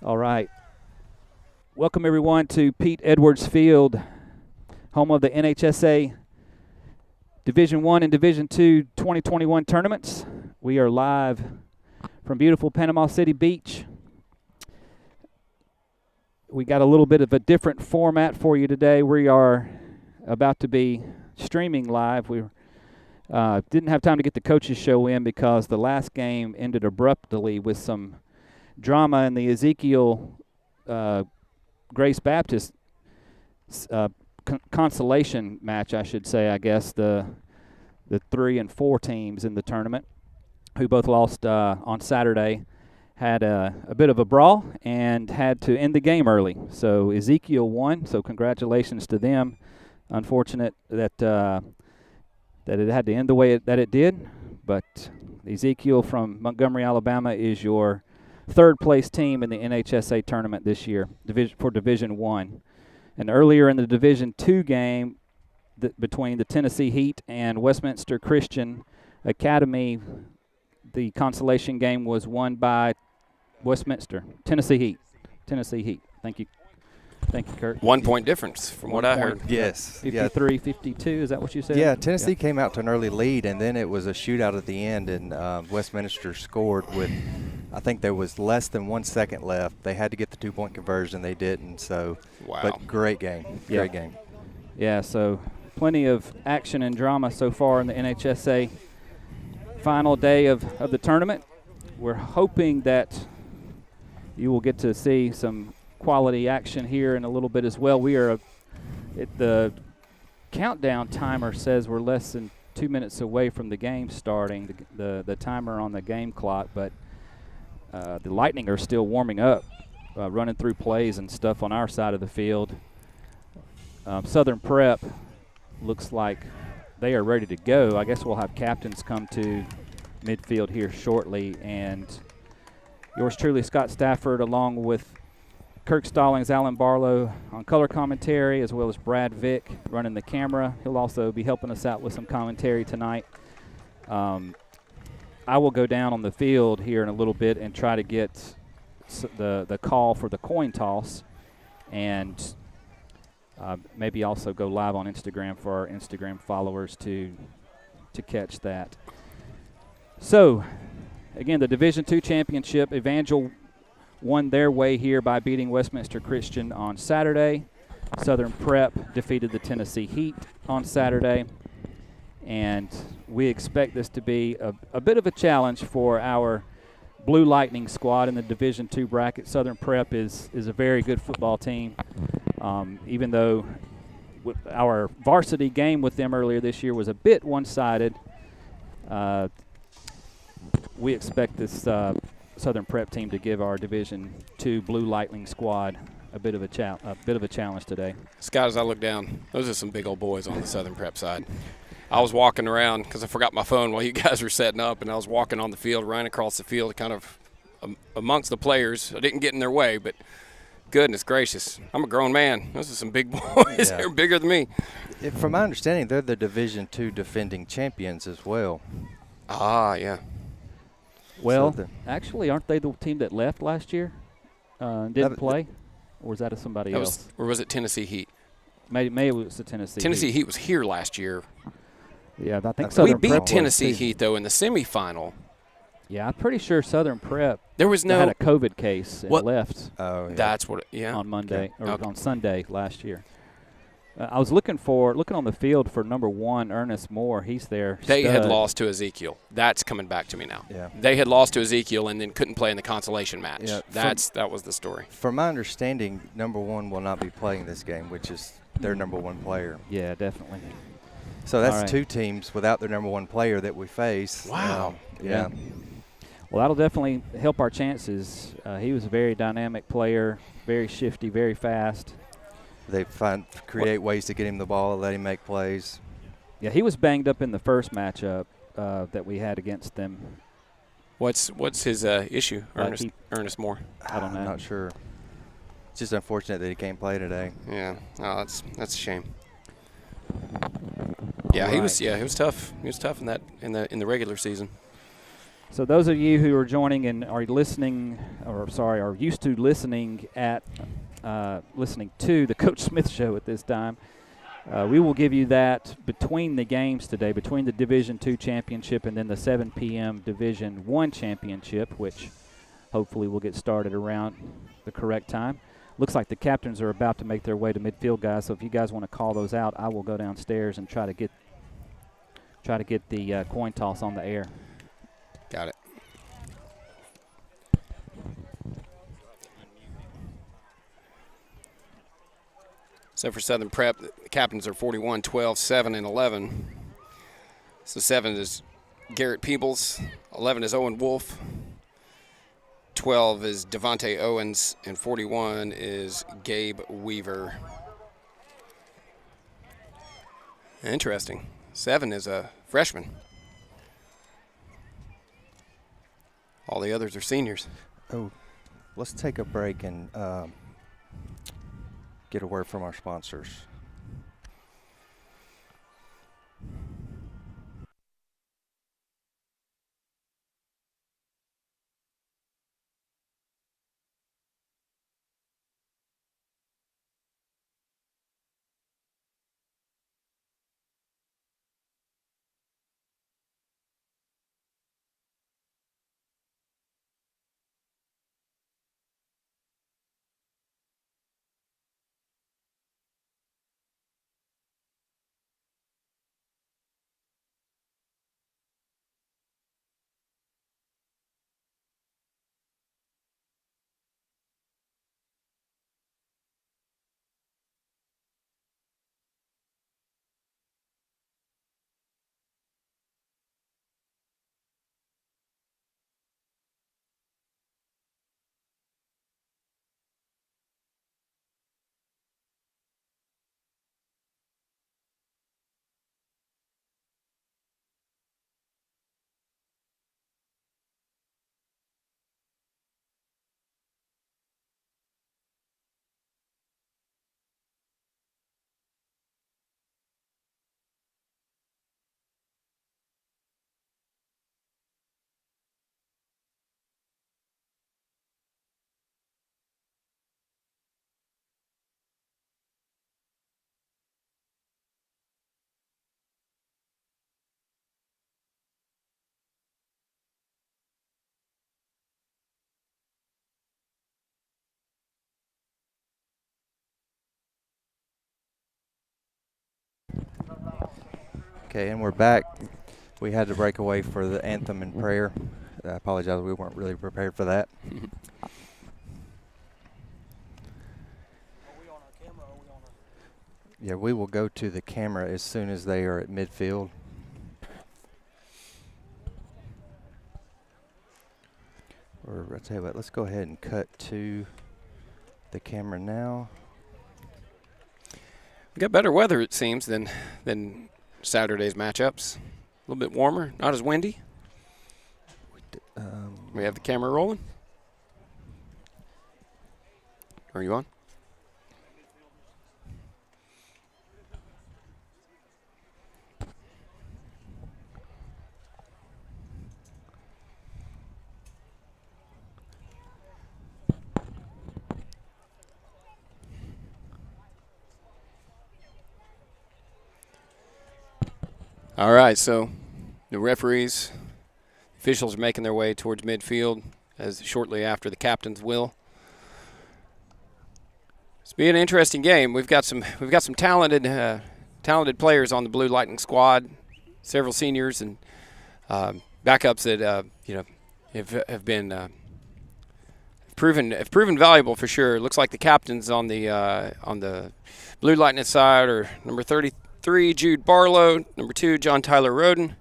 All right. Welcome, everyone, to Pete Edwards Field, home of the NHSA Division I and Division II 2021 tournaments. We are live from beautiful Panama City Beach. We got a little bit of a different format for you today. We are about to be streaming live. We didn't have time to get the coaches show in because the last game ended abruptly with some drama in the Ezekiel Grace Baptist consolation match, I should say, I guess, the 3 and 4 teams in the tournament who both lost on Saturday had a bit of a brawl and had to end the game early. So Ezekiel won, so congratulations to them. Unfortunate that it had to end the way that it did, but Ezekiel from Montgomery, Alabama is your third-place team in the NHSA tournament this year for Division I. And earlier in the Division II game between the Tennessee Heat and Westminster Christian Academy, the consolation game was won by Tennessee Heat. Thank you. Thank you, Kirk. 1 point difference from what I heard. Yes. 53-52, is that what you said? Yeah, Tennessee came out to an early lead, and then it was a shootout at the end, and Westminster scored with, I think there was less than 1 second left. They had to get the 2-point conversion. They didn't, so. Wow. But great game. Great game. Yeah, so plenty of action and drama so far in the NHSA final day of the tournament. We're hoping that you will get to see some quality action here in a little bit as well. We are the countdown timer says we're less than 2 minutes away from the game starting, the timer on the game clock, but the Lightning are still warming up, running through plays and stuff on our side of the field. Southern Prep looks like they are ready to go. I guess we'll have captains come to midfield here shortly, and yours truly, Scott Stafford, along with Kirk Stallings, Alan Barlow on color commentary, as well as Brad Vick running the camera. He'll also be helping us out with some commentary tonight. I will go down on the field here in a little bit and try to get the call for the coin toss, and maybe also go live on Instagram for our Instagram followers to catch that. So, again, the Division II championship, Evangel won their way here by beating Westminster Christian on Saturday. Southern Prep defeated the Tennessee Heat on Saturday. And we expect this to be a bit of a challenge for our Blue Lightning squad in the Division II bracket. Southern Prep is a very good football team. Even though our varsity game with them earlier this year was a bit one-sided, we expect this Southern Prep team to give our Division II Blue Lightning squad a bit of a challenge today. Scott, as I look down, those are some big old boys on the Southern Prep side. I was walking around because I forgot my phone while you guys were setting up, and I was walking on the field, running across the field, kind of amongst the players. I didn't get in their way, but goodness gracious, I'm a grown man. Those are some big boys. Yeah. They're bigger than me. From my understanding, they're the Division II defending champions as well. Ah, yeah. Well, actually, aren't they the team that left last year and didn't play? Or was that somebody else? Or was it Tennessee Heat? Maybe it was the Tennessee Heat was here last year. Yeah, I think we beat Tennessee Heat, though, in the semifinal. Yeah, I'm pretty sure Southern Prep had a COVID case and left. Oh, yeah. That's what on Monday or on Sunday last year. I was looking on the field for number 1, Ernest Moore. He's there. They had lost to Ezekiel. That's coming back to me now. Yeah. They had lost to Ezekiel and then couldn't play in the consolation match. Yeah. That was the story. From my understanding, number 1 will not be playing this game, which is their number 1 player. Yeah, definitely. So that's 2 teams without their number 1 player that we face. Wow. Yeah. Well, that'll definitely help our chances. He was a very dynamic player, very shifty, very fast. They create ways to get him the ball, let him make plays. Yeah, he was banged up in the first matchup that we had against them. What's his issue, Ernest Moore? I don't know. I'm not sure. It's just unfortunate that he can't play today. Yeah, that's a shame. Yeah, he was tough. He was tough in the regular season. So those of you who are joining and are listening, are used to listening listening to the Coach Smith Show at this time, we will give you that between the games today, between the Division II championship and then the 7 p.m. Division I championship, which hopefully will get started around the correct time. Looks like the captains are about to make their way to midfield, guys. So if you guys want to call those out, I will go downstairs and try to get the coin toss on the air. Got it. So for Southern Prep, the captains are 41, 12, 7, and 11. So 7 is Garrett Peebles, 11 is Owen Wolf, 12 is Devontae Owens, and 41 is Gabe Weaver. Interesting. 7 is a freshman. All the others are seniors. Oh, let's take a break and get a word from our sponsors. Okay, and we're back. We had to break away for the anthem and prayer. I apologize, we weren't really prepared for that. Yeah, we will go to the camera as soon as they are at midfield. Or I'll tell you what, let's go ahead and cut to the camera now. We got better weather, it seems, than Saturday's matchups. A little bit warmer, not as windy. We have the camera rolling. Are you on? All right, so the referees, officials are making their way towards midfield as shortly after the captains will. It's been an interesting game. We've got some talented players on the Blue Lightning squad, several seniors and backups that have been proven valuable for sure. It looks like the captains on the Blue Lightning side are number 33, Jude Barlow, number 2, John Tyler Roden,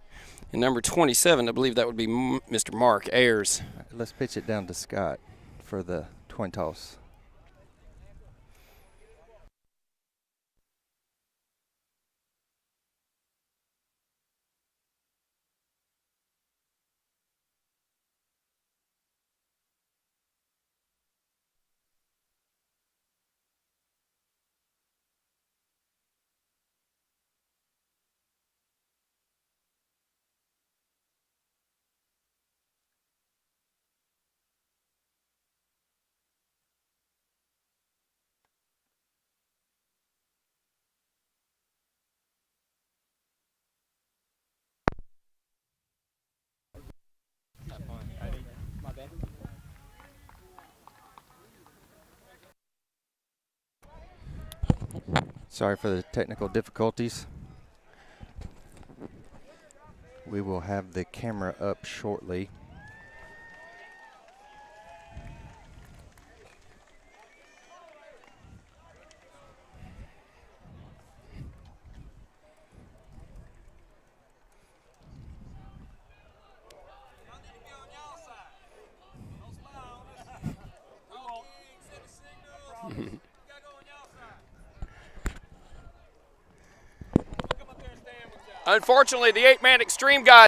and number 27, I believe that would be Mr. Mark Ayers. Let's pitch it down to Scott for the coin toss. Sorry for the technical difficulties. We will have the camera up shortly. Unfortunately, the 8-man extreme guy.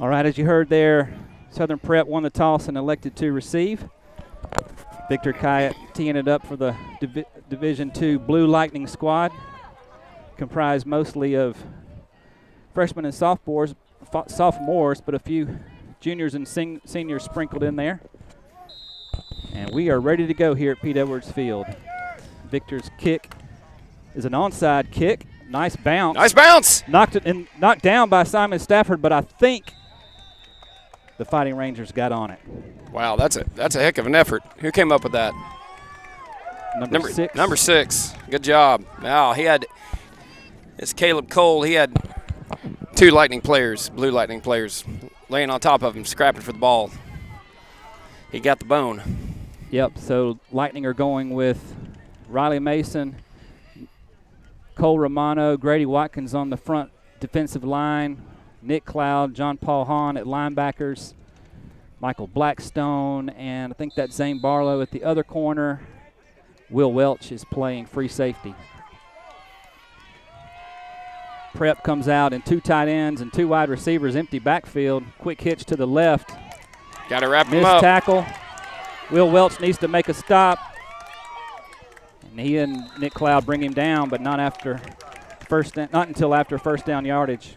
All right, as you heard there, Southern Prep won the toss and elected to receive. Victor Kyatt teeing it up for the Division II Blue Lightning squad, comprised mostly of freshmen and sophomores, but a few juniors and seniors sprinkled in there. And we are ready to go here at Pete Edwards Field. Victor's kick is an onside kick. Nice bounce. Nice bounce. Knocked down by Simon Stafford, but I think the Fighting Rangers got on it. Wow, that's a heck of an effort. Who came up with that? Number 6. Number 6. Good job. Wow, it's Caleb Cole. He had 2 Lightning players, Blue Lightning players, laying on top of him, scrapping for the ball. He got the bone. Yep, so Lightning are going with Riley Mason, Cole Romano, Grady Watkins on the front defensive line, Nick Cloud, John Paul Hahn at linebackers, Michael Blackstone, and I think that's Zane Barlow at the other corner. Will Welch is playing free safety. Prep comes out in 2 tight ends and 2 wide receivers, empty backfield. Quick hitch to the left. Got to wrap him Missed up. tackle. Will Welch needs to make a stop. And he and Nick Cloud bring him down, but not until after first down yardage.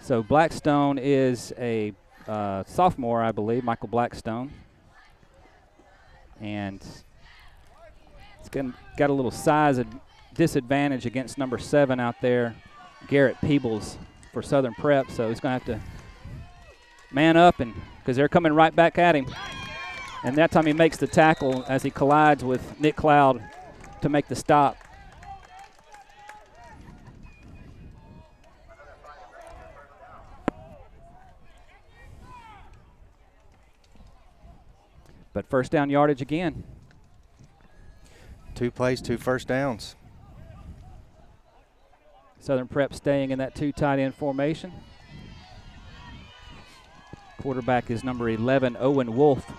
So Blackstone is a sophomore, I believe, Michael Blackstone. And it's got a little size disadvantage against number 7 out there, Garrett Peebles, for Southern Prep. So he's going to have to man up, because they're coming right back at him. And that time he makes the tackle as he collides with Nick Cloud to make the stop. But first down yardage again. 2 plays, 2 first downs. Southern Prep staying in that 2 tight end formation. Quarterback is number 11, Owen Wolf.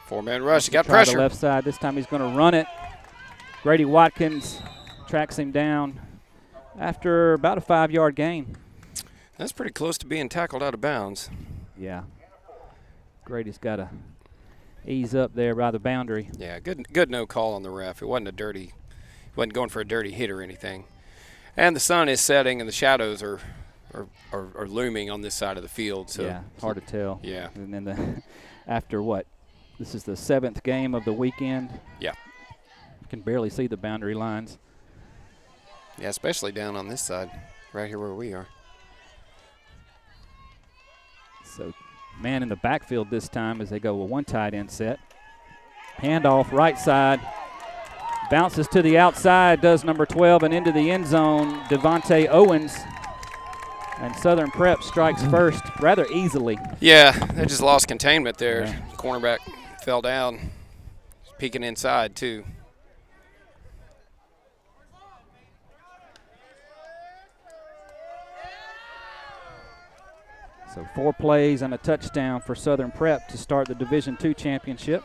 4-man rush. You got Try pressure. the left side. This time he's going to run it. Grady Watkins tracks him down after about a 5-yard gain. That's pretty close to being tackled out of bounds. Yeah. Grady's got to ease up there by the boundary. Yeah, good no call on the ref. It wasn't going for a dirty hit or anything. And the sun is setting and the shadows are looming on this side of the field. So yeah, hard to tell. Yeah. And then after what? This is the 7th game of the weekend. Yeah. You can barely see the boundary lines. Yeah, especially down on this side, right here where we are. So man in the backfield this time as they go a 1 tight end set. Handoff right side. Bounces to the outside, does number 12, and into the end zone, Devontae Owens. And Southern Prep strikes first rather easily. Yeah, they just lost containment there. Yeah. Cornerback fell down, peeking inside too. So 4 plays and a touchdown for Southern Prep to start the Division II championship.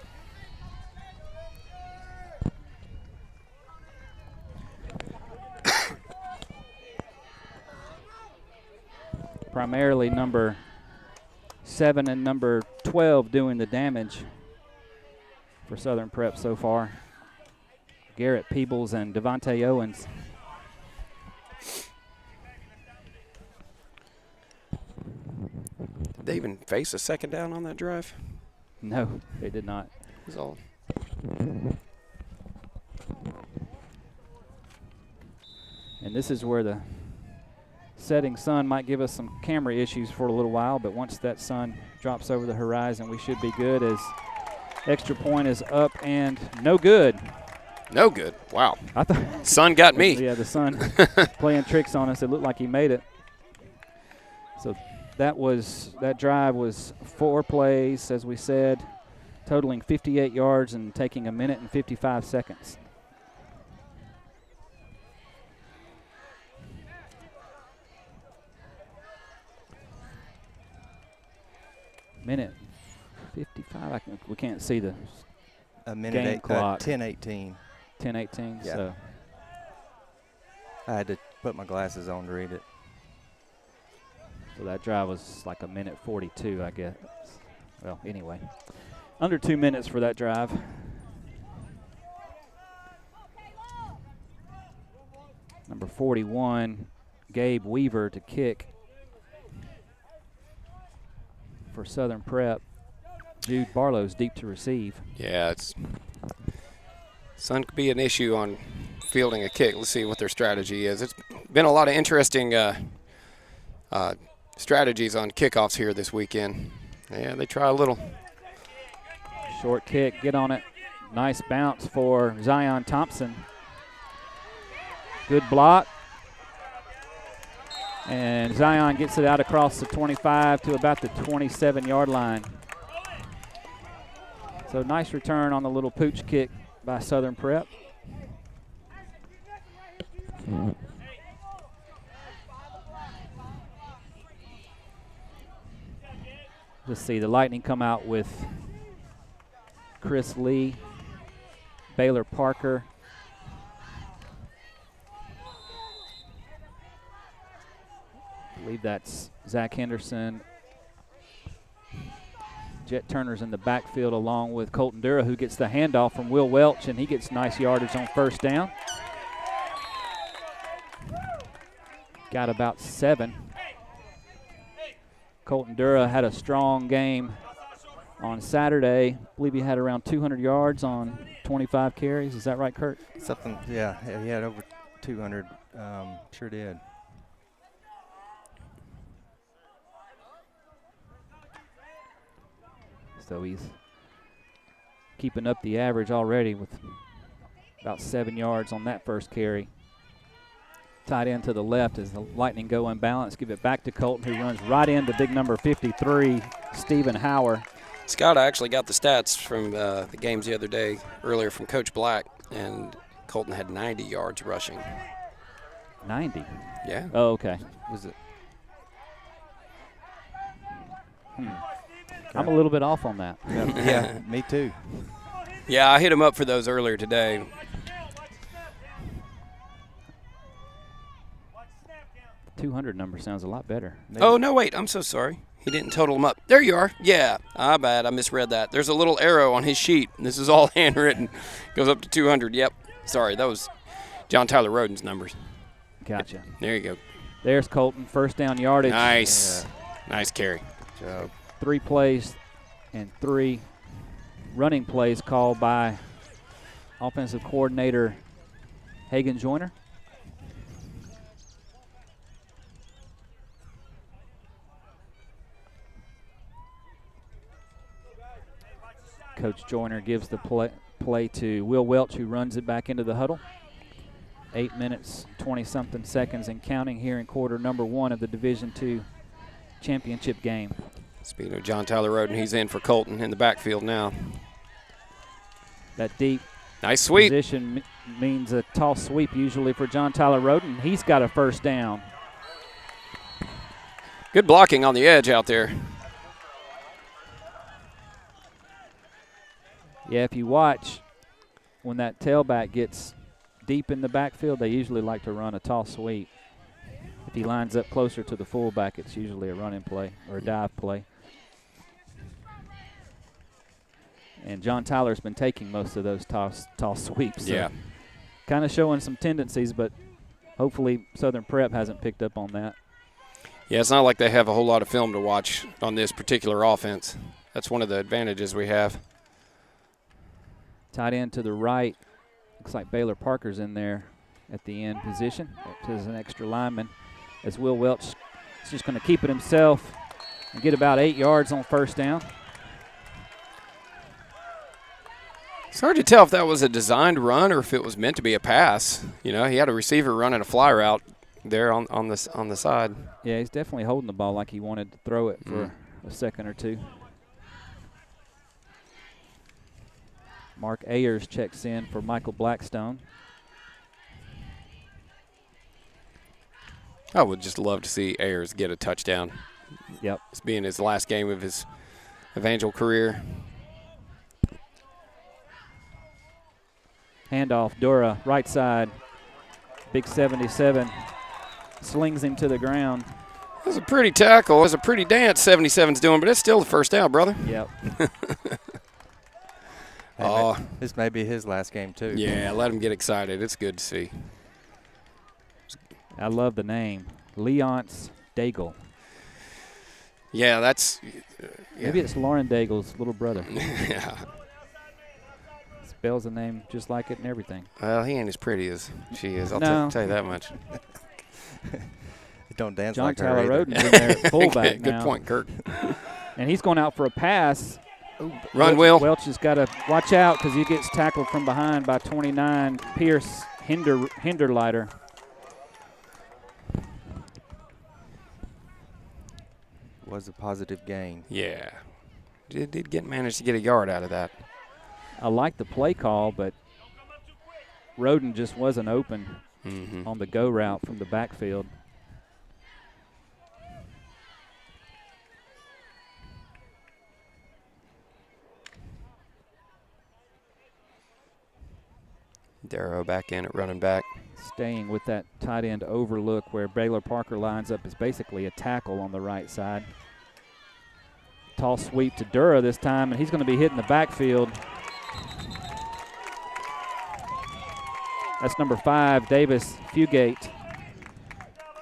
primarily number 7 and number 12 doing the damage for Southern Prep so far. Garrett Peebles and Devontae Owens. Did they even face a second down on that drive? No, they did not. It was all. And this is where the setting sun might give us some camera issues for a little while, but once that sun drops over the horizon, we should be good as extra point is up and no good. No good. Wow. I thought Sun got me. Yeah, the sun playing tricks on us. It looked like he made it. So that drive was 4 plays, as we said, totaling 58 yards and taking 1 minute and 55 seconds. Minute 55. We can't see the game clock. 10:18. 10:18. Yeah. So I had to put my glasses on to read it. So that drive was like 1 minute 42, I guess. Well, anyway, under 2 minutes for that drive. Number 41, Gabe Weaver to kick for Southern Prep. Jude Barlow's deep to receive. Yeah, sun could be an issue on fielding a kick. Let's see what their strategy is. It's been a lot of interesting strategies on kickoffs here this weekend. Yeah, they try a little. Short kick, get on it. Nice bounce for Zion Thompson. Good block. And Zion gets it out across the 25 to about the 27-yard line. So nice return on the little pooch kick by Southern Prep. Let's see, the Lightning come out with Chris Lee, Baylor Parker, I believe that's Zach Henderson. Jet Turner's in the backfield along with Colton Dura, who gets the handoff from Will Welch, and he gets nice yardage on first down. Got about 7. Colton Dura had a strong game on Saturday. I believe he had around 200 yards on 25 carries. Is that right, Kirk? Something, yeah, he had over 200, sure did. So he's keeping up the average already with about 7 yards on that first carry. Tight end to the left as the Lightning go unbalanced. Give it back to Colton, who runs right into big number 53, Stephen Hauer. Scott, I actually got the stats from the games the other day, earlier from Coach Black, and Colton had 90 yards rushing. 90? Yeah. Oh, okay. Was it? I'm a little bit off on that. Yeah, me too. Yeah, I hit him up for those earlier today. The 200 number sounds a lot better. Maybe. Oh, no, wait, I'm so sorry. He didn't total them up. There you are. Yeah, bad. I misread that. There's a little arrow on his sheet. This is all handwritten. Goes up to 200. Yep. Sorry, that was John Tyler Roden's numbers. Gotcha. There you go. There's Colton, first down yardage. Nice. Yeah. Nice carry. Good job. 3 plays and 3 running plays called by offensive coordinator Hagen Joyner. Coach Joyner gives the play to Will Welch, who runs it back into the huddle. 8 minutes, 20-something seconds and counting here in quarter number 1 of the Division II championship game. Speaking of John Tyler Roden, he's in for Colton in the backfield now. That deep nice sweep position means a toss sweep usually for John Tyler Roden. He's got a first down. Good blocking on the edge out there. Yeah, if you watch, when that tailback gets deep in the backfield, they usually like to run a toss sweep. he lines up closer to the fullback, it's usually a running play or a dive play. And John Tyler's been taking most of those toss sweeps. So Yeah. kind of showing some tendencies, but hopefully Southern Prep hasn't picked up on that. Yeah, it's not like they have a whole lot of film to watch on this particular offense. That's one of the advantages we have. Tight end to the right. Looks like Baylor Parker's in there at the end position. As an extra lineman. As Will Welch is just going to keep it himself and get about 8 yards on first down. It's hard to tell if that was a designed run or if it was meant to be a pass. You know, he had a receiver running a fly route there on the side. Yeah, he's definitely holding the ball like he wanted to throw it for a second or two. Mark Ayers checks in for Michael Blackstone. I would just love to see Ayers get a touchdown. Yep. It's being his last game of his Evangel career. Handoff, Dura, right side. Big 77 slings him to the ground. It was a pretty tackle. It was a pretty dance 77's doing, but it's still the first down, brother. Yep. Oh, this may be his last game, too. yeah, let him get excited. It's good to see. I love the name, Leonce Daigle. Yeah, that's Maybe it's Lauren Daigle's little brother. yeah. Spells the name just like it and everything. Well, he ain't as pretty as she is. I'll No. tell you that much. Don't dance John like her Tyler either. Roden's in there at fullback Good now. point, Kirk. And he's going out for a pass. Run, Will. Welch has got to watch out because he gets tackled from behind by 29, Pierce Hinderleiter. Was a positive gain. Yeah. Managed to get a yard out of that. I like the play call, but Roden just wasn't open on the go route from the backfield. Darrow back in at running back. Staying with that tight end overlook where Baylor Parker lines up is basically a tackle on the right side. Tall sweep to Dura this time, and he's going to be hitting the backfield. That's number 5, Davis Fugate.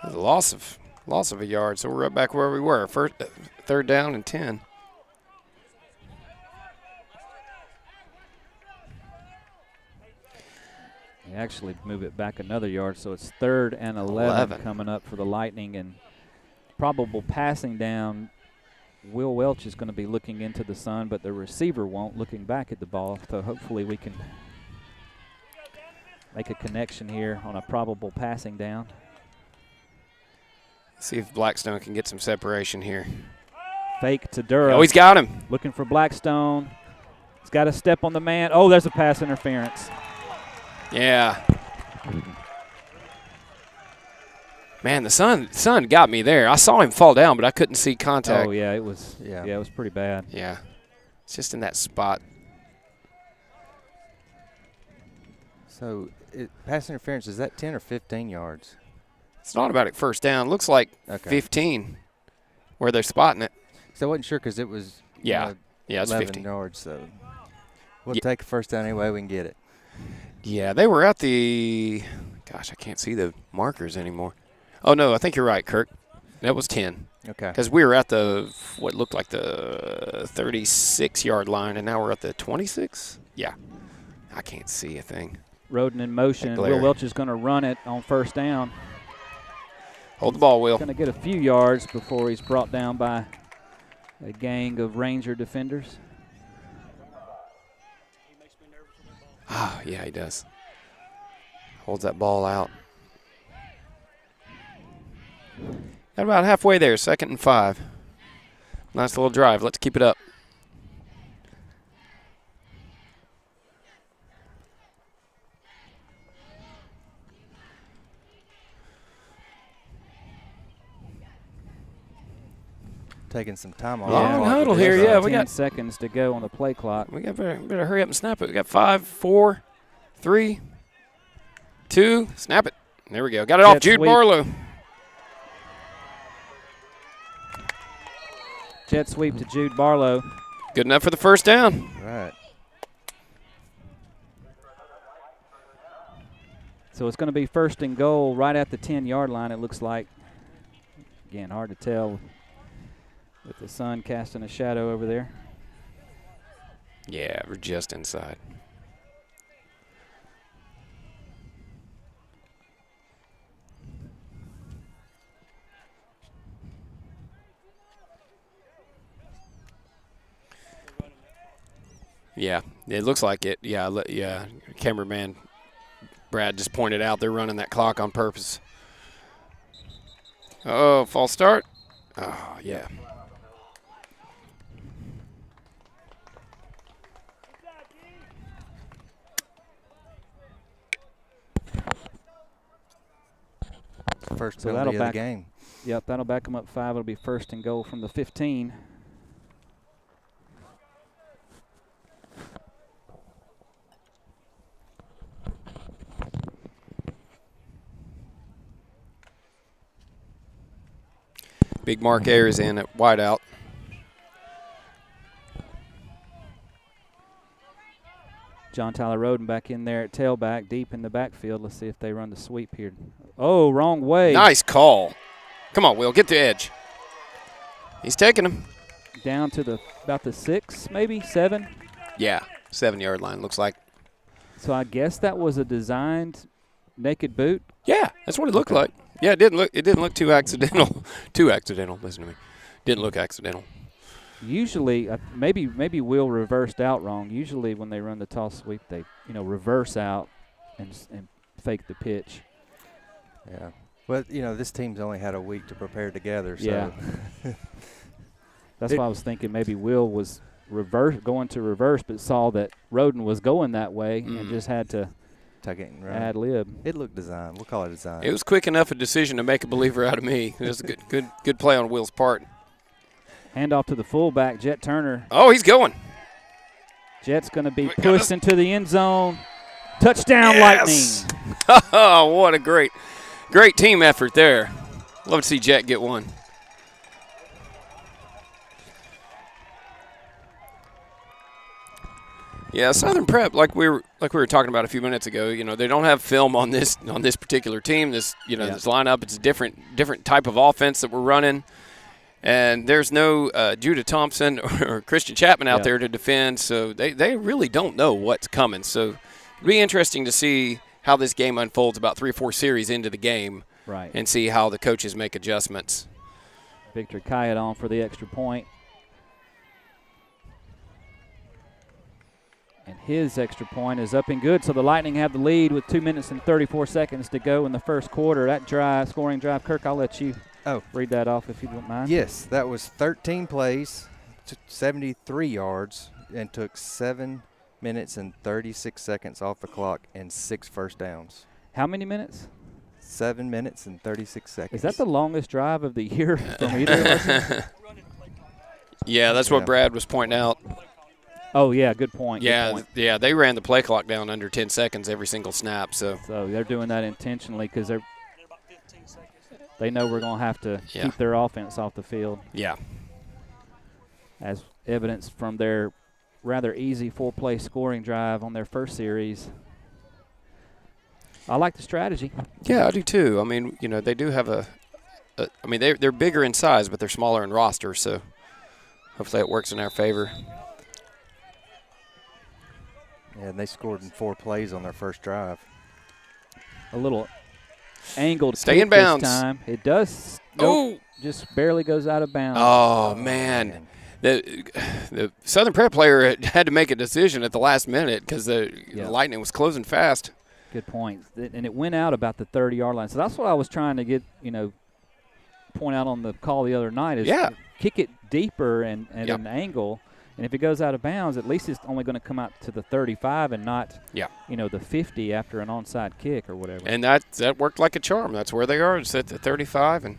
There's a loss of a yard, so we're right back where we were. Third down and 10. They actually move it back another yard, so it's 3rd and 11 coming up for the Lightning. And probable passing down, Will Welch is going to be looking into the sun, but the receiver won't, looking back at the ball. So hopefully we can make a connection here on a probable passing down. See if Blackstone can get some separation here. Fake to Dura. Oh, he's got him. Looking for Blackstone. He's got a step on the man. Oh, there's a pass interference. Yeah. Man, the sun got me there. I saw him fall down, but I couldn't see contact. Oh, yeah, it was it was pretty bad. Yeah. It's just in that spot. So, pass interference, is that 10 or 15 yards? It's not about it first down. Looks like 15 where they're spotting it. So I wasn't sure because it was yeah, it's 11 15 yards. So we'll take a first down any way we can get it. Yeah, they were at the – gosh, I can't see the markers anymore. Oh, no, I think you're right, Kirk. That was 10. Okay. Because we were at the – what looked like the 36-yard line, and now we're at the 26? Yeah. I can't see a thing. Roden in motion. Will Welch is going to run it on first down. Hold the ball, Will. Going to get a few yards before he's brought down by a gang of Ranger defenders. Ah, yeah, he does. Holds that ball out. Got about halfway there, 2nd and 5. Nice little drive. Let's keep it up. Taking some time off. Long huddle here, yeah. We 10 got seconds to go on the play clock. We got better hurry up and snap it. We got 5, 4, 3, 2. Snap it. There we go. Got it off Jude sweep. Barlow. jet sweep to Jude Barlow. Good enough for the first down. Right. So it's going to be 1st and goal right at the 10-yard line, it looks like. Again, hard to tell with the sun casting a shadow over there. Yeah, we're just inside. Yeah, it looks like it. Yeah. Cameraman Brad just pointed out they're running that clock on purpose. Oh, false start. Oh, yeah. First So penalty of the game. Yep, that'll back them up 5. It'll be 1st and goal from the 15. Big Mark Ayers in at wideout. John Tyler Roden back in there at tailback, deep in the backfield. Let's see if they run the sweep here. Oh, wrong way. Nice call. Come on, Will, get the edge. He's taking him. Down to about the 6, maybe 7. Yeah, 7-yard line looks like. So I guess that was a designed naked boot. Yeah, that's what it looked like. Yeah, it didn't look too accidental. Too accidental. Listen to me. Didn't look accidental. Usually, maybe Will reversed out wrong. Usually, when they run the toss sweep, they reverse out and fake the pitch. Yeah. But this team's only had a week to prepare together. So. Yeah. That's why I was thinking maybe Will was going to reverse, but saw that Roden was going that way and just had to ad lib. It looked designed. We'll call it design. It was quick enough a decision to make a believer out of me. It was a good play on Will's part. Handoff to the fullback, Jet Turner. Oh, he's going. Jet's going to be pushed into the end zone. Touchdown, yes! Lightning. Oh, what a great team effort there. Love to see Jet get one. Yeah, Southern Prep, like we were talking about a few minutes ago. They don't have film on this particular team. This this lineup. It's a different type of offense that we're running, and there's no Judah Thompson or Christian Chapman out there to defend. So they really don't know what's coming. So it'll be interesting to see how this game unfolds about 3 or 4 series into the game, right? And see how the coaches make adjustments. Victor Kayat on for the extra point. And his extra point is up and good. So the Lightning have the lead with 2 minutes and 34 seconds to go in the first quarter. That scoring drive, Kirk, I'll let you read that off if you don't mind. Yes, that was 13 plays, 73 yards, and took 7 minutes and 36 seconds off the clock and 6 first downs. How many minutes? 7 minutes and 36 seconds. Is that the longest drive of the year from either of us? Yeah, that's what Brad was pointing out. Oh, yeah, good point. Yeah, good point. Yeah, they ran the play clock down under 10 seconds every single snap. So they're doing that intentionally because they know we're going to have to keep their offense off the field. Yeah. As evidence from their rather easy 4-play scoring drive on their first series. I like the strategy. Yeah, I do too. I mean, they do have they're bigger in size, but they're smaller in roster. So hopefully it works in our favor. Yeah, and they scored in 4 plays on their first drive. A little angled stay in bounds this time. It does. Just barely goes out of bounds. Oh, man. The Southern Prep player had to make a decision at the last minute because the Lightning was closing fast. Good point. And it went out about the 30-yard line. So that's what I was trying to get, point out on the call the other night is kick it deeper and an angle. And if it goes out of bounds, at least it's only going to come out to the 35 and not, the 50 after an onside kick or whatever. And that worked like a charm. That's where they are. It's at the 35. And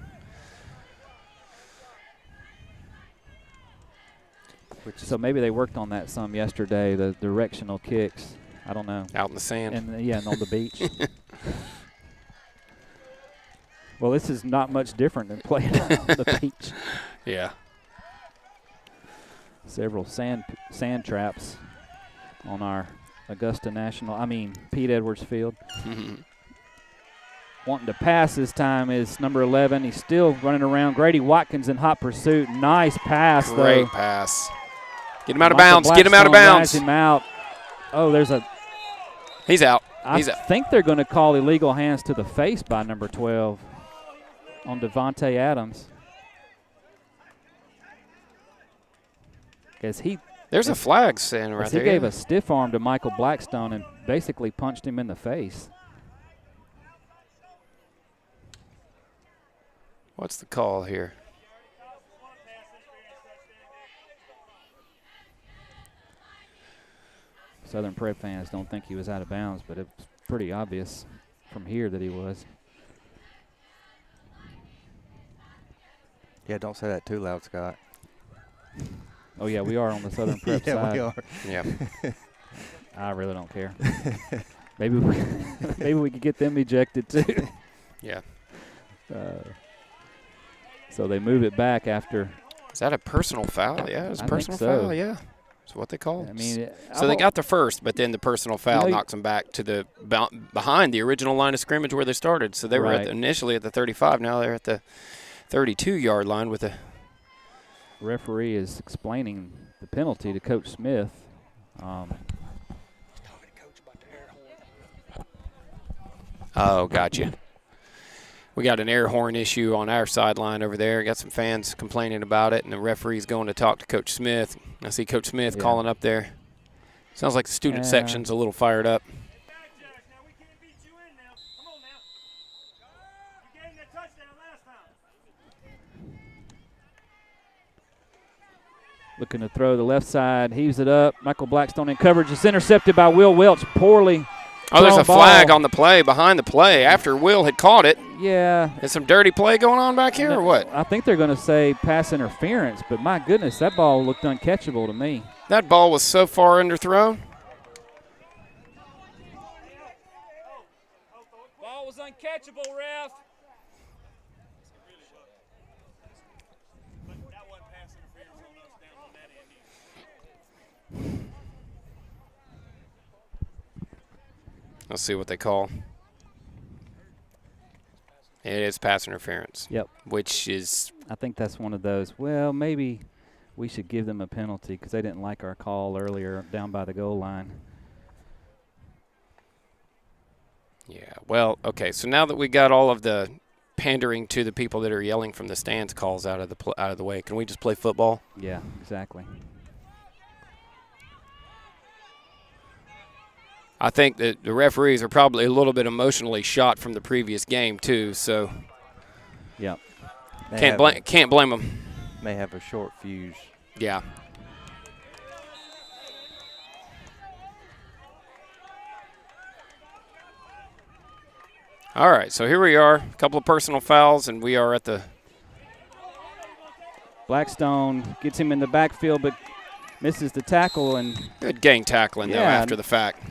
so maybe they worked on that some yesterday, the directional kicks. I don't know. Out in the sand. And on the beach. Well, this is not much different than playing on the beach. Yeah. several sand traps on our Pete Edwards Field. Wanting to pass this time is number 11. He's still running around. Grady Watkins in hot pursuit. Nice pass, though. Great pass. Get him out of bounds. Get him out of bounds. Him out. Oh, He's out. I think they're going to call illegal hands to the face by number 12 on Devontae Adams. There's a flag standing right there. He gave a stiff arm to Michael Blackstone and basically punched him in the face. What's the call here? Southern Prep fans don't think he was out of bounds, but it's pretty obvious from here that he was. Yeah, don't say that too loud, Scott. Oh, yeah, we are on the Southern Prep side. Yeah, we are. Yeah. I really don't care. Maybe we could get them ejected, too. Yeah. So they move it back after. Is that a personal foul? Yeah, it was a personal foul. Yeah, that's what they call. So they got the first, but then the personal foul knocks them back to the behind the original line of scrimmage where they started. So they were initially at the 35. Now they're at the 32-yard line with a. Referee is explaining the penalty to Coach Smith. Oh, gotcha. We got an air horn issue on our sideline over there. Got some fans complaining about it, and the referee's going to talk to Coach Smith. I see Coach Smith calling up there. Sounds like the student section's a little fired up. Looking to throw the left side, heaves it up. Michael Blackstone in coverage. It's intercepted by Will Welch. Poorly. Oh, there's a flag on the play, behind the play, after Will had caught it. Yeah. Is some dirty play going on back here or what? I think they're going to say pass interference, but my goodness, that ball looked uncatchable to me. That ball was so far underthrown. Ball was uncatchable, ref. Let's see what they call. It is pass interference. Yep. Which is. I think that's one of those. Well, maybe we should give them a penalty because they didn't like our call earlier down by the goal line. Yeah. Well, okay. So now that we got all of the pandering to the people that are yelling from the stands calls out of the way, can we just play football? Yeah. Exactly. I think that the referees are probably a little bit emotionally shot from the previous game too, so yeah, can't blame them. May have a short fuse. Yeah. All right, so here we are, a couple of personal fouls, and we are at the. Blackstone gets him in the backfield, but misses the tackle and. Good gang tackling though after the fact.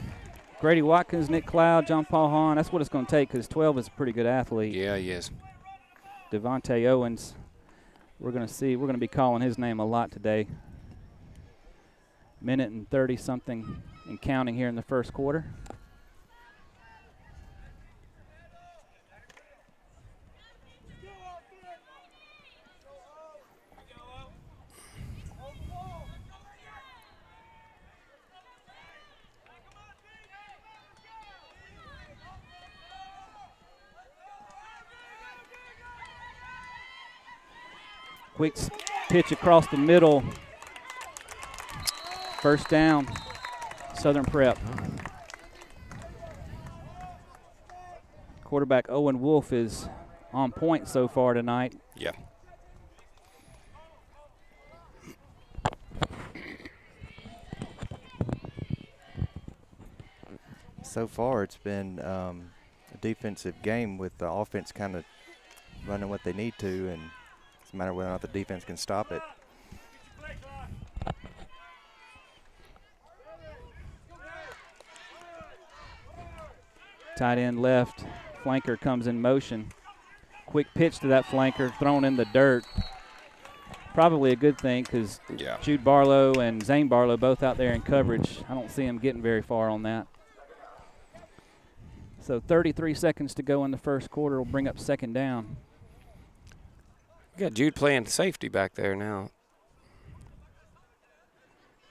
Grady Watkins, Nick Cloud, John Paul Hahn. That's what it's going to take because 12 is a pretty good athlete. Yeah, he is. Devontae Owens. We're going to be calling his name a lot today. Minute and 30-something and counting here in the first quarter. Quick pitch across the middle. First down, Southern Prep. Quarterback Owen Wolf is on point so far tonight. Yeah. So far it's been a defensive game with the offense kind of running what they need to, and it's a matter of whether or not the defense can stop it. Tight end left, flanker comes in motion. Quick pitch to that flanker, thrown in the dirt. probably a good thing because Yeah. Jude Barlow and Zane Barlow both out there in coverage. I don't see them getting very far on that. So 33 seconds to go in the first quarter will bring up second down. You got Jude playing safety back there now.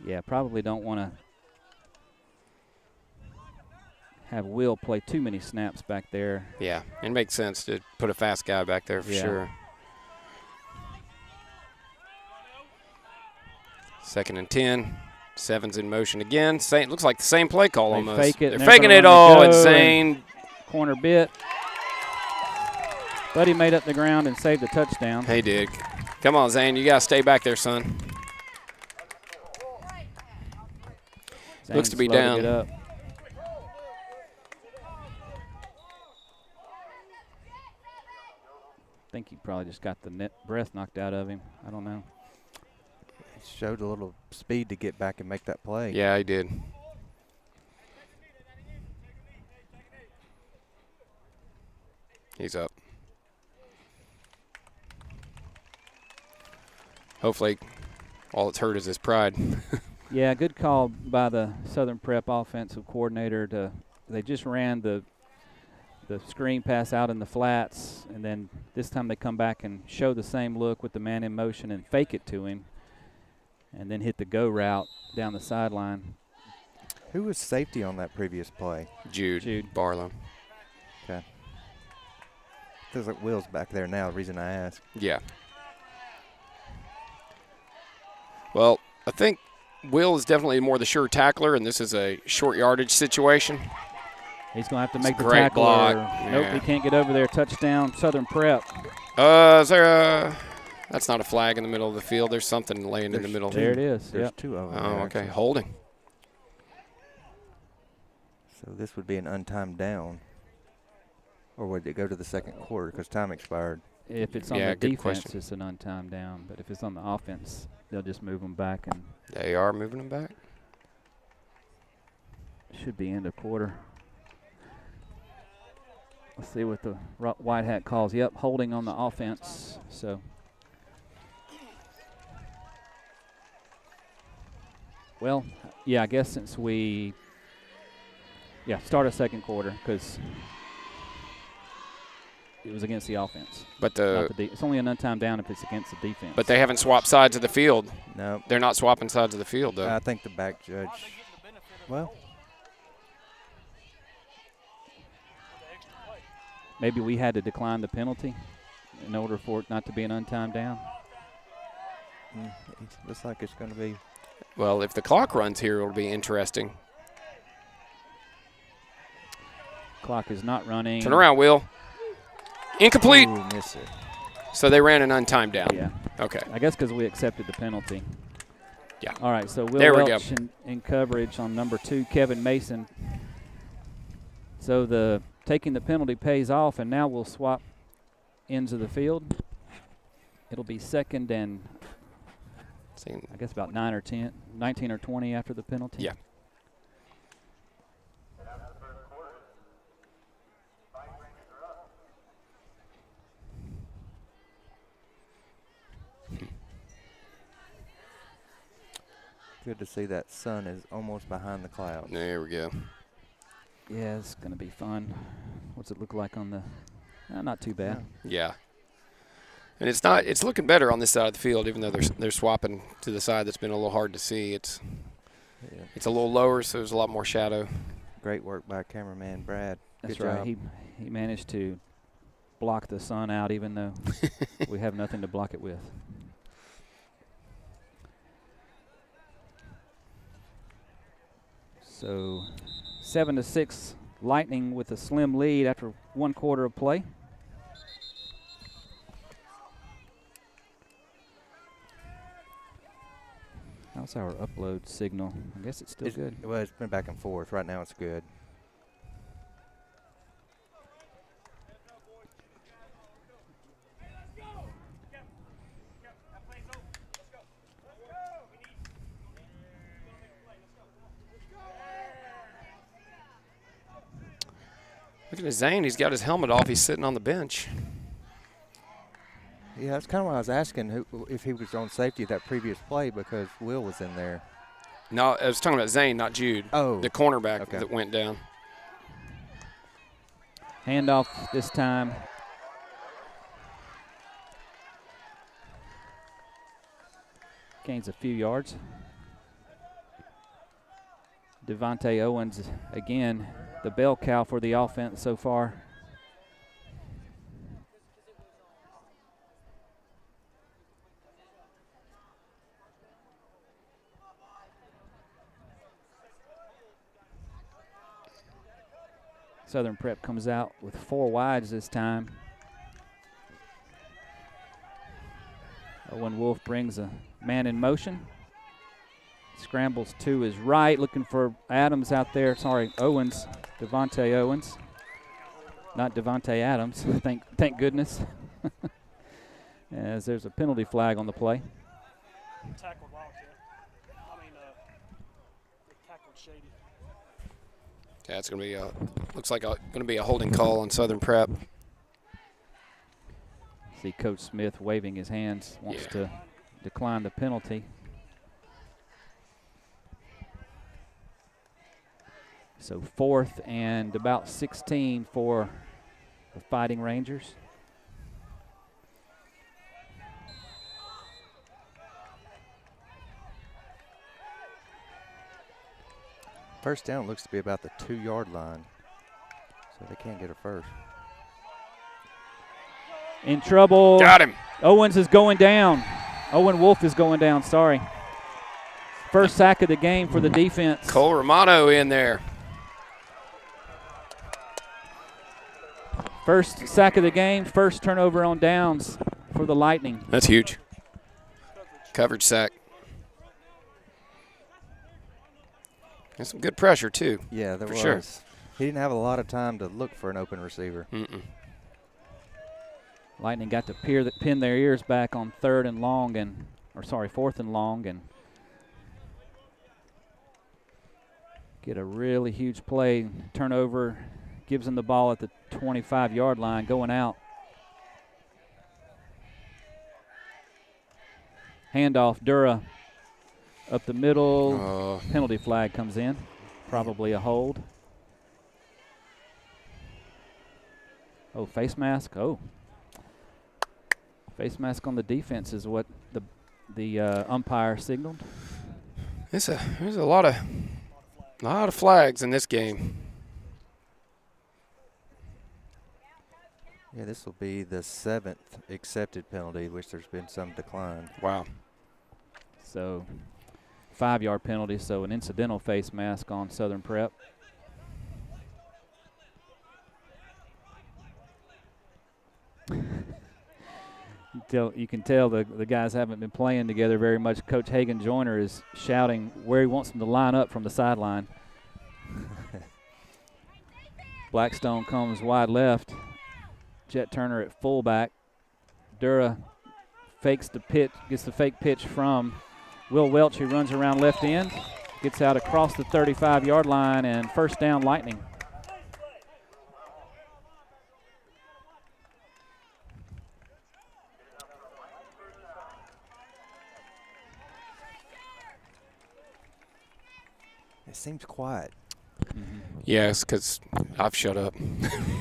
Yeah, probably don't want to have Will play too many snaps back there. Yeah, it makes sense to put a fast guy back there for sure. 2nd and 10. 7's in motion again. Looks like the same play call They almost. fake it, They're and faking gonna it run all. the go, Insane. Corner bit. But he made up the ground and saved the touchdown. He did. Come on, Zane. You got to stay back there, son. Zane's Looks to be slow down. get up. I think he probably just got the breath knocked out of him. I don't know. He showed a little speed to get back and make that play. Yeah, he did. He's up. Hopefully, all it's hurt is his pride. Yeah, good call by the Southern Prep offensive coordinator. They just ran the screen pass out in the flats, and then this time they come back and show the same look with the man in motion and fake it to him, and then hit the go route down the sideline. Who was safety on that previous play? Jude Barlow. Okay. Feels like Will's back there now, the reason I asked. Yeah. Well, I think Will is definitely more the sure tackler, and this is a short yardage situation. He's going to have to make the great tackle. block. Nope, Yeah. he can't get over there. Touchdown, Southern Prep. Is there a – that's not a flag in the middle of the field. There's something laying in the middle. There it is. There's Yep. two of them. Oh, there, okay. actually. Holding. So this would be an untimed down. Or would it go to the second quarter because time expired? If it's on Yeah, the good defense, question. it's an untimed down. But if it's on the offense, they'll just move them back, and They are moving him back. should be end of quarter. Let's see what the white hat calls. Yep, holding on the offense. So, well, yeah, I guess since we, start a second quarter because it was against the offense. But Not the it's only an untimed down if it's against the defense. but they haven't swapped sides of the field. No. They're not swapping sides of the field, though. I think the back judge, well, maybe we had to decline the penalty in order for it not to be an untimed down. it looks like it's going to be. Well, if the clock runs here, it'll be interesting. Clock is not running. Turn around, Will. Incomplete. Ooh, miss it. So they ran an untimed down. Yeah, Okay. I guess because we accepted the penalty. Yeah. All right, so Will There we Welch go. in coverage on number 2, Kevin Mason. So the taking the penalty pays off, and now we'll swap ends of the field. It'll be second and I guess about 19 or 20 after the penalty. Yeah. Good to see that sun is almost behind the clouds. There we go. Yeah, it's going to be fun. What's it look like on the not too bad. Yeah. And it's looking better on this side of the field, even though they're swapping to the side that's been a little hard to see. It's a little lower, so there's a lot more shadow. Great work by cameraman Brad. That's Good right. job. He managed to block the sun out, even though we have nothing to block it with. So 7-6, Lightning with a slim lead after 1 quarter of play. How's our upload signal? I guess it's still good. Well, it's been back and forth. Right now it's good. Look at Zane. He's got his helmet off. He's sitting on the bench. Yeah, that's kind of why I was asking if he was on safety that previous play because Will was in there. No, I was talking about Zane, not Jude. Oh. The cornerback that went down. Handoff this time. Gains a few yards. Devontae Owens, again, the bell cow for the offense so far. Southern Prep comes out with 4 wides this time. Owen Wolf brings a man in motion. Scrambles to his right, looking for Adams out there. Sorry, Owens, Devontae Owens. Not Devontae Adams, thank goodness. As there's a penalty flag on the play. Tackled Wildcat. Tackled Shady. Yeah, it's going to be looks like going to be a holding call on Southern Prep. See Coach Smith waving his hands, wants to decline the penalty. So 4th and about 16 for the Fighting Rangers. First down looks to be about the 2-yard line, so they can't get a first. In trouble. Got him. Owens is going down. Owen Wolf is going down, sorry. First sack of the game for the defense. Cole Romano in there. First sack of the game, first turnover on downs for the Lightning. That's huge. Coverage sack. And some good pressure, too. Yeah, there was. Sure. He didn't have a lot of time to look for an open receiver. Lightning got to pin their ears back on 4th and long, and get a really huge play. Turnover gives them the ball at the 25-yard line going out. Handoff, Dura up the middle. Penalty flag comes in. Probably a hold. Oh, face mask. Oh. Face mask on the defense is what the umpire signaled. There's a lot of flags in this game. Yeah, this will be the 7th accepted penalty, which there's been some decline. Wow. So 5-yard penalty, so an incidental face mask on Southern Prep. You can tell the guys haven't been playing together very much. Coach Hagan Joyner is shouting where he wants them to line up from the sideline. Blackstone comes wide left. Jet Turner at fullback. Dura fakes the pitch, gets the fake pitch from Will Welch, who runs around left end. Gets out across the 35-yard line, and first down Lightning. It seems quiet. Yes, because I've shut up.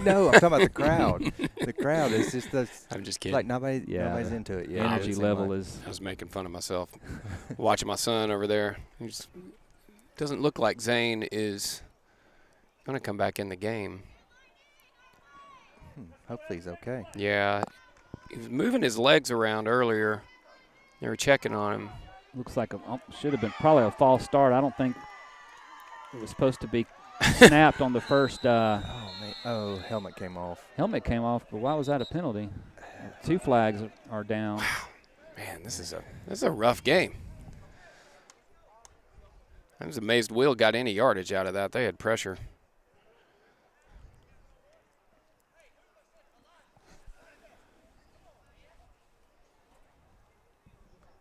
No, I'm talking about the crowd. The crowd is just I'm just kidding. like nobody's into it yet. Energy level is. I was making fun of myself. Watching my son over there. He just doesn't look like Zane is going to come back in the game. Hopefully he's okay. Yeah. He was moving his legs around earlier. They were checking on him. Looks like should have been probably a false start. I don't think it was supposed to be snapped on the first. Helmet came off. Helmet came off, but why was that a penalty? 2 flags are down. Wow. Man, this is a rough game. I was amazed Will got any yardage out of that. They had pressure.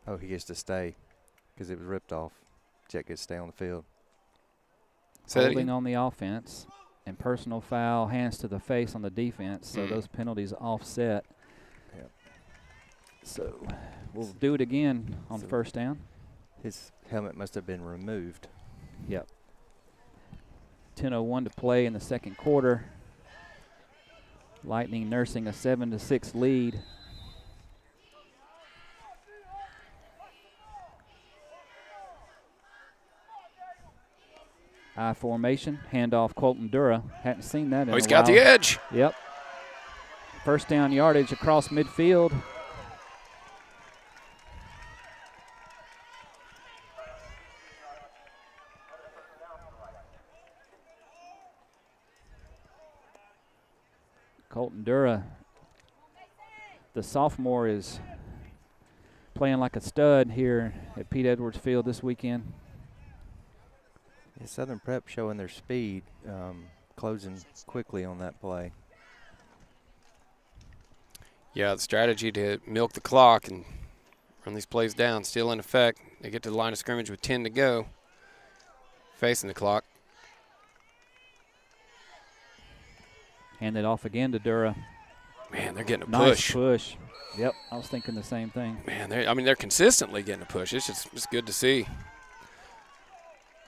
Oh, he gets to stay because it was ripped off. Jet gets to stay on the field. Holding on the offense and personal foul, hands to the face on the defense. So those penalties offset. Yep. So we'll do it again on first down. His helmet must have been removed. Yep. 10:01 to play in the second quarter. Lightning nursing a 7-6 lead. I formation, handoff Colton Dura. Hadn't seen that in a while. He's got the edge. Yep. First down yardage across midfield. Colton Dura, the sophomore, is playing like a stud here at Pete Edwards Field this weekend. Yeah, Southern Prep showing their speed, closing quickly on that play. Yeah, the strategy to milk the clock and run these plays down still in effect. They get to the line of scrimmage with 10 to go, facing the clock. Hand it off again to Dura. Man, they're getting a Nice push. push. Yep, I was thinking the same thing. Man, they're consistently getting a push. It's good to see.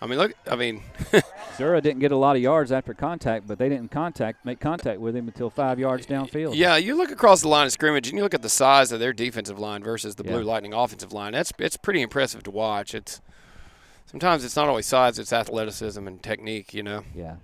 Dura didn't get a lot of yards after contact, but they didn't make contact with him until 5 yards downfield. Yeah, you look across the line of scrimmage and you look at the size of their defensive line versus the Yeah. Blue Lightning offensive line. It's pretty impressive to watch. Sometimes it's not always size, it's athleticism and technique, you know. Yeah.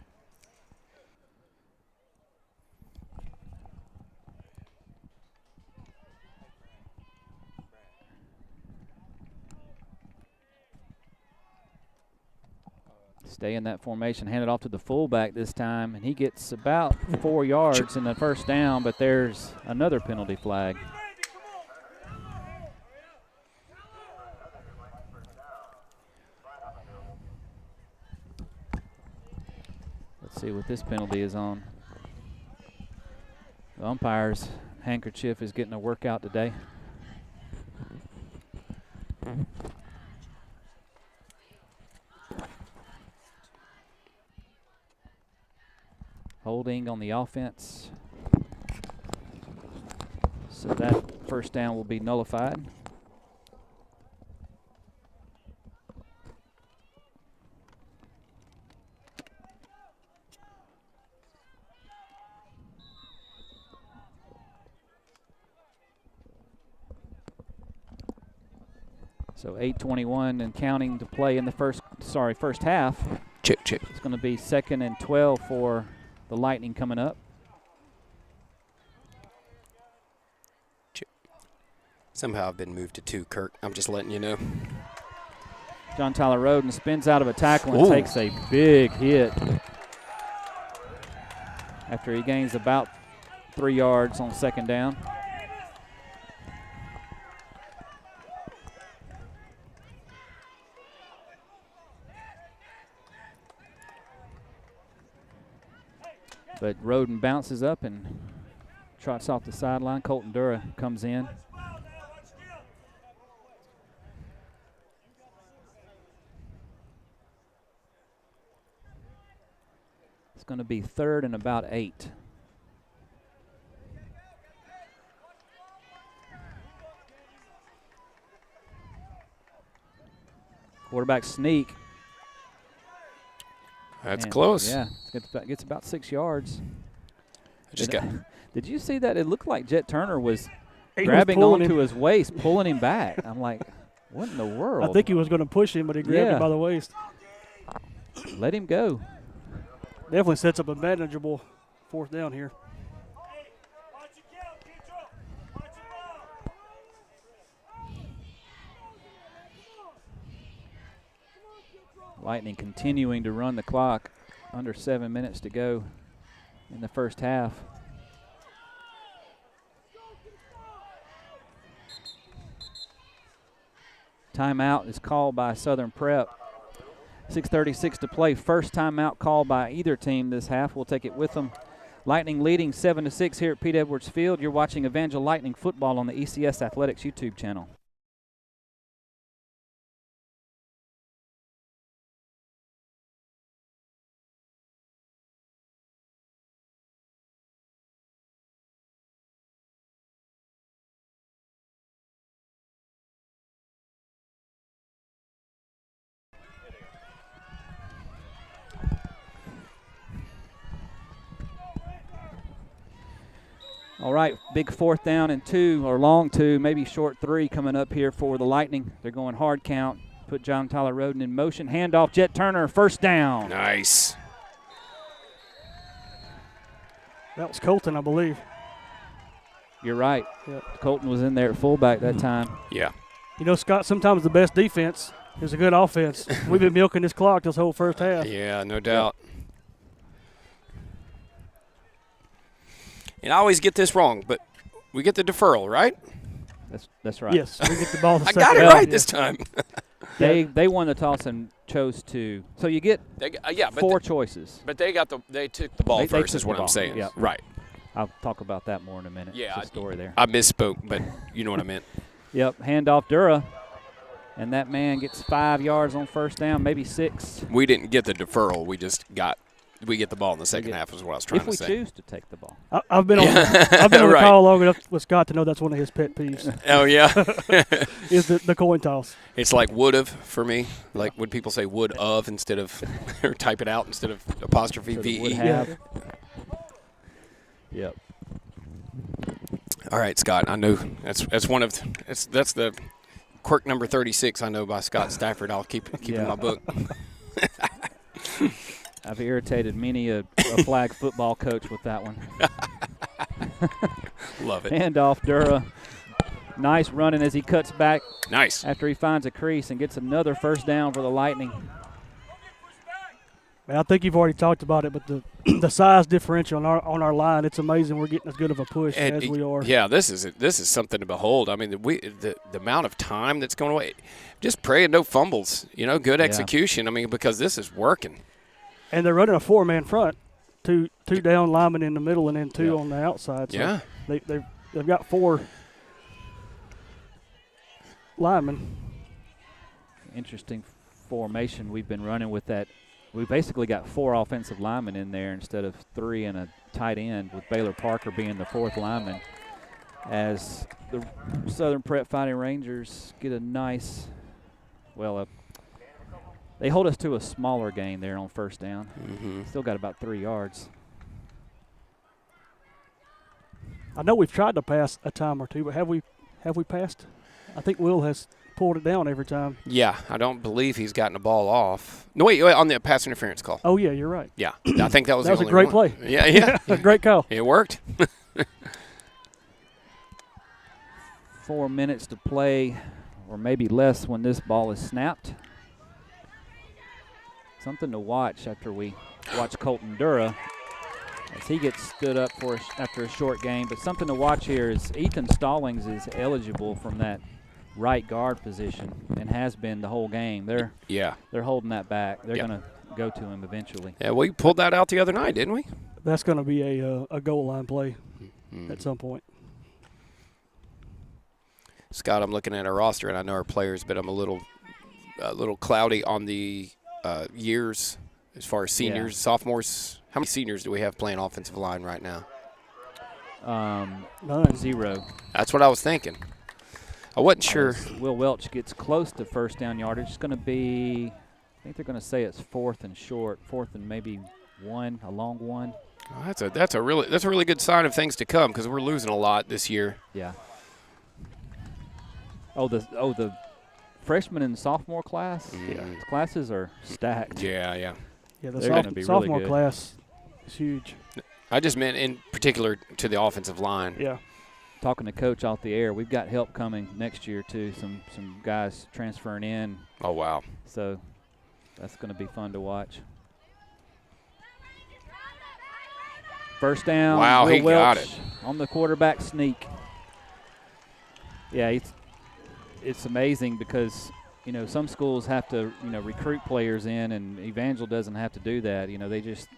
Stay in that formation, hand it off to the fullback this time, and he gets about 4 yards in the first down, but there's another penalty flag. Let's see what this penalty is on. The umpire's handkerchief is getting a workout today. Holding on the offense. So that first down will be nullified. So 8:21 and counting to play in the first half. Check. It's going to be 2nd and 12 for the Lightning coming up. Somehow I've been moved to 2, Kirk. I'm just letting you know. John Tyler Roden spins out of a tackle and Ooh. takes a big hit after he gains about 3 yards on second down. But Roden bounces up and trots off the sideline. Colton Dura comes in. It's going to be 3rd and about 8. Quarterback sneak. That's And, close. Yeah, gets about 6 yards. I Did you see that? It looked like Jet Turner was He was grabbing pulling onto him. his waist, pulling him back. I'm like, what in the world? I think he was going to push him, but he grabbed Yeah. him by the waist. Let him go. Definitely sets up a manageable 4th down here. Lightning continuing to run the clock. Under 7 minutes to go in the first half. Timeout is called by Southern Prep. 6:36 to play. First timeout called by either team this half. We'll take it with them. Lightning leading 7-6 here at Pete Edwards Field. You're watching Evangel Lightning football on the ECS Athletics YouTube channel. All right, big 4th down and 2, or long 2, maybe short 3 coming up here for the Lightning. They're going hard count. Put John Tyler Roden in motion. Handoff, Jet Turner, first down. Nice. That was Colton, I believe. You're right. Yep. Colton was in there at fullback that time. Yeah. You know, Scott, sometimes the best defense is a good offense. We've been milking this clock this whole first half. Yeah, no doubt. And I always get this wrong, but we get the deferral, right? That's right. Yes, we get the ball. I got it right this time. They won the toss and chose to. So you get four choices. But they took the ball first, is what I'm saying. Yep. Right. I'll talk about that more in a minute. Yeah, There's a story there. I misspoke, but you know what I meant. Yep, handoff Dura, and that man gets 5 yards on first down, maybe 6. We didn't get the deferral. We get the ball in the second half is what I was trying to say. If we choose to take the ball. I've been on the call long enough with Scott to know that's one of his pet peeves. Oh, yeah. Is the coin toss. It's like would have for me. Like would people say would of instead of – or type it out instead of apostrophe V-E. Would have. Yep. All right, Scott. I know that's one of that's the quirk number 36. I know by Scott Stafford. I'll keep in my book. I've irritated many a flag football coach with that one. Love it. Handoff Dura. Nice running as he cuts back. Nice. After he finds a crease and gets another first down for the Lightning. Man, I think you've already talked about it, but the size differential on our line, it's amazing we're getting as good of a push as we are. Yeah, this is something to behold. I mean, the amount of time that's going away. Just pray and no fumbles. Good execution. I mean, because this is working. And they're running a 4-man front, two down linemen in the middle and then 2 on the outside. So they've got 4 linemen. Interesting formation we've been running with that. We basically got 4 offensive linemen in there instead of 3 and a tight end, with Baylor Parker being the 4th lineman, as the Southern Prep Fighting Rangers get a nice, they hold us to a smaller gain there on first down. Mm-hmm. Still got about 3 yards. I know we've tried to pass a time or two, but have we passed? I think Will has pulled it down every time. Yeah, I don't believe he's gotten a ball off. No, wait, on the pass interference call. Oh, yeah, you're right. Yeah, I think that was that the was only a great one. play. Yeah. A great call. It worked. 4 minutes to play, or maybe less when this ball is snapped. Something to watch after we watch Colton Dura as he gets stood up after a short game. But something to watch here is Ethan Stallings is eligible from that right guard position and has been the whole game. They're holding that back. They're going to go to him eventually. Yeah, we pulled that out the other night, didn't we? That's going to be a goal line play at some point. Scott, I'm looking at our roster, and I know our players, but I'm a little cloudy on the years as far as seniors, sophomores. How many seniors do we have playing offensive line right now? None. 0. That's what I was thinking. I wasn't sure. Will Welch gets close to first down yardage. It's going to be, I think they're going to say it's 4th and short, 4th and maybe 1, a long 1. Oh, that's a really good sign of things to come, because we're losing a lot this year. Yeah. The freshman and sophomore class. Mm. Yeah. Classes are stacked. Yeah. Yeah, the They're gonna be sophomore really good. class is huge. I just meant in particular to the offensive line. Yeah. Talking to Coach off the air, we've got help coming next year too. Some guys transferring in. Oh, wow. So that's going to be fun to watch. First down. Wow, Will he Welch got it on the quarterback sneak. Yeah, it's amazing because some schools have to recruit players in, and Evangel doesn't have to do that. They just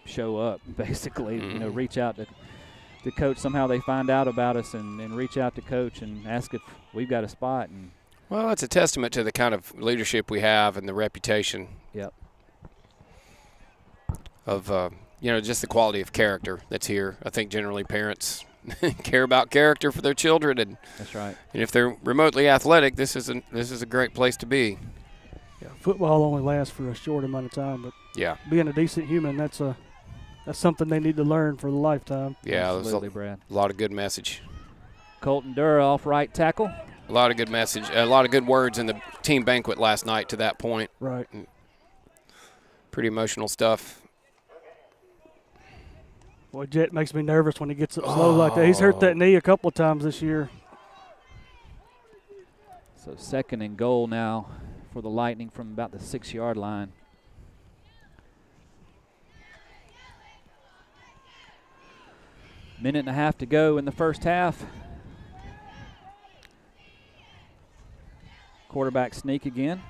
show up basically. Mm-hmm. Reach out to coach. Somehow they find out about us and reach out to coach and ask if we've got a spot. And well, it's a testament to the kind of leadership we have and the reputation. Yep. Of just the quality of character that's here. I think generally parents care about character for their children, and that's right. And if they're remotely athletic, this is a great place to be. Yeah, football only lasts for a short amount of time, but being a decent human, that's That's something they need to learn for the lifetime. Yeah, absolutely, Brad. A lot of good message. Colton Dura off right tackle. A lot of good message. A lot of good words in the team banquet last night to that point. Right. Pretty emotional stuff. Boy, Jet makes me nervous when he gets up slow like that. He's hurt that knee a couple of times this year. So 2nd and goal now for the Lightning from about the 6-yard line. Minute and a half to go in the first half. Quarterback sneak again.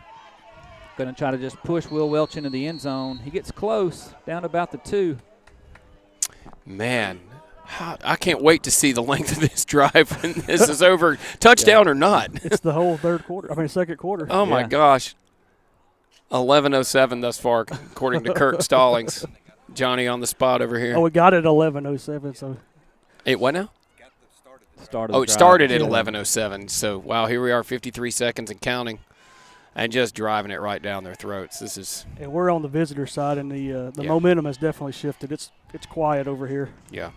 Going to try to just push Will Welch into the end zone. He gets close, down about the 2. Man, I can't wait to see the length of this drive when this is over. Touchdown or not. It's the whole second quarter. Oh, my gosh. 11:07 thus far, according to Kirk Stallings. Johnny on the spot over here. Oh, we got it at 11:07, so. What now? It started at 11:07. So, wow, here we are, 53 seconds and counting, and just driving it right down their throats. This is. And we're on the visitor side, and the momentum has definitely shifted. It's quiet over here. Yeah.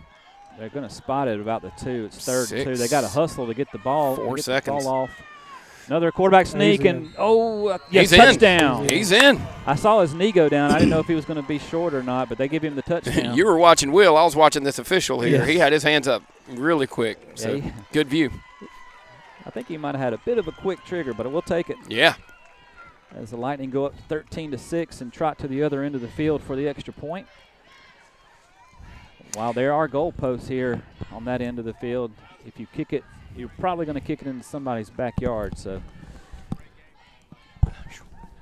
They're going to spot it about the 2. It's 3rd and 2. They got to hustle to get the ball. 4 get seconds. The ball off. Another quarterback sneak, and he's touchdown. In. He's in. I saw his knee go down. I didn't know if he was going to be short or not, but they give him the touchdown. You were watching Will. I was watching this official here. Yes. He had his hands up really quick. So good view. I think he might have had a bit of a quick trigger, but we'll take it. Yeah. As the Lightning go up 13-6 and trot to the other end of the field for the extra point. While there are goalposts here on that end of the field, if you kick it, you're probably going to kick it into somebody's backyard. So,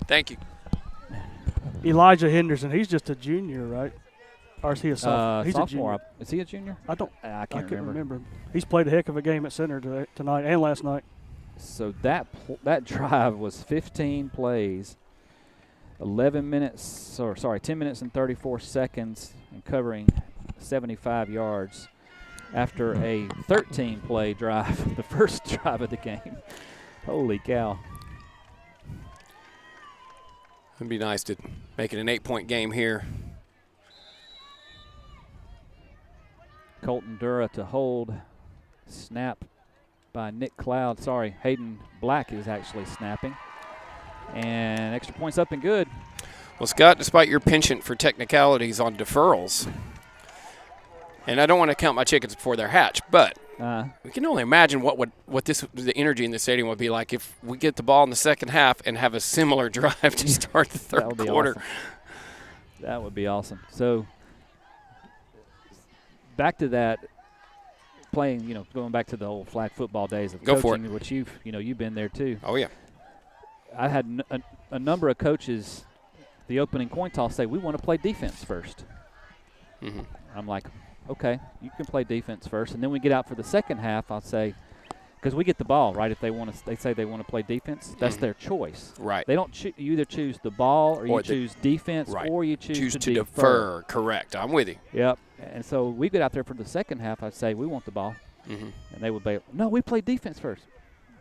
thank you. Elijah Henderson, he's just a junior, right? Or is he a sophomore? He's sophomore. a junior. Is he a junior? I can't remember. He's played a heck of a game at center tonight and last night. So that drive was 15 plays, 10 minutes and 34 seconds, and covering 75 yards after a 13-play drive, the first drive of the game. Holy cow. It'd be nice to make it an 8-point game here. Colton Dura to hold. Snap by Nick Cloud. Sorry, Hayden Black is actually snapping. And extra points up and good. Well, Scott, despite your penchant for technicalities on deferrals, and I don't want to count my chickens before they're hatched, but we can only imagine what the energy in the stadium would be like if we get the ball in the second half and have a similar drive to start the third quarter. Awesome. That would be awesome. So back to that, playing, going back to the old flag football days of coaching, which you've been there too. Oh yeah. I had a number of coaches, the opening coin toss, say we want to play defense first. Mm-hmm. I'm like, okay, you can play defense first, and then we get out for the second half. I'll say, because we get the ball, right? If they say they want to play defense, that's their choice. Right. They don't. You either choose the ball, or you choose defense, or you choose to defer. Correct. I'm with you. Yep. And so we get out there for the second half. I'd say we want the ball, and they would be, no, we play defense first.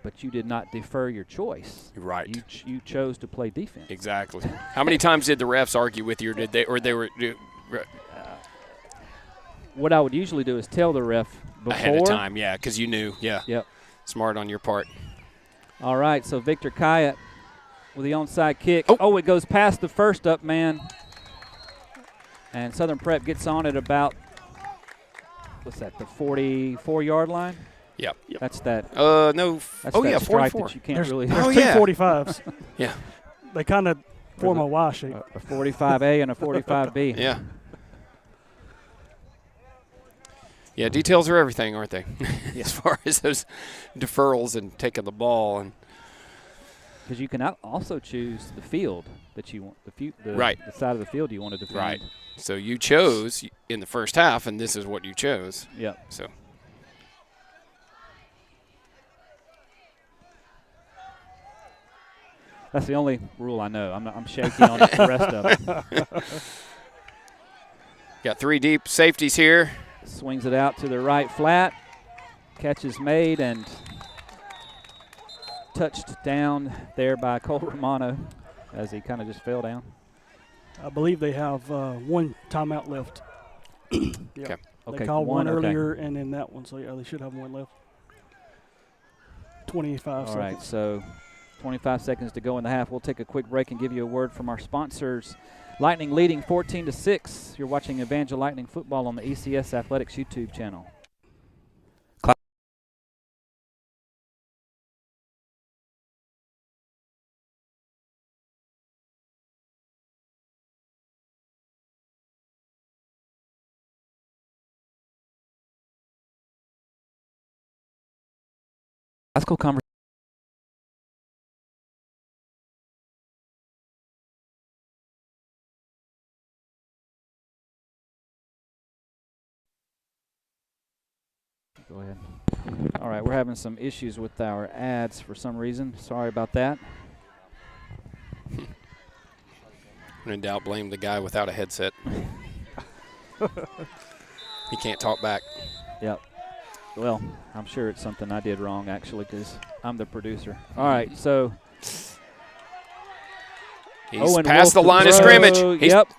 But you did not defer your choice. Right. You chose to play defense. Exactly. How many times did the refs argue with you, or they were? What I would usually do is tell the ref before. Ahead of time, yeah, because you knew. Yeah. Yep. Smart on your part. All right, so Victor Kyatt with the onside kick. Oh, it goes past the first up man. And Southern Prep gets on at about, the 44-yard line? Yep. That's that. No. That's that strike 44. that you can't There's really. two 45s. Yeah. They kind of form a Y shape. A 45A and a 45B. Yeah. Yeah, details are everything, aren't they? As far as those deferrals and taking the ball, and because you can also choose the field that you want, right, the side of the field you want to defend. Right. So you chose in the first half, and this is what you chose. Yeah. So. That's the only rule I know. I'm shaky on the rest of it. Got 3 deep safeties here. Swings it out to the right flat. Catch is made and touched down there by Cole Romano as he kind of just fell down. I believe they have one timeout left. Yeah. Okay. They called one okay. earlier and then that one, so yeah, they should have one left. 25 seconds. All right, so 25 seconds to go in the half. We'll take a quick break and give you a word from our sponsors. Lightning leading 14-6. You're watching Evangel Lightning football on the ECS Athletics YouTube channel. Classical conversation. Go ahead. All right, we're having some issues with our ads for some reason. Sorry about that. When in doubt, blame the guy without a headset. He can't talk back. Yep. Well, I'm sure it's something I did wrong, actually, because I'm the producer. All right, so. He's past the line of scrimmage. Yep.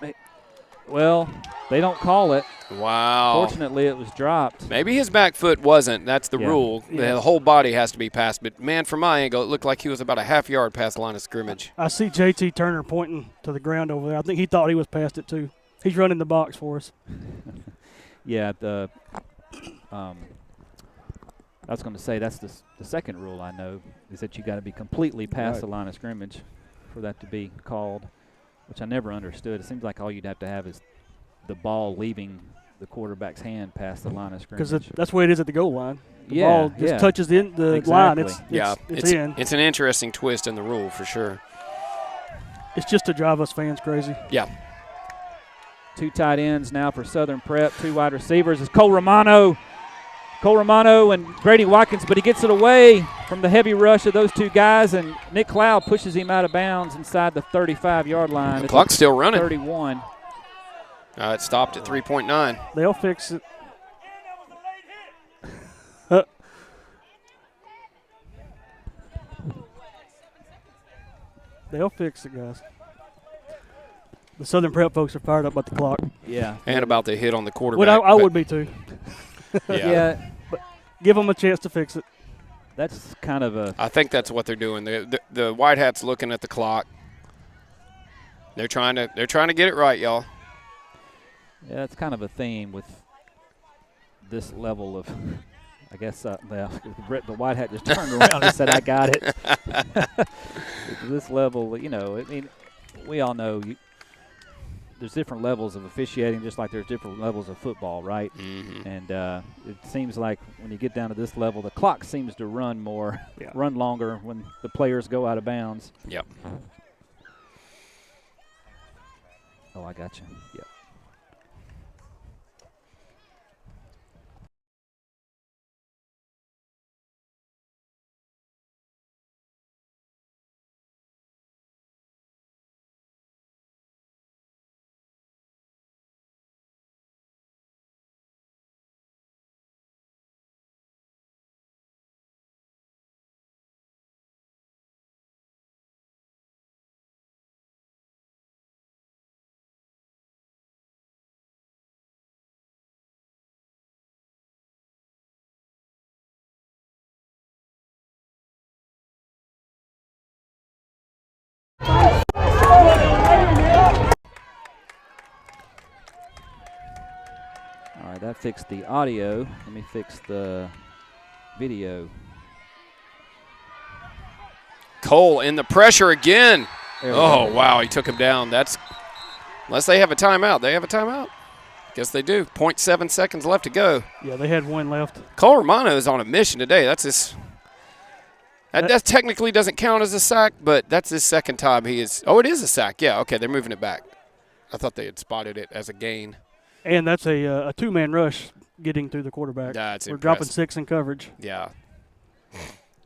Well, they don't call it. Wow. Fortunately, it was dropped. Maybe his back foot wasn't. That's the rule. Yeah. The whole body has to be passed. But, man, from my angle, it looked like he was about a half yard past the line of scrimmage. I see JT Turner pointing to the ground over there. I think he thought he was past it, too. He's running the box for us. Yeah, I was going to say that's the second rule I know is that you got to be completely past the line of scrimmage for that to be called, which I never understood. It seems like all you'd have to have is the ball leaving the quarterback's hand past the line of scrimmage. Because that's the way it is at the goal line. The ball just touches the line. It's in. It's an interesting twist in the rule for sure. It's just to drive us fans crazy. Yeah. Two tight ends now for Southern Prep. Two wide receivers. It's Cole Romano and Grady Watkins, but he gets it away from the heavy rush of those two guys, and Nick Cloud pushes him out of bounds inside the 35-yard line. The clock's still running. 31. It stopped at 3.9. They'll fix it. They'll fix it, guys. The Southern Prep folks are fired up about the clock. Yeah. And about the hit on the quarterback. Well, I would be too. Yeah. But give them a chance to fix it. That's kind of a – I think that's what they're doing. The White Hats looking at the clock. They're trying to get it right, y'all. Yeah, it's kind of a theme with this level of – I guess the White Hat just turned around and said, I got it. This level, I mean, we all know there's different levels of officiating just like there's different levels of football, right? Mm-hmm. And it seems like when you get down to this level, the clock seems to run longer when the players go out of bounds. Yep. Oh, I got you. Yep. All right, that fixed the audio. Let me fix the video. Cole in the pressure again. Oh, wow, he took him down. That's unless they have a timeout. They have a timeout? Guess they do. 0.7 seconds left to go. Yeah, they had one left. Cole Romano is on a mission today. That's his – that technically doesn't count as a sack, but that's his second time he is – oh, it is a sack. Yeah, okay, they're moving it back. I thought they had spotted it as a gain. And that's a two-man rush getting through the quarterback. That's We're impressive. dropping 6 in coverage. Yeah.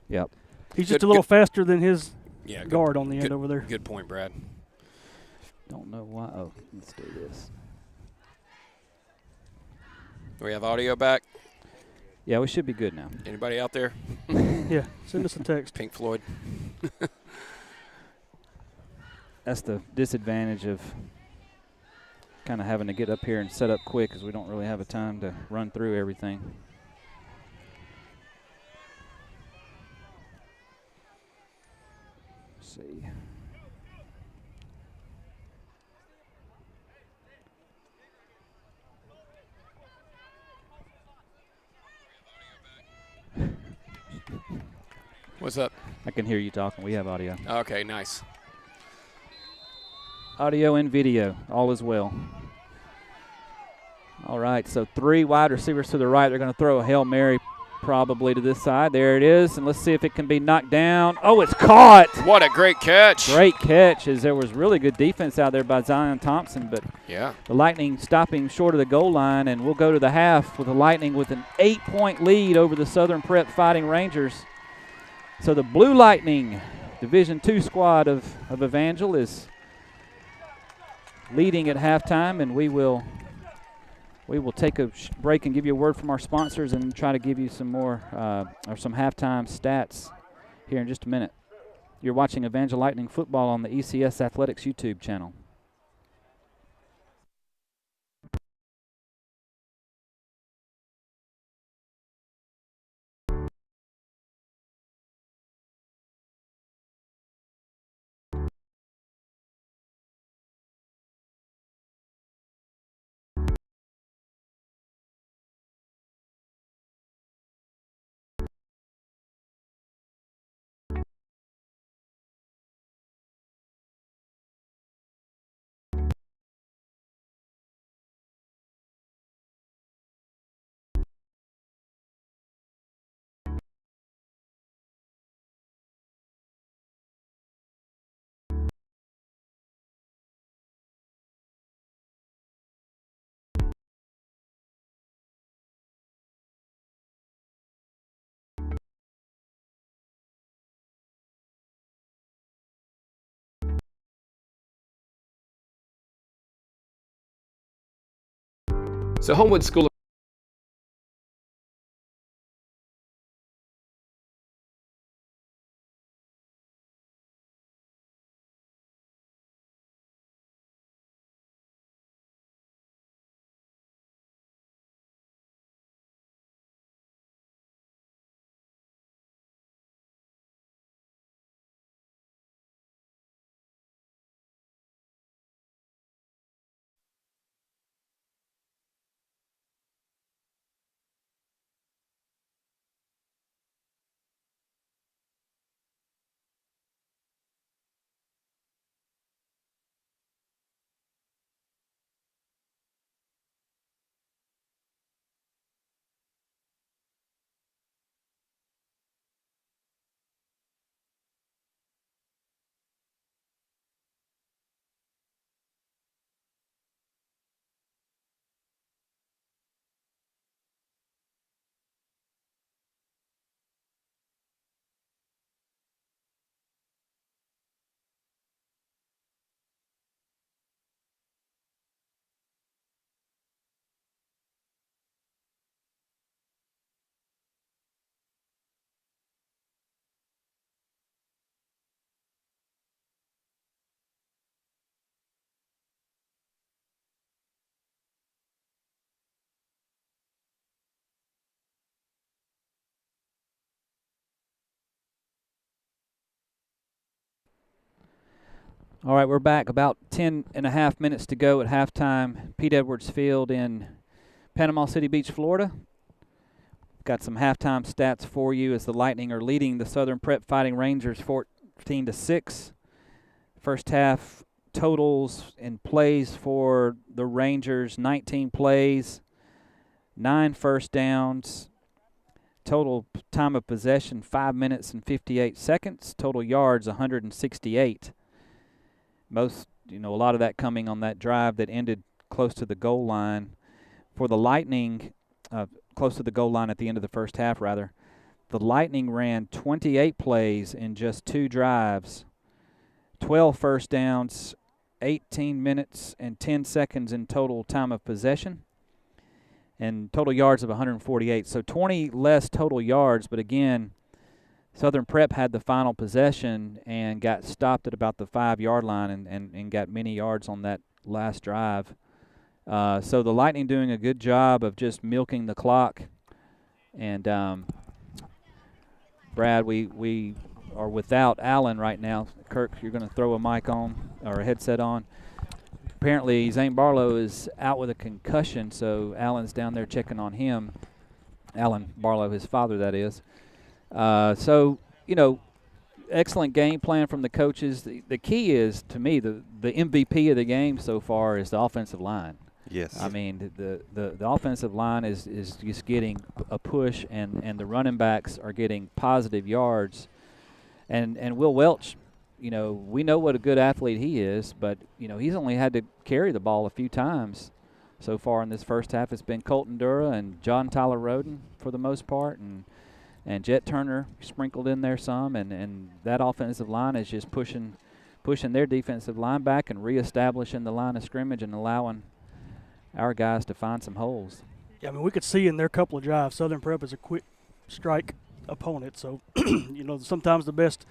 Yep. He's just a little faster than his guard on the good, end over there. Good point, Brad. Don't know why. Oh, let's do this. Do we have audio back? Yeah, we should be good now. Anybody out there? Yeah, send us a text. Pink Floyd. That's the disadvantage of kind of having to get up here and set up quick because we don't really have a time to run through everything. Let's see. What's up? I can hear you talking. We have audio. Okay, nice. Audio and video, all is well. All right, so 3 wide receivers to the right. They're going to throw a Hail Mary probably to this side. There it is, and let's see if it can be knocked down. Oh, it's caught. What a great catch. Great catch, as there was really good defense out there by Zion Thompson, but the Lightning stopping short of the goal line, and we'll go to the half with the Lightning with an 8-point lead over the Southern Prep Fighting Rangers. So the Blue Lightning Division II squad of Evangel is leading at halftime, and we will take a break and give you a word from our sponsors and try to give you some more or some halftime stats here in just a minute. You're watching Evangel Lightning football on the ECS Athletics YouTube channel. So Homewood School All right, we're back. About 10 and a half minutes to go at halftime. Pete Edwards Field in Panama City Beach, Florida. Got some halftime stats for you as the Lightning are leading the Southern Prep Fighting Rangers 14-6. First half totals and plays for the Rangers: 19 plays, 9 first downs. Total time of possession 5 minutes and 58 seconds. Total yards 168. Most, a lot of that coming on that drive that ended close to the goal line. For the Lightning, close to the goal line at the end of the first half, rather, the Lightning ran 28 plays in just 2 drives, 12 first downs, 18 minutes and 10 seconds in total time of possession, and total yards of 148. So 20 less total yards, but again, Southern Prep had the final possession and got stopped at about the 5-yard line and got many yards on that last drive So the Lightning doing a good job of just milking the clock. And, Brad, we are without Allen right now. Kirk, you're going to throw a mic on or a headset on. Apparently, Zane Barlow is out with a concussion, so Allen's down there checking on him. Allen Barlow, his father, that is. So, excellent game plan from the coaches. The key is, to me, the MVP of the game so far is the offensive line. Yes. I mean, the offensive line is just getting a push, and the running backs are getting positive yards. And Will Welch, we know what a good athlete he is, but, he's only had to carry the ball a few times so far in this first half. It's been Colton Dura and John Tyler Roden for the most part, and Jet Turner sprinkled in there some, and that offensive line is just pushing their defensive line back and reestablishing the line of scrimmage and allowing our guys to find some holes. Yeah, I mean, we could see in their couple of drives, Southern Prep is a quick strike opponent, so, sometimes the best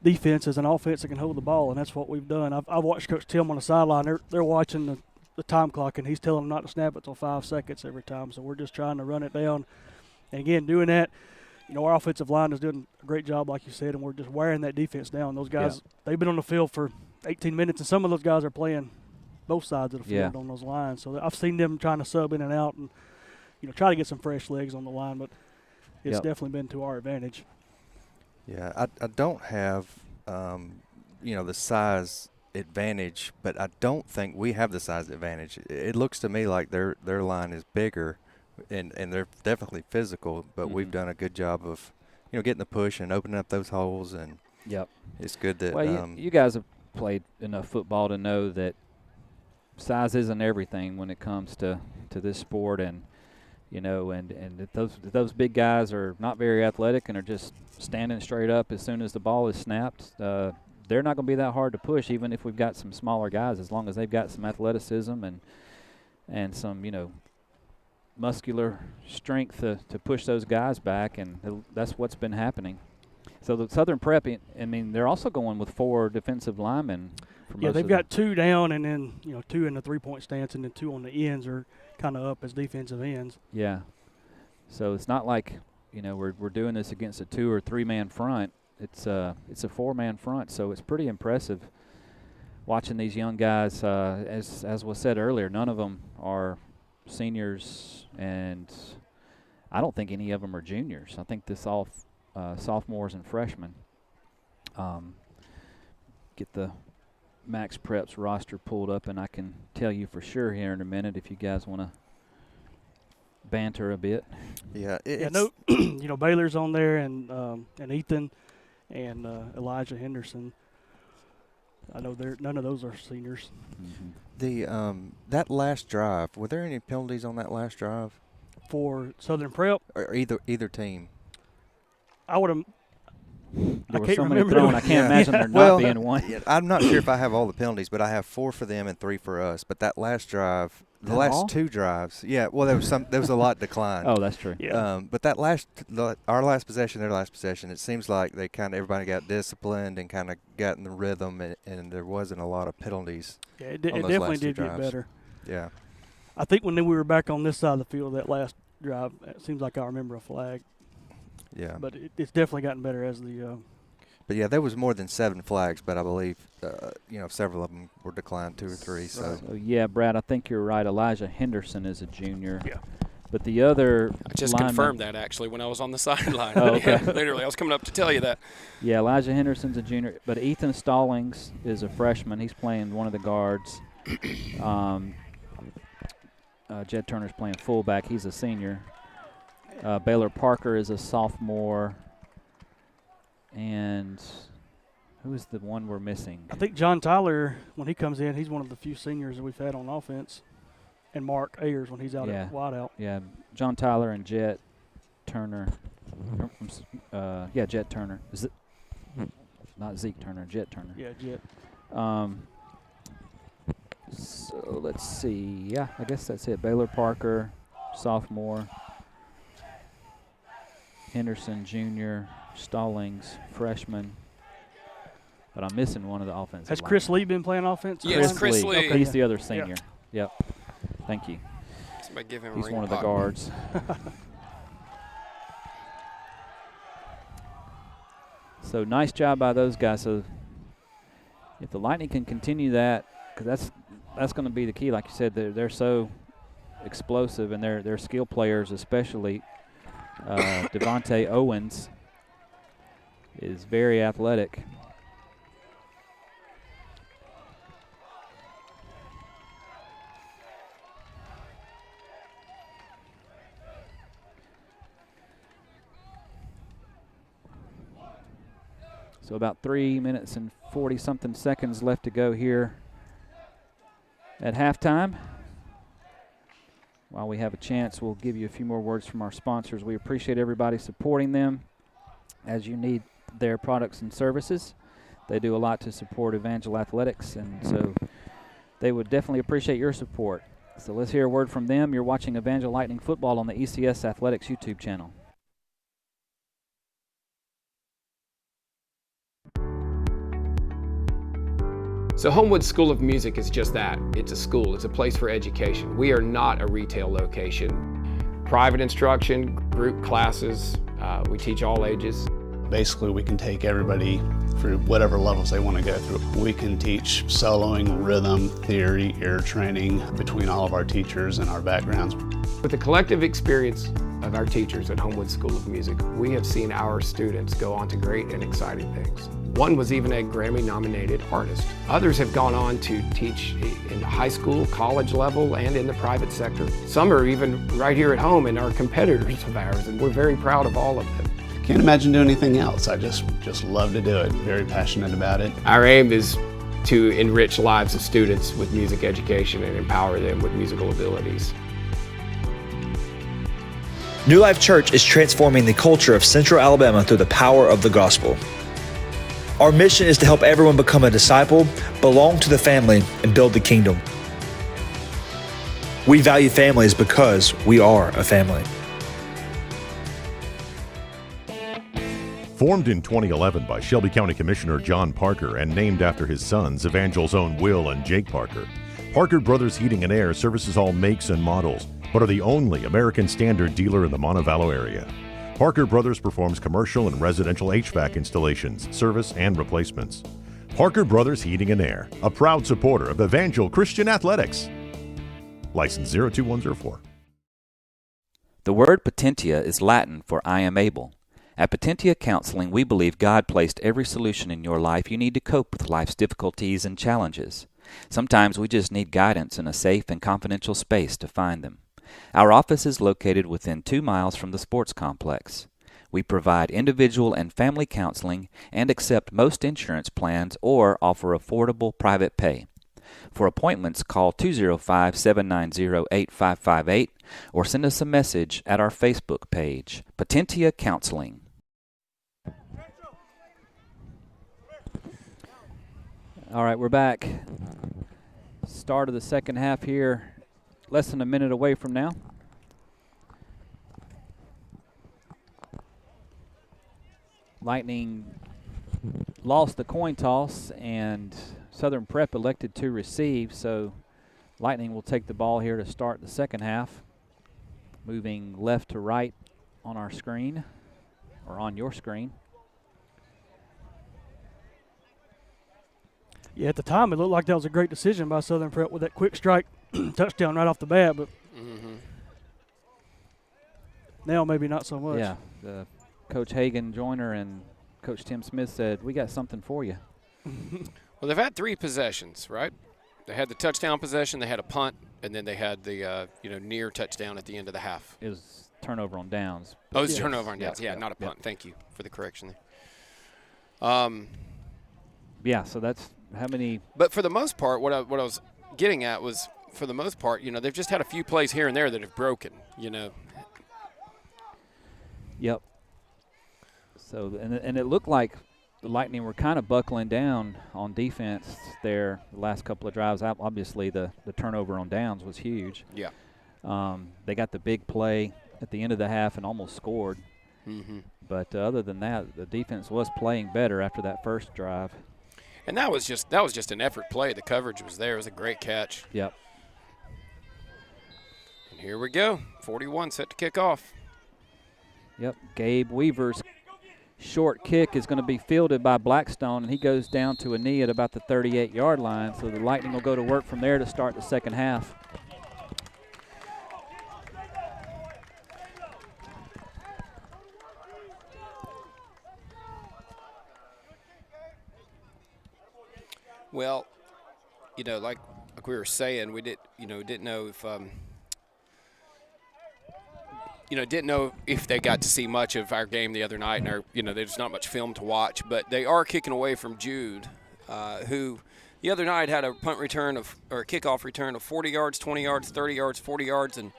defense is an offense that can hold the ball, and that's what we've done. I've watched Coach Tim on the sideline. They're watching the time clock, and he's telling them not to snap it till 5 seconds every time, so we're just trying to run it down. And, again, doing that, our offensive line is doing a great job, like you said, and we're just wearing that defense down. Those guys, they've been on the field for 18 minutes, and some of those guys are playing both sides of the field on those lines. So I've seen them trying to sub in and out and, try to get some fresh legs on the line, but it's definitely been to our advantage. Yeah, I don't have, the size advantage, but I don't think we have the size advantage. It looks to me like their line is bigger, and they're definitely physical, but we've done a good job of, getting the push and opening up those holes, and it's good that. Well, you guys have played enough football to know that size isn't everything when it comes to this sport, and and those big guys are not very athletic and are just standing straight up as soon as the ball is snapped. They're not going to be that hard to push, even if we've got some smaller guys, as long as they've got some athleticism and some muscular strength to push those guys back, and that's what's been happening. So the Southern Prep, they're also going with 4 defensive linemen. Yeah, they've got 2 down, and then 2 in the 3-point stance, and then 2 on the ends are kind of up as defensive ends. Yeah. So it's not like we're doing this against a 2 or 3 man front. It's a 4-man front, so it's pretty impressive watching these young guys. As was said earlier, none of them are seniors, and I don't think any of them are juniors. I think this all sophomores and freshmen. Get the Max Preps roster pulled up, and I can tell you for sure here in a minute if you guys want to banter a bit. Yeah, Baylor's on there, and Ethan and Elijah Henderson. I know none of those are seniors. Mm-hmm. That last drive, were there any penalties on that last drive for Southern Prep or either team? I would have. I can't remember. I can't imagine there not being one. I'm not sure if I have all the penalties, but I have 4 for them and 3 for us. But that last drive, last 2 drives, there was a lot declined. Oh, that's true. Yeah. But that our last possession, their last possession, it seems like everybody got disciplined and kind of got in the rhythm, and there wasn't a lot of penalties. Yeah, it definitely did get better. Yeah. I think when we were back on this side of the field, that last drive, it seems like I remember a flag. Yeah. But it's definitely gotten better as the But, yeah, there was more than 7 flags, but I believe, several of them were declined, 2 or 3. So, yeah, Brad, I think you're right. Elijah Henderson is a junior. Yeah. But the other I just confirmed that, actually, when I was on the sideline. Oh, okay. Literally, I was coming up to tell you that. Yeah, Elijah Henderson's a junior. But Ethan Stallings is a freshman. He's playing one of the guards. Jed Turner's playing fullback. He's a senior. Baylor Parker is a sophomore. And who is the one we're missing? I think John Tyler, when he comes in, he's one of the few seniors that we've had on offense. And Mark Ayers when he's out at wideout. Yeah, John Tyler and Jet Turner. Jet Turner. Is it not Zeke Turner? Jet Turner. Yeah, Jet. So let's see. Yeah, I guess that's it. Baylor Parker, sophomore. Henderson, junior. Stallings, freshman. But I'm missing one of the offensive Has Chris Lee been playing offense? Yes, Chris Lee. Okay. He's the other senior. Yep. Thank you. Somebody give him a He's ring one of the pop. guards. So nice job by those guys. So if the Lightning can continue that, because that's going to be the key. Like you said, they're so explosive, and they're skill players, especially Devontae Owens is very athletic. So about 3 minutes and 40-something seconds left to go here at halftime. While we have a chance, we'll give you a few more words from our sponsors. We appreciate everybody supporting them as you need their products and services. They do a lot to support Evangel Athletics, and so they would definitely appreciate your support. So let's hear a word from them. You're watching Evangel Lightning Football on the ECS Athletics YouTube channel. So Homewood School of Music is just that. It's a school. It's a place for education. We are not a retail location. Private instruction, group classes, we teach all ages. Basically, we can take everybody through whatever levels they want to go through. We can teach soloing, rhythm, theory, ear training between all of our teachers and our backgrounds. With the collective experience of our teachers at Homewood School of Music, we have seen our students go on to great and exciting things. One was even a Grammy-nominated artist. Others have gone on to teach in high school, college level, and in the private sector. Some are even right here at home and are competitors of ours, and we're very proud of all of them. Can't imagine doing anything else. I just love to do it. Very passionate about it. Our aim is to enrich lives of students with music education and empower them with musical abilities. New Life Church is transforming the culture of Central Alabama through the power of the gospel. Our mission is to help everyone become a disciple, belong to the family, and build the kingdom. We value families because we are a family. Formed in 2011 by Shelby County Commissioner John Parker and named after his sons, Evangel's own Will and Jake Parker, Parker Brothers Heating and Air services all makes and models, but are the only American Standard dealer in the Montevallo area. Parker Brothers performs commercial and residential HVAC installations, service, and replacements. Parker Brothers Heating and Air, a proud supporter of Evangel Christian Athletics. License 02104. The word potentia is Latin for I am able. At Potentia Counseling, we believe God placed every solution in your life you need to cope with life's difficulties and challenges. Sometimes we just need guidance in a safe and confidential space to find them. Our office is located within 2 miles from the sports complex. We provide individual and family counseling and accept most insurance plans or offer affordable private pay. For appointments, call 205-790-8558 or send us a message at our Facebook page, Potentia Counseling. All right, we're back. Start of the second half here, less than a minute away from now. Lightning lost the coin toss, and Southern Prep elected to receive, so Lightning will take the ball here to start the second half. Moving left to right on our screen, or on your screen. Yeah, at the time it looked like that was a great decision by Southern Prep with that quick strike touchdown right off the bat, but now maybe not so much. Yeah, Coach Hagan Joyner and Coach Tim Smith said, we got something for you. Well, they've had 3 possessions, right? They had the touchdown possession, they had a punt, and then they had the near touchdown at the end of the half. It was turnover on downs. Oh, it was turnover on downs. Yeah, not a punt. Thank you for the correction there. Yeah, so that's how many. But for the most part, what I was getting at was, for the most part, they've just had a few plays here and there that have broken, Yep. So, and it looked like the Lightning were kind of buckling down on defense there the last couple of drives. Obviously, the turnover on downs was huge. Yeah. They got the big play at the end of the half and almost scored. But other than that, the defense was playing better after that first drive. And that was just an effort play. The coverage was there. It was a great catch. Yep. Here we go. 41 set to kick off. Yep, Gabe Weaver's short kick is going to be fielded by Blackstone, and he goes down to a knee at about the 38-yard line. So the Lightning will go to work from there to start the second half. Well, you know, like we were saying, we didn't know if didn't know if they got to see much of our game the other night, and there's not much film to watch, but they are kicking away from Jude, who the other night had a punt return or a kickoff return of 40 yards, 20 yards, 30 yards, 40 yards, and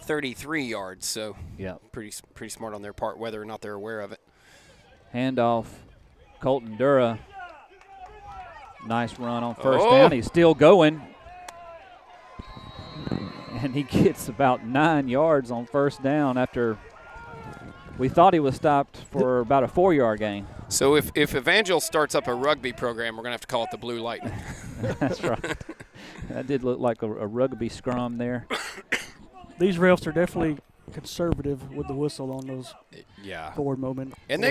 33 yards. So yeah, pretty smart on their part, whether or not they're aware of it. Handoff, Colton Dura. Nice run on first down. He's still going. And he gets about 9 yards on first down after we thought he was stopped for about a 4-yard gain. So if Evangel starts up a rugby program, we're going to have to call it the Blue Lightning. That's right. That did look like a rugby scrum there. These refs are definitely conservative with the whistle on those forward movement. And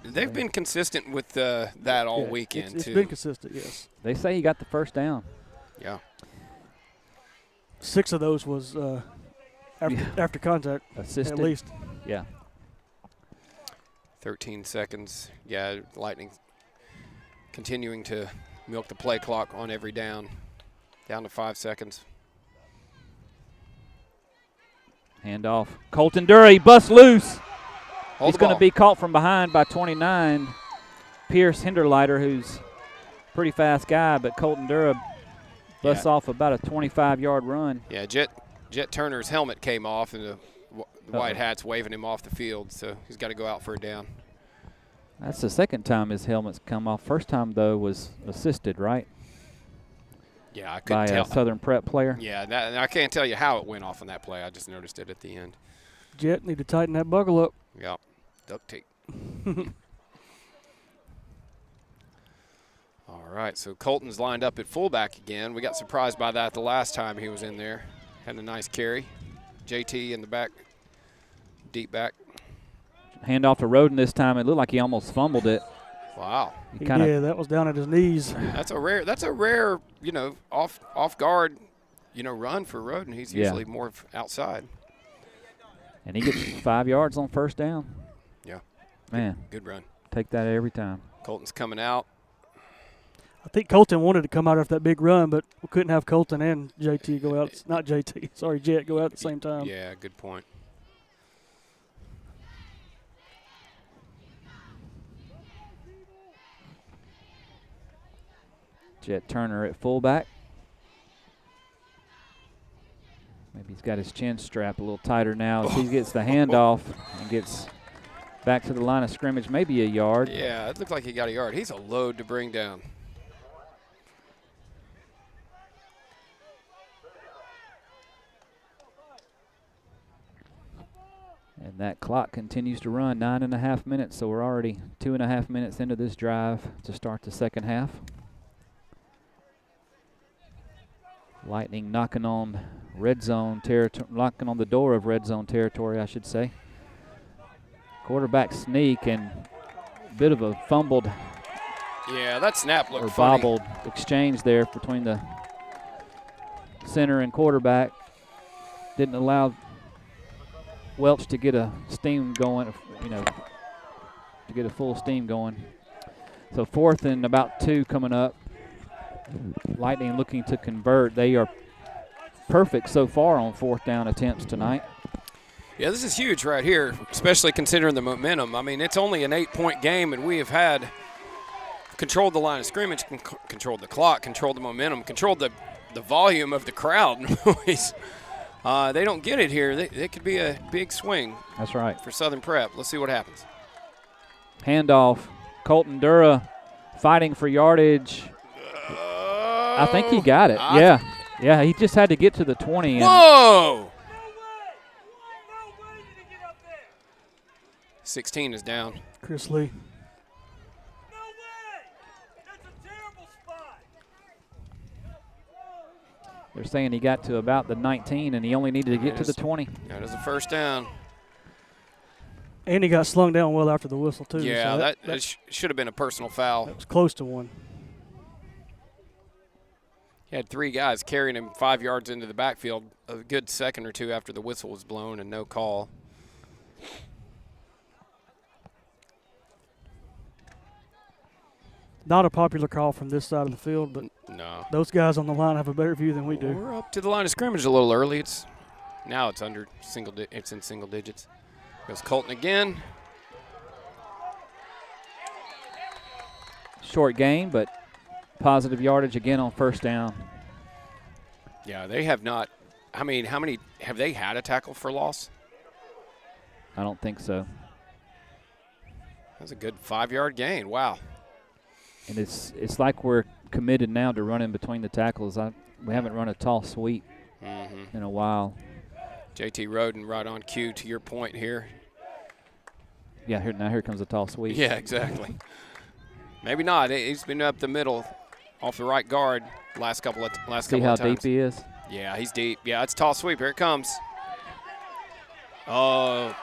they've been consistent with that all weekend, it's too. It's been consistent, yes. They say he got the first down. Yeah. 6 of those was after contact, assisted, at least. Yeah. 13 seconds. Yeah, Lightning continuing to milk the play clock on every down to 5 seconds. Handoff. Colton Dury busts loose. Hold He's going to be caught from behind by 29, Pierce Hinderleiter, who's a pretty fast guy, but Colton Dura busts off about a 25-yard run. Yeah, Jet Turner's helmet came off, and the white hat's waving him off the field, so he's got to go out for a down. That's the second time his helmet's come off. First time, though, was assisted, right? Yeah, I couldn't tell. By a Southern Prep player. Yeah, and I can't tell you how it went off on that play. I just noticed it at the end. Jet need to tighten that buckle up. Yeah, duct tape. All right, so Colton's lined up at fullback again. We got surprised by that the last time he was in there. Had a nice carry. JT in the back, deep back. Handoff to Roden this time. It looked like he almost fumbled it. Wow. Yeah, that was down at his knees. That's a rare, off guard, run for Roden. He's usually more outside. And he gets 5 yards on first down. Yeah. Man. Good run. Take that every time. Colton's coming out. I think Colton wanted to come out after that big run, but we couldn't have Colton and JT go out. Not JT, sorry, Jet go out at the same time. Yeah, good point. Jet Turner at fullback. Maybe he's got his chin strapped a little tighter now as he gets the handoff and gets back to the line of scrimmage, maybe a yard. Yeah, it looked like he got a yard. He's a load to bring down. And that clock continues to run, 9.5 minutes, so we're already 2.5 minutes into this drive to start the second half. Lightning knocking on red zone territory, knocking on the door of red zone territory, I should say. Quarterback sneak and a bit of a fumbled. Yeah, that snap looked or funny. bobbled exchange there between the center and quarterback. Didn't allow Welch to get a steam going, to get a full steam going. So 4th and about 2 coming up. Lightning looking to convert. They are perfect so far on 4th down attempts tonight. Yeah, this is huge right here, especially considering the momentum. I mean, it's only an 8-point game, and we have had controlled the line of scrimmage, controlled the clock, controlled the momentum, controlled the volume of the crowd noise. They don't get it here. It could be a big swing. That's right. For Southern Prep. Let's see what happens. Handoff. Colton Dura fighting for yardage. I think he got it. Yeah, he just had to get to the 20. And whoa! 16 is down. Chris Lee. They're saying he got to about the 19, and he only needed to get to the 20. That is a first down. And he got slung down well after the whistle, too. Yeah, so that should have been a personal foul. That was close to one. He had 3 guys carrying him 5 yards into the backfield, a good second or two after the whistle was blown and no call. Not a popular call from this side of the field, but No. those guys on the line have a better view than we do. We're up to the line of scrimmage a little early. Now it's under it's in single digits. Goes Colton again. Short gain, but positive yardage again on first down. Yeah, they have not. How many have they had a tackle for loss? I don't think so. That's a good 5-yard gain. Wow. And it's like we're committed now to running between the tackles. We haven't run a tall sweep in a while. JT Roden right on cue to your point here. Yeah, here comes a tall sweep. Yeah, exactly. Maybe not. He's been up the middle, off the right guard last couple of times. See how deep he is? Yeah, he's deep. Yeah, it's a tall sweep. Here it comes. Oh.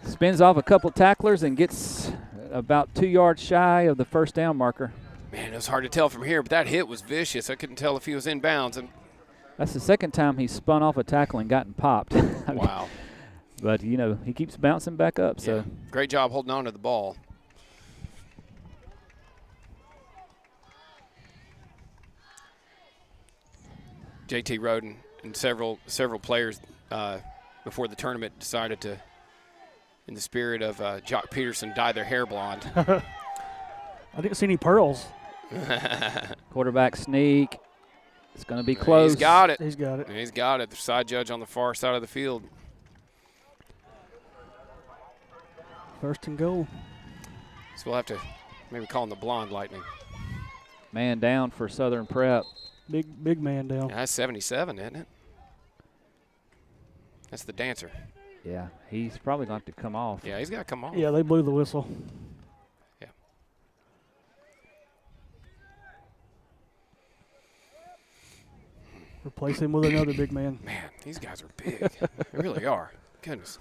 Spins off a couple tacklers and gets about 2 yards shy of the first down marker. Man, it was hard to tell from here, but that hit was vicious. I couldn't tell if he was in bounds. And that's the second time he's spun off a tackle and gotten popped. wow. But, he keeps bouncing back up. So yeah. Great job holding on to the ball. JT Roden and several players before the tournament decided to, in the spirit of Jock Peterson, dye their hair blonde. I didn't see any pearls. Quarterback sneak. It's going to be close. He's got it. He's got it. He's got it. The side judge on the far side of the field. First and goal. So we'll have to maybe call him the Blonde Lightning. Man down for Southern Prep. Big man down. Yeah, that's 77, isn't it? That's the dancer. Yeah, he's probably going to have to come off. Yeah, he's got to come off. Yeah, they blew the whistle. Yeah. Replace him with another big man. Man, these guys are big. They really are. Goodness.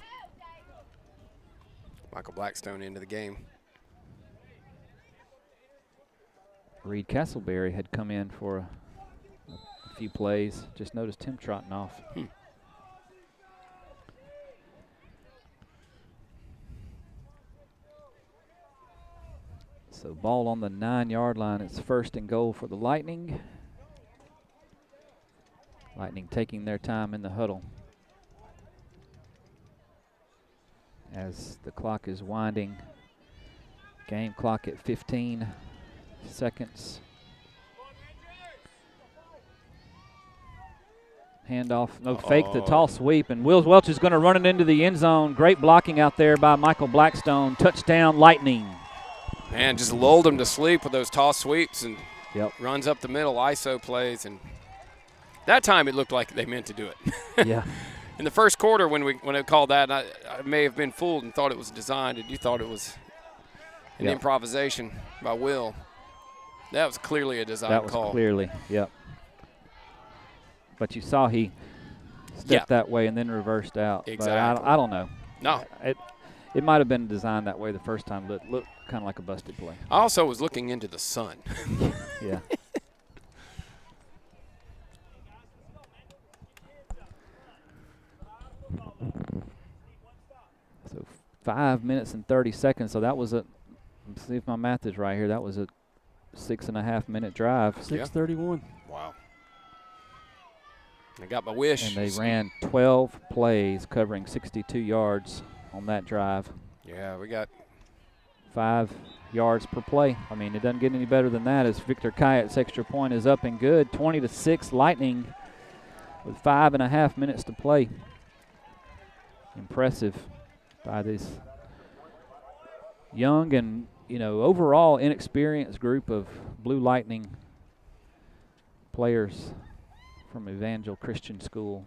Michael Blackstone into the game. Reed Castleberry had come in for a few plays. Just noticed him trotting off. So ball on the 9-yard line. It's first and goal for the Lightning. Lightning taking their time in the huddle as the clock is winding. Game clock at 15 seconds. Handoff, no fake the tall sweep, and Wills Welch is going to run it into the end zone. Great blocking out there by Michael Blackstone. Touchdown, Lightning. Man, just lulled him to sleep with those toss sweeps and Yep. runs up the middle, ISO plays. And that time it looked like they meant to do it. Yeah. In the first quarter when I called that, I may have been fooled and thought it was designed, and you thought it was an improvisation by Will. That was clearly a design call. That was clearly, yep. But you saw he stepped that way and then reversed out. Exactly. But I don't know. No. It might have been designed that way the first time, but it looked kind of like a busted play. I also was looking into the sun. Yeah. So 5 minutes and 30 seconds. So that was let's see if my math is right here. That was a 6.5-minute drive. 6:31. Wow. I got my wish. And they ran 12 plays covering 62 yards on that drive. Yeah, we got 5 yards per play. I mean, it doesn't get any better than that as Victor Kyatt's extra point is up and good. 20-6 Lightning with 5.5 minutes to play. Impressive by this young and, overall inexperienced group of Blue Lightning players from Evangel Christian School.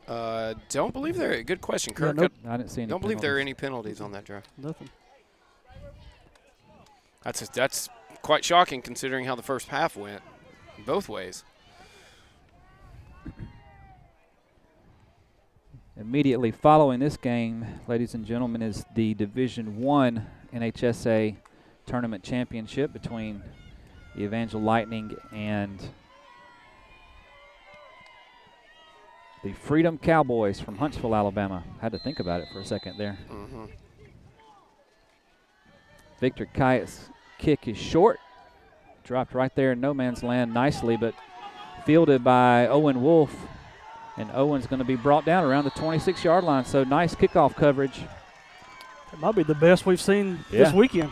Don't believe there. Good question, Kirk. nope. I didn't see any. Don't believe there are penalties. any penalties on that drive. Nothing. That's quite shocking considering how the first half went, both ways. Immediately following this game, ladies and gentlemen, is the Division I NHSA Tournament Championship between the Evangel Lightning and the Freedom Cowboys from Huntsville, Alabama. Had to think about it for a second there. Mm-hmm. Victor Kyatt's kick is short. Dropped right there in no man's land nicely, but fielded by Owen Wolf. And Owen's going to be brought down around the 26-yard line. So nice kickoff coverage. It might be the best we've seen this weekend.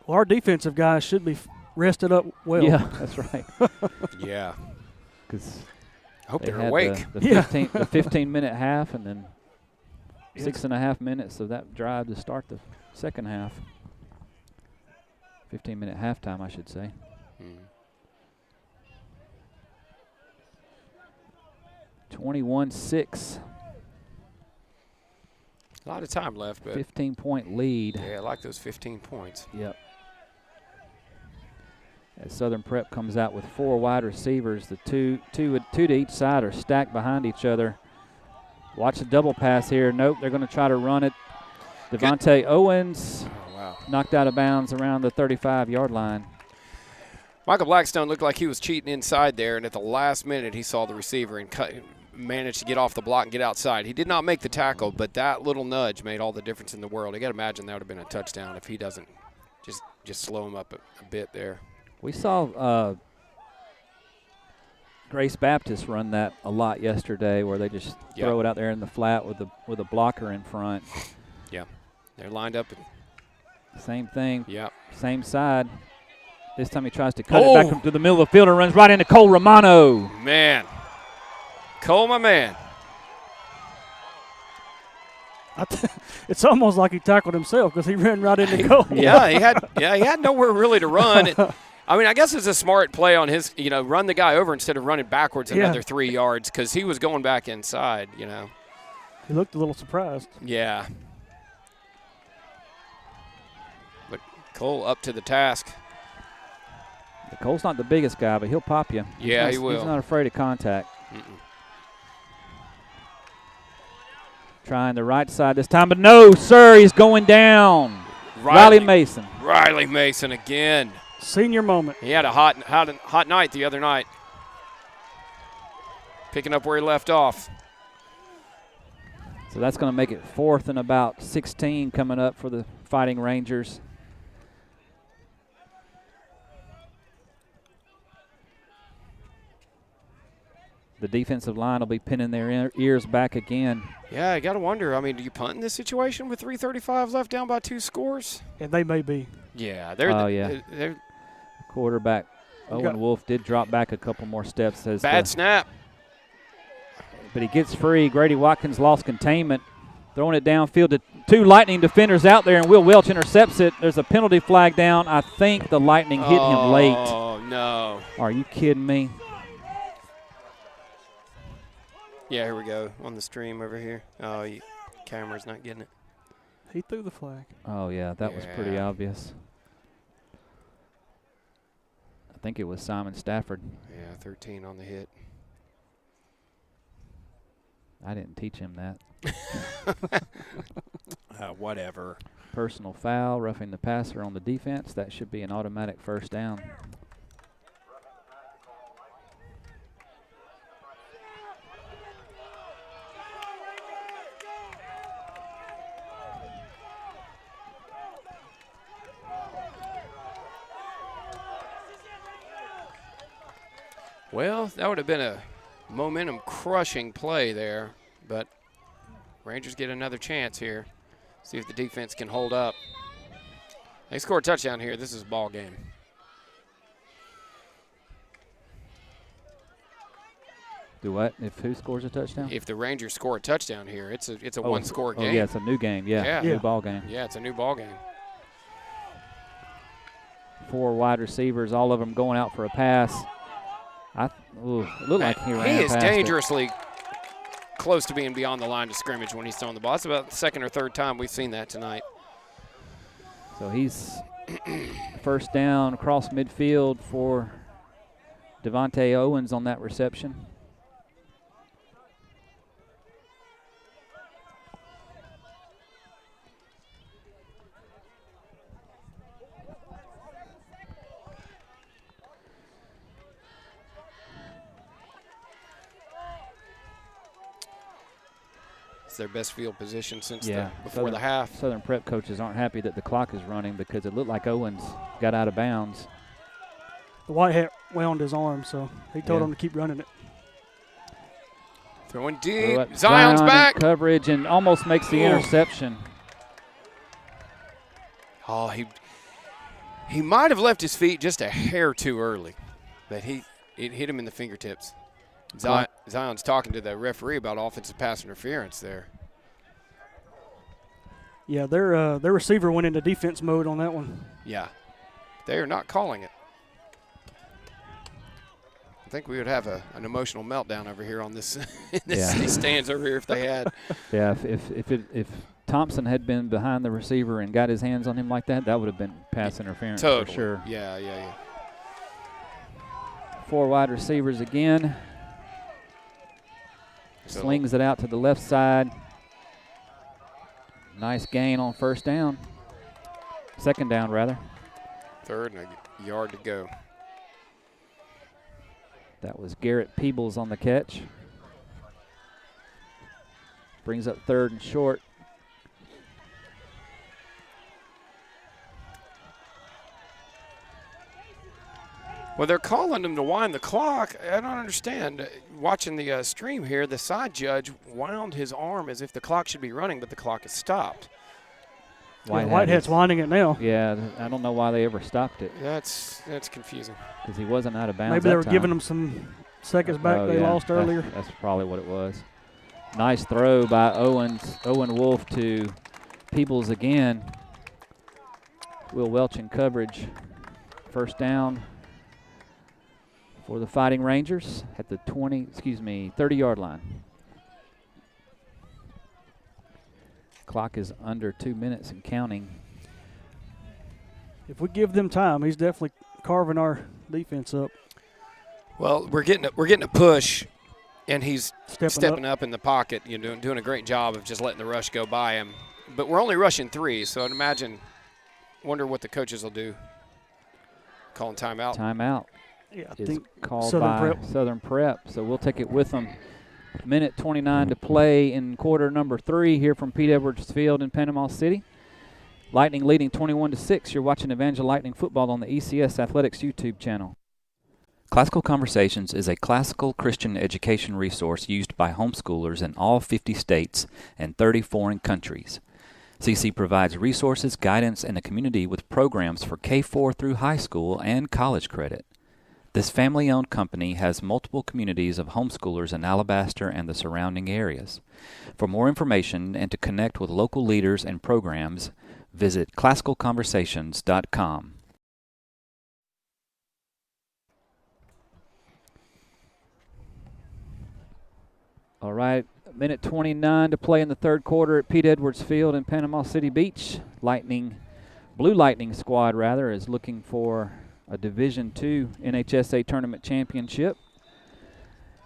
Well, our defensive guys should be rested up well. Yeah, that's right. Yeah. Because I hope they're had awake. the 15-minute half and then 6.5 minutes of that drive to start the second half. 15-minute halftime, I should say. Mm. 21-6. A lot of time left, but 15-point lead. yeah, I like those 15 points. Yep. As Southern Prep comes out with 4 wide receivers, the two to each side are stacked behind each other. Watch the double pass here. Nope, they're going to try to run it. Devontae Owens knocked out of bounds around the 35-yard line. Michael Blackstone looked like he was cheating inside there, and at the last minute he saw the receiver and managed to get off the block and get outside. He did not make the tackle, but that little nudge made all the difference in the world. I got to imagine that would have been a touchdown if he doesn't just slow him up a bit there. We saw Grace Baptist run that a lot yesterday, where they just throw it out there in the flat with a blocker in front. Yeah, they're lined up. Same thing. Yep. Same side. This time he tries to cut it back to the middle of the field and runs right into Cole Romano. Man. Cole, my man. It's almost like he tackled himself because he ran right into Cole. Yeah, he had nowhere really to run. I mean, I guess it's a smart play on his, run the guy over instead of running backwards another 3 yards because he was going back inside, He looked a little surprised. Yeah. But Cole up to the task. Cole's not the biggest guy, but he'll pop you. He will. He's not afraid of contact. Trying the right side this time, but no, sir, he's going down. Riley Mason. Riley Mason again. Senior moment. He had a hot night the other night. Picking up where he left off. So that's going to make it 4th and about 16 coming up for the Fighting Rangers. The defensive line will be pinning their ears back again. Yeah, I got to wonder. I mean, do you punt in this situation with 3:35 left down by 2 scores? And they may be. Yeah. They're quarterback Owen Wolf did drop back a couple more steps. Bad snap. But he gets free. Grady Watkins lost containment. Throwing it downfield to 2 Lightning defenders out there, and Will Welch intercepts it. There's a penalty flag down. I think the Lightning hit him late. Oh, no. Are you kidding me? Yeah, here we go on the stream over here. Oh, camera's not getting it. He threw the flag. Oh, yeah, that was pretty obvious. I think it was Simon Stafford. Yeah, 13 on the hit. I didn't teach him that. Whatever. Personal foul, roughing the passer on the defense. That should be an automatic first down. Well, that would have been a momentum-crushing play there, but Rangers get another chance here. See if the defense can hold up. They score a touchdown here. This is a ball game. Do what? If who scores a touchdown? If the Rangers score a touchdown here, it's a one-score game. Oh, yeah, it's a new game. Yeah, new ball game. Yeah, it's a new ball game. 4 wide receivers, all of them going out for a pass. It looked like he ran He is past dangerously close to being beyond the line of scrimmage when he's throwing the ball. It's about the second or third time we've seen that tonight. So he's first down across midfield for Devontae Owens on that reception. It's their best field position since before the half. Southern Prep coaches aren't happy that the clock is running because it looked like Owens got out of bounds. The white hat wound his arm, so he told him to keep running it. Throwing deep. Zion's back. Coverage and almost makes the interception. Oh, he might have left his feet just a hair too early, but it hit him in the fingertips. Zion's talking to the referee about offensive pass interference there. Yeah, their receiver went into defense mode on that one. Yeah, they are not calling it. I think we would have an emotional meltdown over here on this these stands over here if they had. Yeah, if Thompson had been behind the receiver and got his hands on him like that, that would have been pass interference for sure. Yeah. 4 wide receivers again. Slings it out to the left side. Nice gain on first down. Second down, rather. Third and a yard to go. That was Garrett Peebles on the catch. Brings up third and short. Well, they're calling him to wind the clock. I don't understand. Watching the stream here, the side judge wound his arm as if the clock should be running, but the clock has stopped. Whitehead's winding it now. Yeah, I don't know why they ever stopped it. That's confusing. Because he wasn't out of bounds. Maybe they were giving him some seconds back they lost earlier. That's probably what it was. Nice throw by Owen Wolf to Peebles again. Will Welch in coverage. First down for the Fighting Rangers at the 30-yard line. Clock is under 2 minutes and counting. If we give them time, he's definitely carving our defense up. Well, we're getting a push, and he's stepping up in the pocket. Doing a great job of just letting the rush go by him. But we're only rushing 3, so I'd wonder what the coaches will do. Calling timeout. Timeout. Yeah, I is think called by Southern Prep, so we'll take it with them. Minute 29 to play in quarter number 3 here from Pete Edwards Field in Panama City. Lightning leading 21-6. You're watching Evangel Lightning football on the ECS Athletics YouTube channel. Classical Conversations is a classical Christian education resource used by homeschoolers in all 50 states and 30 foreign countries. CC provides resources, guidance, and a community with programs for K-4 through high school and college credit. This family-owned company has multiple communities of homeschoolers in Alabaster and the surrounding areas. For more information and to connect with local leaders and programs, visit classicalconversations.com. All right, minute 29 to play in the third quarter at Pete Edwards Field in Panama City Beach. Blue Lightning squad, is looking for a Division II NHSA Tournament Championship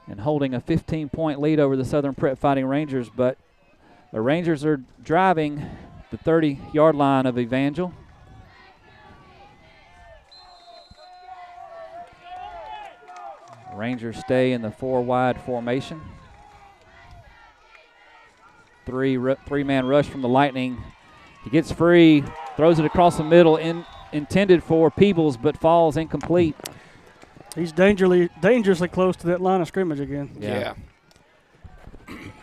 and holding a 15-point lead over the Southern Prep Fighting Rangers, but the Rangers are driving the 30-yard line of Evangel. Rangers stay in the 4-wide formation. Three-man rush from the Lightning. He gets free, throws it across the middle, intended for Peebles, but falls incomplete. He's dangerously close to that line of scrimmage again. Yeah.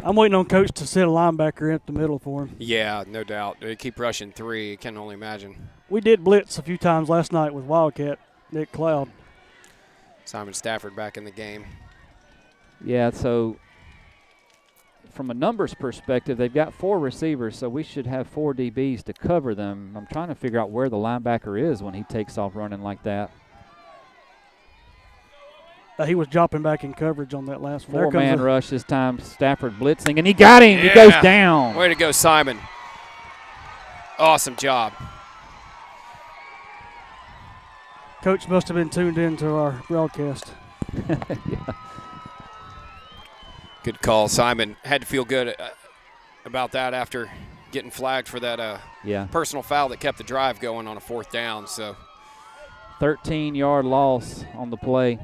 I'm waiting on Coach to set a linebacker up the middle for him. Yeah, no doubt. They keep rushing 3. I can only imagine. We did blitz a few times last night with Wildcat, Nick Cloud. Simon Stafford back in the game. Yeah, so from a numbers perspective, they've got 4 receivers, so we should have 4 DBs to cover them. I'm trying to figure out where the linebacker is when he takes off running like that. He was dropping back in coverage on that last one. 4-man rush this time. Stafford blitzing, and he got him. Yeah. He goes down. Way to go, Simon. Awesome job. Coach must have been tuned into our broadcast. Yeah. Good call. Simon had to feel good about that after getting flagged for that personal foul that kept the drive going on a 4th down. So 13-yard loss on the play.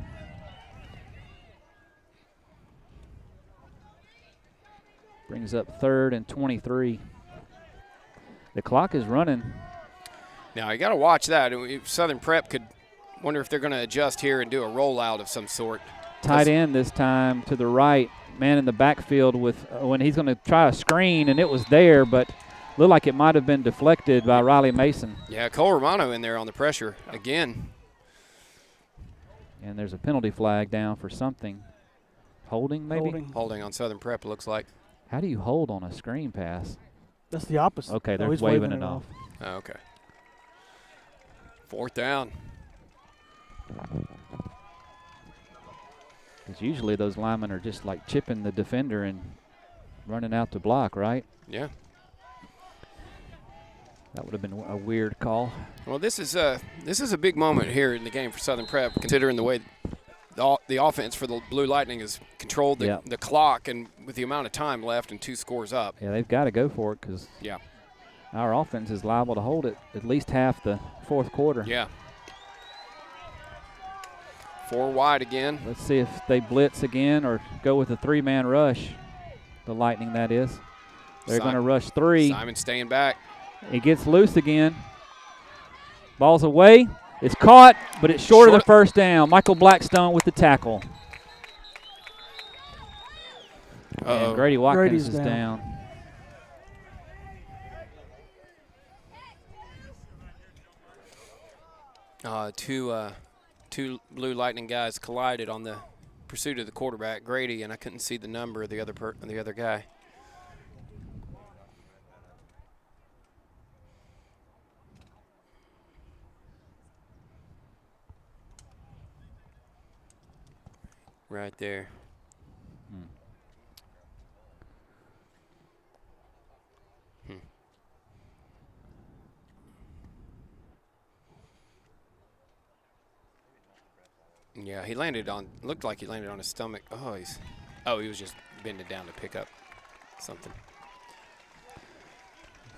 Brings up 3rd and 23. The clock is running. Now you got to watch that. Southern Prep could wonder if they're going to adjust here and do a rollout of some sort. Tight end this time to the right. Man in the backfield with when he's going to try a screen, and it was there, but looked like it might have been deflected by Riley Mason. Yeah, Cole Romano in there on the pressure again. And there's a penalty flag down for something. Holding, maybe? Holding on Southern Prep, it looks like. How do you hold on a screen pass? That's the opposite. Okay, they're waving it off. Oh, okay. 4th down. Because usually those linemen are just like chipping the defender and running out to block, right? Yeah. That would have been a weird call. Well, this is a big moment here in the game for Southern Prep, considering the way the offense for the Blue Lightning has controlled the clock, and with the amount of time left and 2 scores up. Yeah, they've got to go for it because our offense is liable to hold it at least half the 4th quarter. Yeah. 4 wide again. Let's see if they blitz again or go with a 3-man rush. The Lightning, that is. They're going to rush 3. Simon staying back. He gets loose again. Ball's away. It's caught, but it's short of the 1st down. Michael Blackstone with the tackle. And Grady Watkins is down. Two Blue Lightning guys collided on the pursuit of the quarterback, Grady, and I couldn't see the number of the other guy. Right there. Yeah, looked like he landed on his stomach. He was just bending down to pick up something.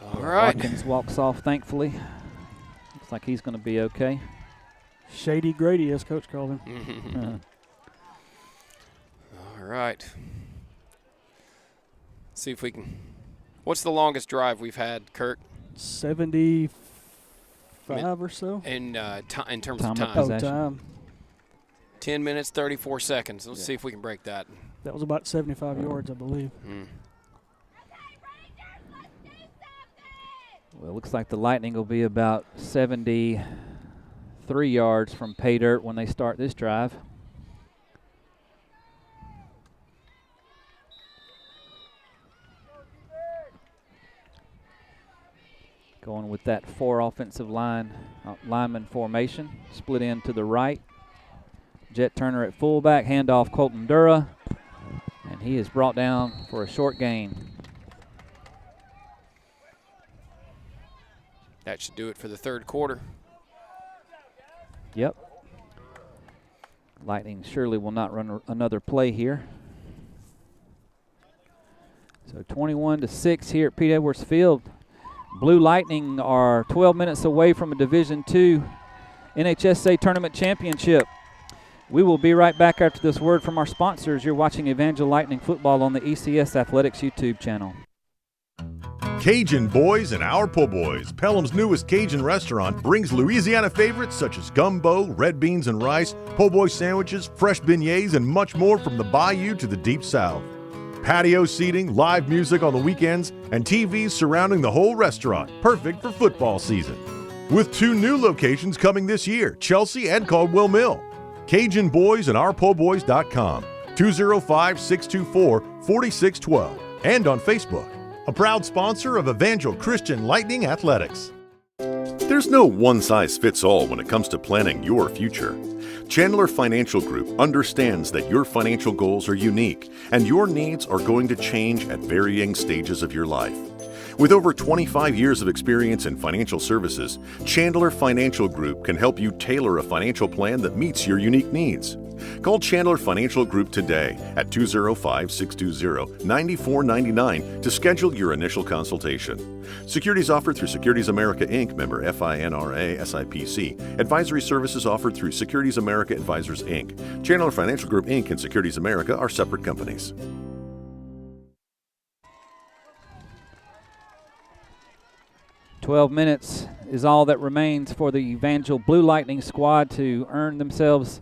All right. Watkins walks off, thankfully. Looks like he's going to be okay. Shady Grady, as Coach called him. All right. See if we can. What's the longest drive we've had, Kirk? 75 or so. In terms of time. Oh, time. 10 minutes, 34 seconds. Let's see if we can break that. That was about 75 yards, I believe. Well, it looks like the Lightning will be about 73 yards from pay dirt when they start this drive. Going with that 4 offensive lineman formation, split in to the right. Jet Turner at fullback, handoff Colton Dura, and he is brought down for a short gain. That should do it for the 3rd quarter. Yep. Lightning surely will not run another play here. So 21-6 here at Pete Edwards Field. Blue Lightning are 12 minutes away from a Division II NHSA Tournament Championship. We will be right back after this word from our sponsors. You're watching Evangel Lightning Football on the ECS Athletics YouTube channel. Cajun Boys and Our Po' Boys, Pelham's newest Cajun restaurant, brings Louisiana favorites such as gumbo, red beans and rice, po' boy sandwiches, fresh beignets, and much more from the bayou to the deep south. Patio seating, live music on the weekends, and TVs surrounding the whole restaurant, perfect for football season. With 2 new locations coming this year, Chelsea and Caldwell Mill. CajunBoys and OurPo'Boys.com, 205-624-4612. and on Facebook. A proud sponsor of Evangel Christian Lightning Athletics. There's no one-size-fits-all when it comes to planning your future. Chandler Financial Group understands that your financial goals are unique and your needs are going to change at varying stages of your life. With over 25 years of experience in financial services, Chandler Financial Group can help you tailor a financial plan that meets your unique needs. Call Chandler Financial Group today at 205-620-9499 to schedule your initial consultation. Securities offered through Securities America Inc., member FINRA SIPC. Advisory services offered through Securities America Advisors Inc. Chandler Financial Group Inc. and Securities America are separate companies. "12 minutes is all that remains for the Evangel Blue Lightning squad to earn themselves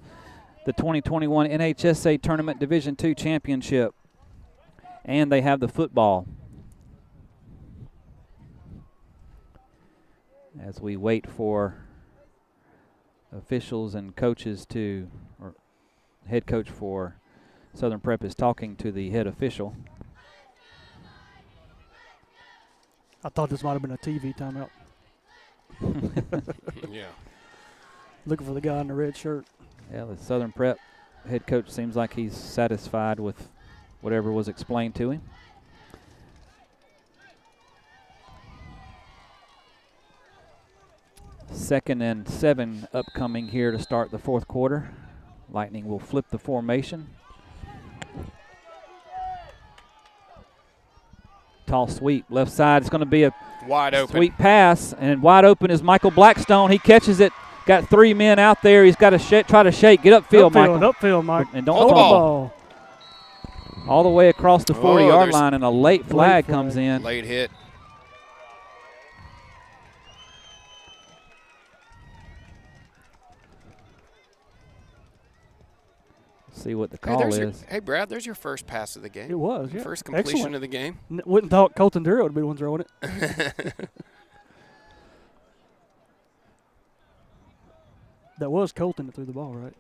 the 2021 NHSA Tournament Division II Championship. And they have the football. As we wait for officials and coaches to, or head coach for Southern Prep is talking to the head official. I thought this might have been a TV timeout. Yeah. Looking for the guy in the red shirt. Yeah, the Southern Prep head coach seems like he's satisfied with whatever was explained to him. Second and 7 upcoming here to start the fourth quarter. Lightning will flip the formation. Tall sweep, left side. It's going to be a Wide open. sweep pass, and wide open is Michael Blackstone. He catches it. Got 3 men out there. He's got to try to shake. Get upfield, Michael. Upfield, Mike. And don't Hold the fumble. All the way across the 40-yard there's line, and a late flag comes in. Late hit. See what the call is. Hey, Brad, there's your first pass of the game. It was, yeah. First completion Excellent. of the game. Wouldn't thought Colton Duro would be the one throwing it. That was Colton that threw the ball, right?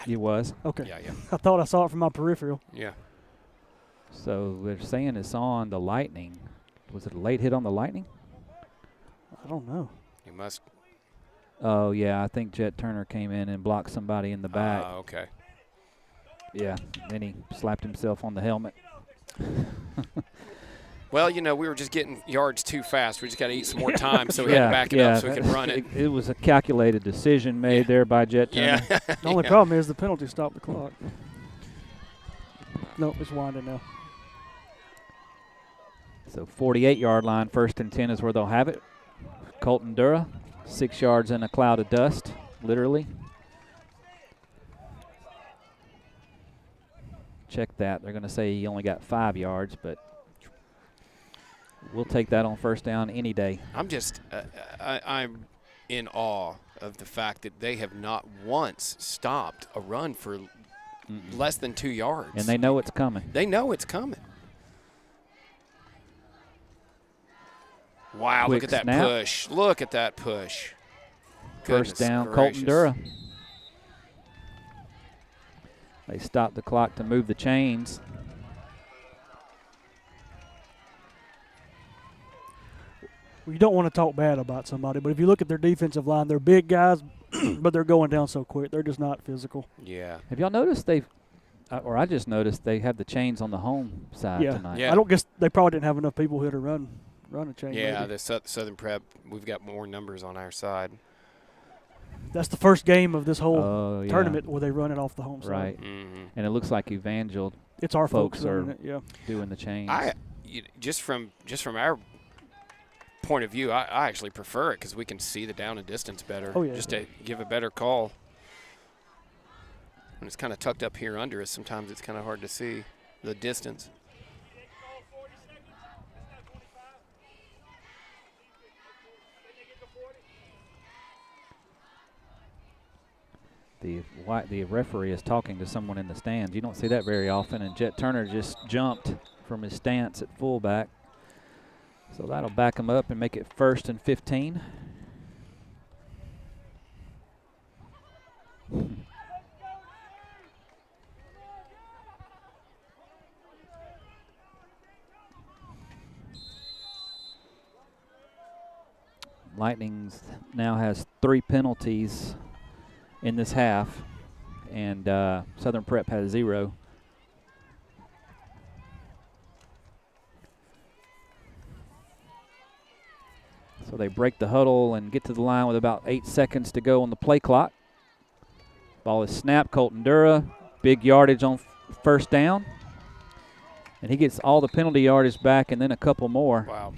It was. Okay. Yeah. I thought I saw it from my peripheral. Yeah. So they're saying it's on the Lightning. Was it a late hit on the Lightning? I don't know. You must. Oh, yeah. I think Jet Turner came in and blocked somebody in the back. Okay. Yeah. Then he slapped himself on the helmet. Well, we were just getting yards too fast. We just got to eat some more time, so we had to back it up so we could run it. It was a calculated decision made there by Jet Turner. Yeah. The only problem is the penalty stopped the clock. No, it's winding now. So 48-yard line, 1st and 10 is where they'll have it. Colton Dura, 6 yards in a cloud of dust, literally. Check that. They're going to say he only got 5 yards, but we'll take that on first down any day. I'm just I'm in awe of the fact that they have not once stopped a run for less than 2 yards. And they know it's coming. They know it's coming. Wow, Quick look at that snap. push. Look at that push. First down, Goodness Colton gracious. Dura. They stopped the clock to move the chains. Well, you don't want to talk bad about somebody, but if you look at their defensive line, they're big guys, but they're going down so quick. They're just not physical. Yeah. Have y'all noticed I just noticed they have the chains on the home side tonight. Yeah. I don't guess they probably didn't have enough people here to run a chain. Yeah, maybe. the Southern Prep, we've got more numbers on our side. That's the first game of this whole Oh, yeah. tournament where they run it off the home side. Right. Mm-hmm. And it looks like Evangel It's our folks folks running are it, yeah. doing the chains. Just from our point of view, I actually prefer it because we can see the down and distance better. Oh, yeah. Just to give a better call. When it's kind of tucked up here under us, sometimes it's kind of hard to see the distance. The referee is talking to someone in the stands. You don't see that very often, and Jet Turner just jumped from his stance at fullback. So that'll back him up and make it 1st and 15. Lightning now has 3 penalties in this half, and Southern Prep has 0. So they break the huddle and get to the line with about 8 seconds to go on the play clock. Ball is snapped. Colton Dura, big yardage on first down. And he gets all the penalty yardage back and then a couple more. Wow.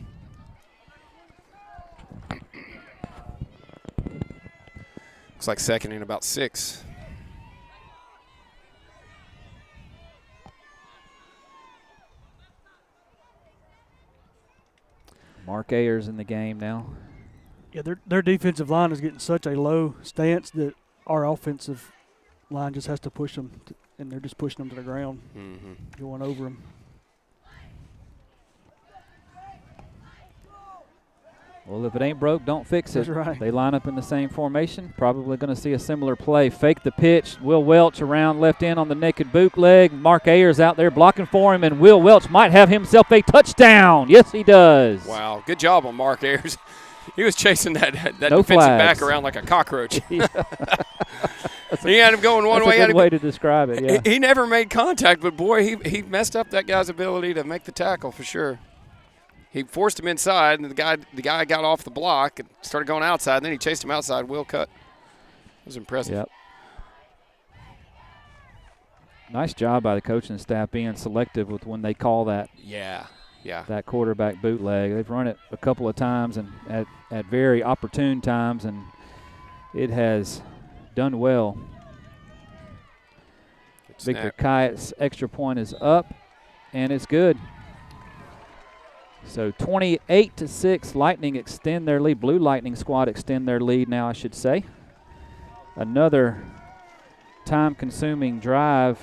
Looks like second and about 6. Mark Ayers in the game now. Yeah, their defensive line is getting such a low stance that our offensive line just has to push them, and they're just pushing them to the ground, going over them. Well, if it ain't broke, don't fix it. That's right. They line up in the same formation. Probably going to see a similar play. Fake the pitch. Will Welch around left end on the naked bootleg. Mark Ayers out there blocking for him, and Will Welch might have himself a touchdown. Yes, he does. Wow, good job on Mark Ayers. He was chasing that No defensive flags. back around like a cockroach. He had him going one way. That's a good way to describe it, yeah. He never made contact, but, boy, he messed up that guy's ability to make the tackle for sure. He forced him inside, and the guy got off the block and started going outside, and then he chased him outside. Will cut. It was impressive. Yep. Nice job by the coaching staff being selective with when they call that. Yeah. That quarterback bootleg. They've run it a couple of times and at very opportune times, and it has done well. Victor Kyatt's extra point is up, and it's good. So 28-6, Lightning extend their lead. Blue Lightning squad extend their lead now, I should say. Another time-consuming drive,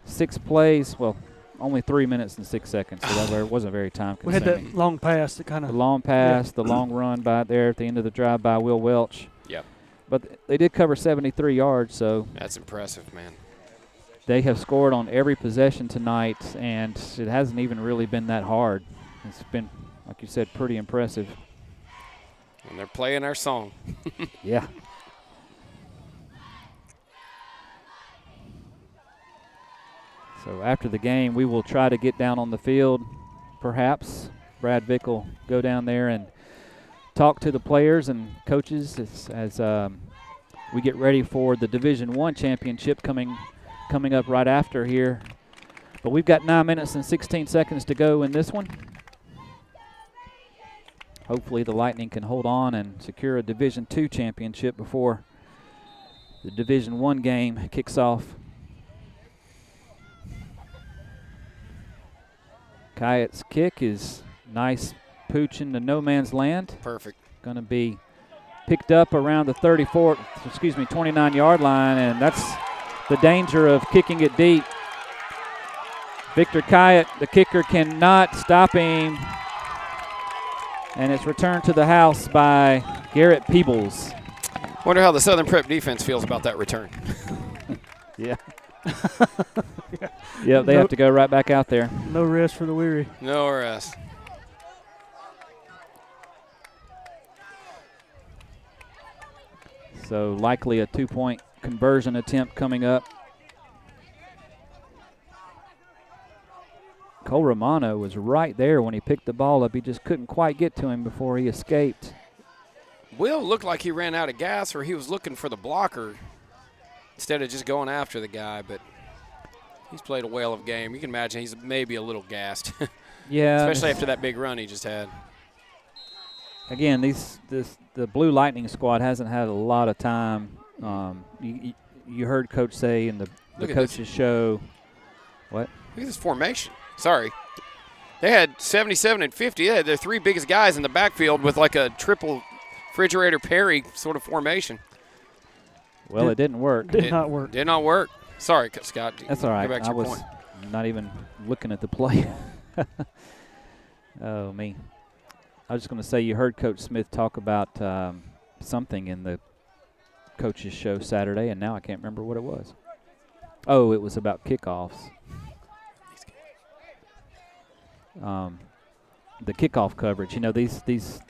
6 plays. Well, only 3 minutes and 6 seconds, so that wasn't very time-consuming. We had that long pass that kind of. The long pass, the long run by there at the end of the drive by Will Welch. Yep. But they did cover 73 yards, so. That's impressive, man. They have scored on every possession tonight, and it hasn't even really been that hard. It's been, like you said, pretty impressive. And they're playing our song. Yeah. So after the game, we will try to get down on the field, perhaps. Brad Vick will go down there and talk to the players and coaches as we get ready for the Division I championship coming up right after here. But we've got 9 minutes and 16 seconds to go in this one. Hopefully the Lightning can hold on and secure a Division II championship before the Division I game kicks off. Kyatt's kick is nice pooch into no man's land. Perfect. Going to be picked up around the 29-yard line, and that's the danger of kicking it deep. Victor Kyatt, the kicker, cannot stop him. And it's returned to the house by Garrett Peebles. Wonder how the Southern Prep defense feels about that return. Yeah. Yeah, they have to go right back out there. No rest for the weary. No rest. So likely a 2-point conversion attempt coming up. Cole Romano was right there when he picked the ball up. He just couldn't quite get to him before he escaped. Will looked like he ran out of gas, or he was looking for the blocker instead of just going after the guy, but he's played a whale of a game. You can imagine he's maybe a little gassed. Yeah. Especially after that big run he just had. Again, the Blue Lightning squad hasn't had a lot of time. You heard Coach say in the coach's show. What? Look at this formation. Sorry. They had 77 and 50. They had their 3 biggest guys in the backfield with like a triple refrigerator Perry sort of formation. Well, it didn't work. Did not work. Did not work. Sorry, Scott. That's all right. Go back to I your was point. not even looking at the play. Oh, me. I was just going to say you heard Coach Smith talk about something in the coach's show Saturday, and now I can't remember what it was. Oh, it was about kickoffs. The kickoff coverage. You know, these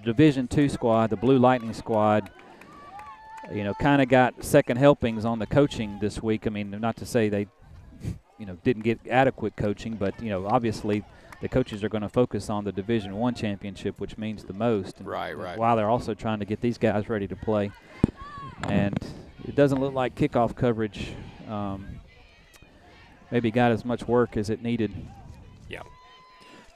Division II squad, the Blue Lightning squad, kind of got second helpings on the coaching this week. I mean, not to say they, didn't get adequate coaching, but, obviously the coaches are going to focus on the Division I championship, which means the most. Right. While they're also trying to get these guys ready to play. And it doesn't look like kickoff coverage maybe got as much work as it needed. Yeah.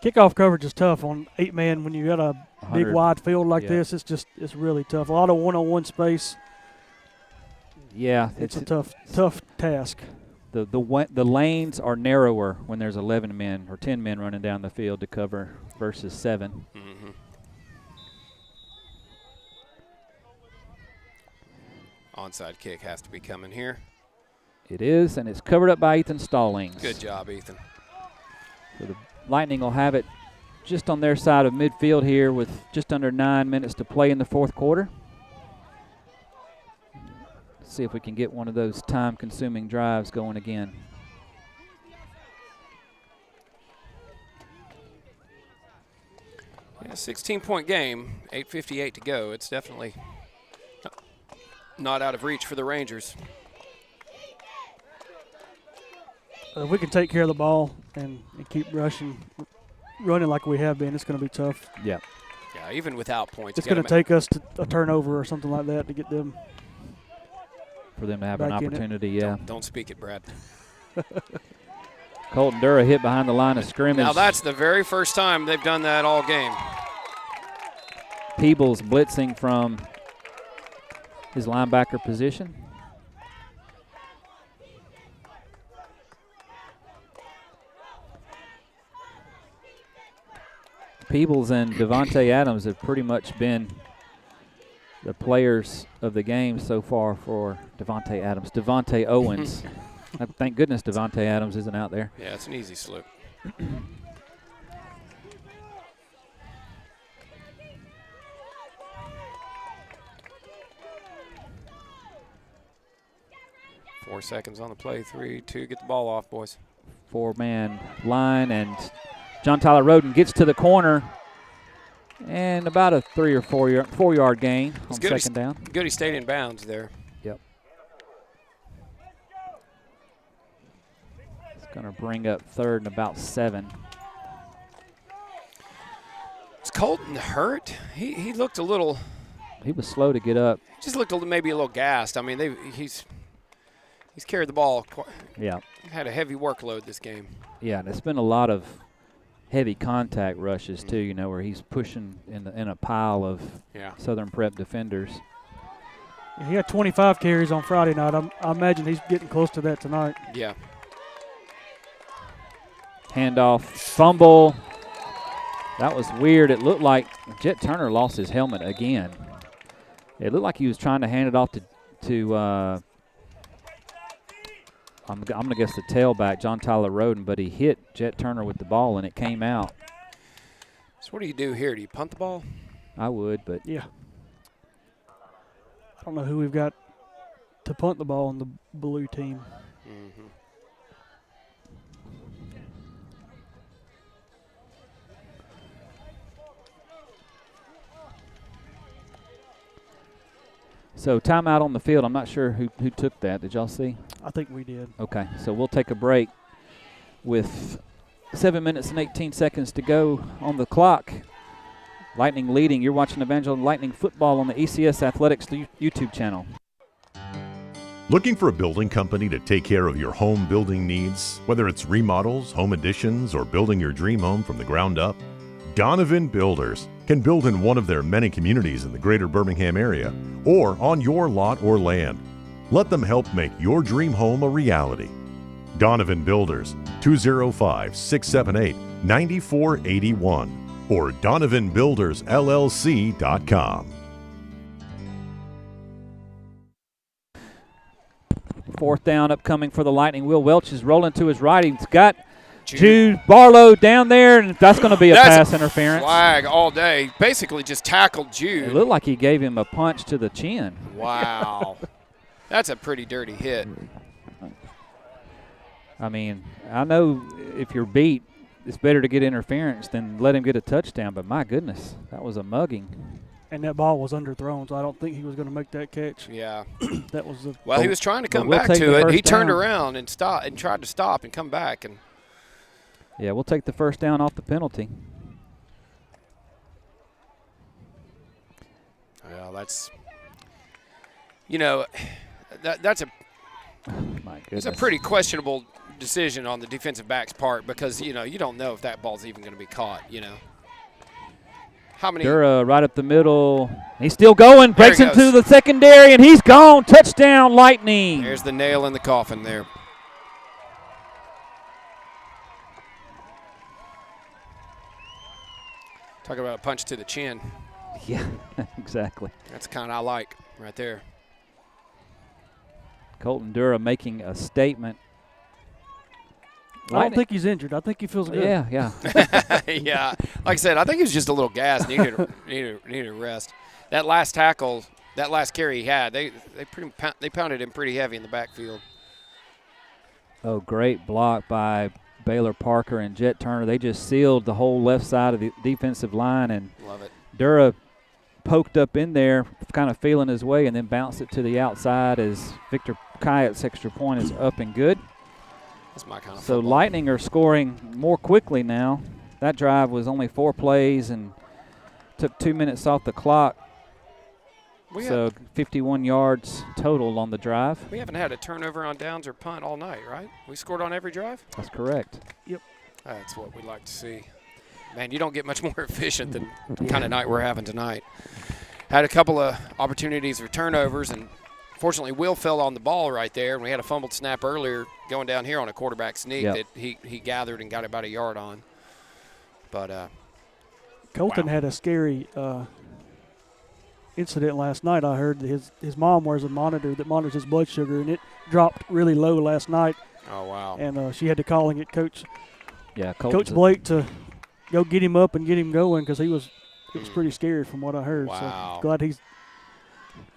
Kickoff coverage is tough on 8-man when you got a big wide field like yeah. this. It's really tough. A lot of one-on-one space. Yeah, it's a tough task. The lanes are narrower when there's 11 men or 10 men running down the field to cover versus 7. Mm-hmm. Onside kick has to be coming here. It is, and it's covered up by Ethan Stallings. Good job, Ethan. So the Lightning will have it just on their side of midfield here with just under 9 minutes to play in the fourth quarter. Let's see if we can get one of those time-consuming drives going again. Yeah, 16-point game, 8:58 to go. It's definitely not out of reach for the Rangers. If we can take care of the ball and keep running like we have been, it's going to be tough. Yeah. Yeah, even without points. It's going to take us to a turnover or something like that to get them. For them to have an opportunity, yeah. Don't speak it, Brad. Colton Dura hit behind the line of scrimmage. Now that's the very first time they've done that all game. Peebles blitzing from his linebacker position. Peebles and Devontae Adams have pretty much been the players of the game so far for Devontae Owens. Thank goodness Devontae Adams isn't out there. Yeah, it's an easy slip. 4 seconds on the play. 3, 2, get the ball off, boys. 4-man line, and John Tyler Roden gets to the corner, and about a 3 or 4 yard gain on second down. Good, he stayed in bounds there. Yep. It's going to bring up third and about 7. Is Colton hurt? He looked a little. He was slow to get up. Just looked maybe a little gassed. I mean, he's carried the ball. Yeah. Had a heavy workload this game. Yeah, and it's been a lot of heavy contact rushes too. Where he's pushing in a pile of Southern Prep defenders. He had 25 carries on Friday night. I imagine he's getting close to that tonight. Yeah. Handoff, fumble. That was weird. It looked like Jet Turner lost his helmet again. It looked like he was trying to hand it off to I'm going to guess the tailback, John Tyler Roden, but he hit Jet Turner with the ball, and it came out. So what do you do here? Do you punt the ball? I would, but. Yeah. I don't know who we've got to punt the ball on the blue team. Mm-hmm. So timeout on the field. I'm not sure who took that. Did y'all see? I think we did. Okay, so we'll take a break with 7 minutes and 18 seconds to go on the clock. Lightning leading. You're watching Evangel Lightning football on the ECS Athletics YouTube channel. Looking for a building company to take care of your home building needs? Whether it's remodels, home additions, or building your dream home from the ground up? Donovan Builders can build in one of their many communities in the greater Birmingham area or on your lot or land. Let them help make your dream home a reality. Donovan Builders, 205-678-9481 or DonovanBuildersLLC.com. Fourth down upcoming for the Lightning. Will Welch is rolling to his right. He's got Jude Barlow down there, and that's going to be a pass interference. Flag all day. Basically just tackled Jude. It looked like he gave him a punch to the chin. Wow. That's a pretty dirty hit. I mean, I know if you're beat, it's better to get interference than let him get a touchdown, but my goodness, that was a mugging. And that ball was underthrown, so I don't think he was going to make that catch. Yeah. That was the. Well, he was trying to come we'll back take to the it. first He turned down. around and tried to stop and come back. And Yeah, we'll take the first down off the penalty. well, that's that's a My it's goodness. a pretty questionable decision on the defensive back's part because you don't know if that ball's even going to be caught. How many? Dura right up the middle. He's still going. There he Breaks into goes. the secondary, and he's gone. Touchdown, Lightning. There's the nail in the coffin there. Talk about a punch to the chin. Yeah, exactly. That's the kind I like right there. Colton Dura making a statement. I don't think he's injured. I think he feels good. Yeah, yeah. Yeah, like I said, I think he was just a little gassed. Needed a rest. That last tackle, that last carry he had, they pounded him pretty heavy in the backfield. Oh, great block by Baylor Parker and Jet Turner. They just sealed the whole left side of the defensive line, and Love it. Dura poked up in there, kind of feeling his way, and then bounced it to the outside as Victor Kyatt's extra point is up and good. That's my kind of So football. Lightning are scoring more quickly now. That drive was only 4 plays and took 2 minutes off the clock. So 51 yards total on the drive. We haven't had a turnover on downs or punt all night, right? We scored on every drive? That's correct. Yep. That's what we like to see. Man, you don't get much more efficient than the kind of night we're having tonight. Had a couple of opportunities for turnovers, and fortunately Will fell on the ball right there, and we had a fumbled snap earlier going down here on a quarterback sneak that he gathered and got about a yard on. But Colton had a scary incident last night. I heard that his mom wears a monitor that monitors his blood sugar, and it dropped really low last night. Oh, wow. And she had to call and get Coach Blake to go get him up and get him going because it was pretty scary from what I heard. Wow. So glad he's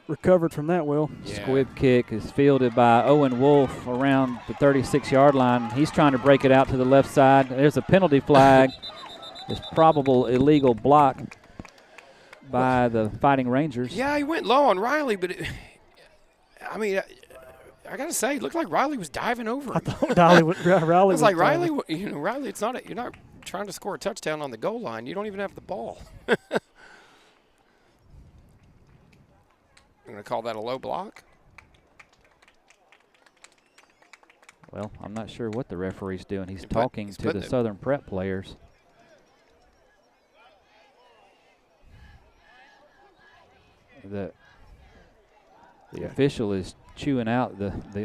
recovered from that well. Yeah. Squib kick is fielded by Owen Wolf around the 36-yard line. He's trying to break it out to the left side. There's a penalty flag. It's probable illegal block by the Fighting Rangers. Yeah, he went low on Riley, but I got to say, it looked like Riley was diving over him. I thought Riley I was like, diving. Riley, you're not trying to score a touchdown on the goal line. You don't even have the ball. I'm going to call that a low block. Well, I'm not sure what the referee's doing. He's talking to the Southern Prep players. The official is chewing out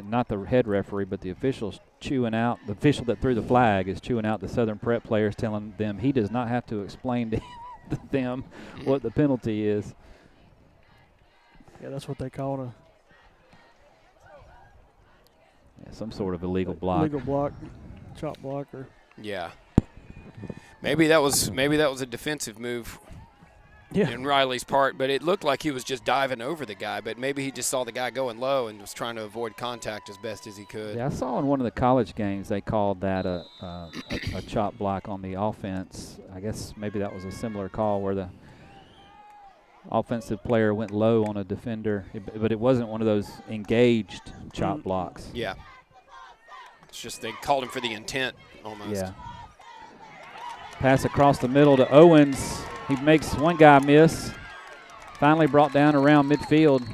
not the head referee, but the official's chewing out. The official that threw the flag is chewing out the Southern Prep players, telling them he does not have to explain to them what the penalty is. Yeah, that's what they call some sort of illegal block. Illegal block, chop block, or Yeah. Maybe that was a defensive move in Riley's part, but it looked like he was just diving over the guy, but maybe he just saw the guy going low and was trying to avoid contact as best as he could. Yeah, I saw in one of the college games they called that a chop block on the offense. I guess maybe that was a similar call where the offensive player went low on a defender, but it wasn't one of those engaged chop blocks. Yeah. It's just they called him for the intent almost. Yeah. Pass across the middle to Owens. He makes one guy miss. Finally brought down around midfield.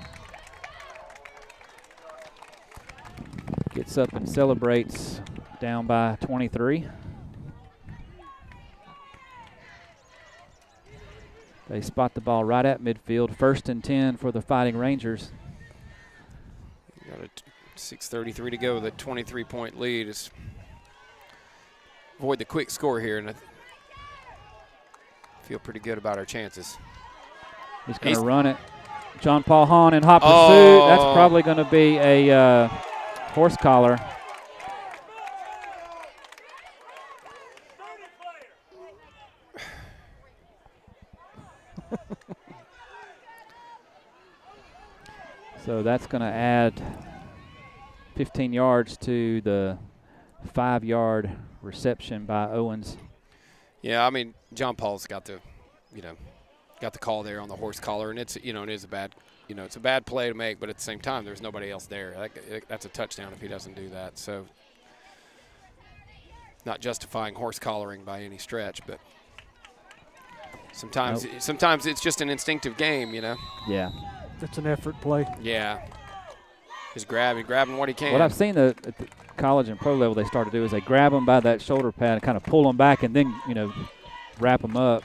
Gets up and celebrates down by 23. They spot the ball right at midfield. 1st and 10 for the Fighting Rangers. Got a 6:33 to go with a 23-point lead. Is avoid the quick score here, and I feel pretty good about our chances. He's going to run it. John Paul Hahn in hot pursuit. That's probably going to be a horse collar. So that's going to add 15 yards to the 5-yard reception by Owens. Yeah, I mean, John Paul's got the, got the call there on the horse collar, and it is a bad, it's a bad play to make, but at the same time, there's nobody else there. That's a touchdown if he doesn't do that. So, not justifying horse collaring by any stretch, but sometimes it's just an instinctive game, Yeah. It's an effort play. Yeah. Just grabbing what he can. What I've seen at the college and pro level they start to do is they grab them by that shoulder pad and kind of pull them back and then, wrap them up.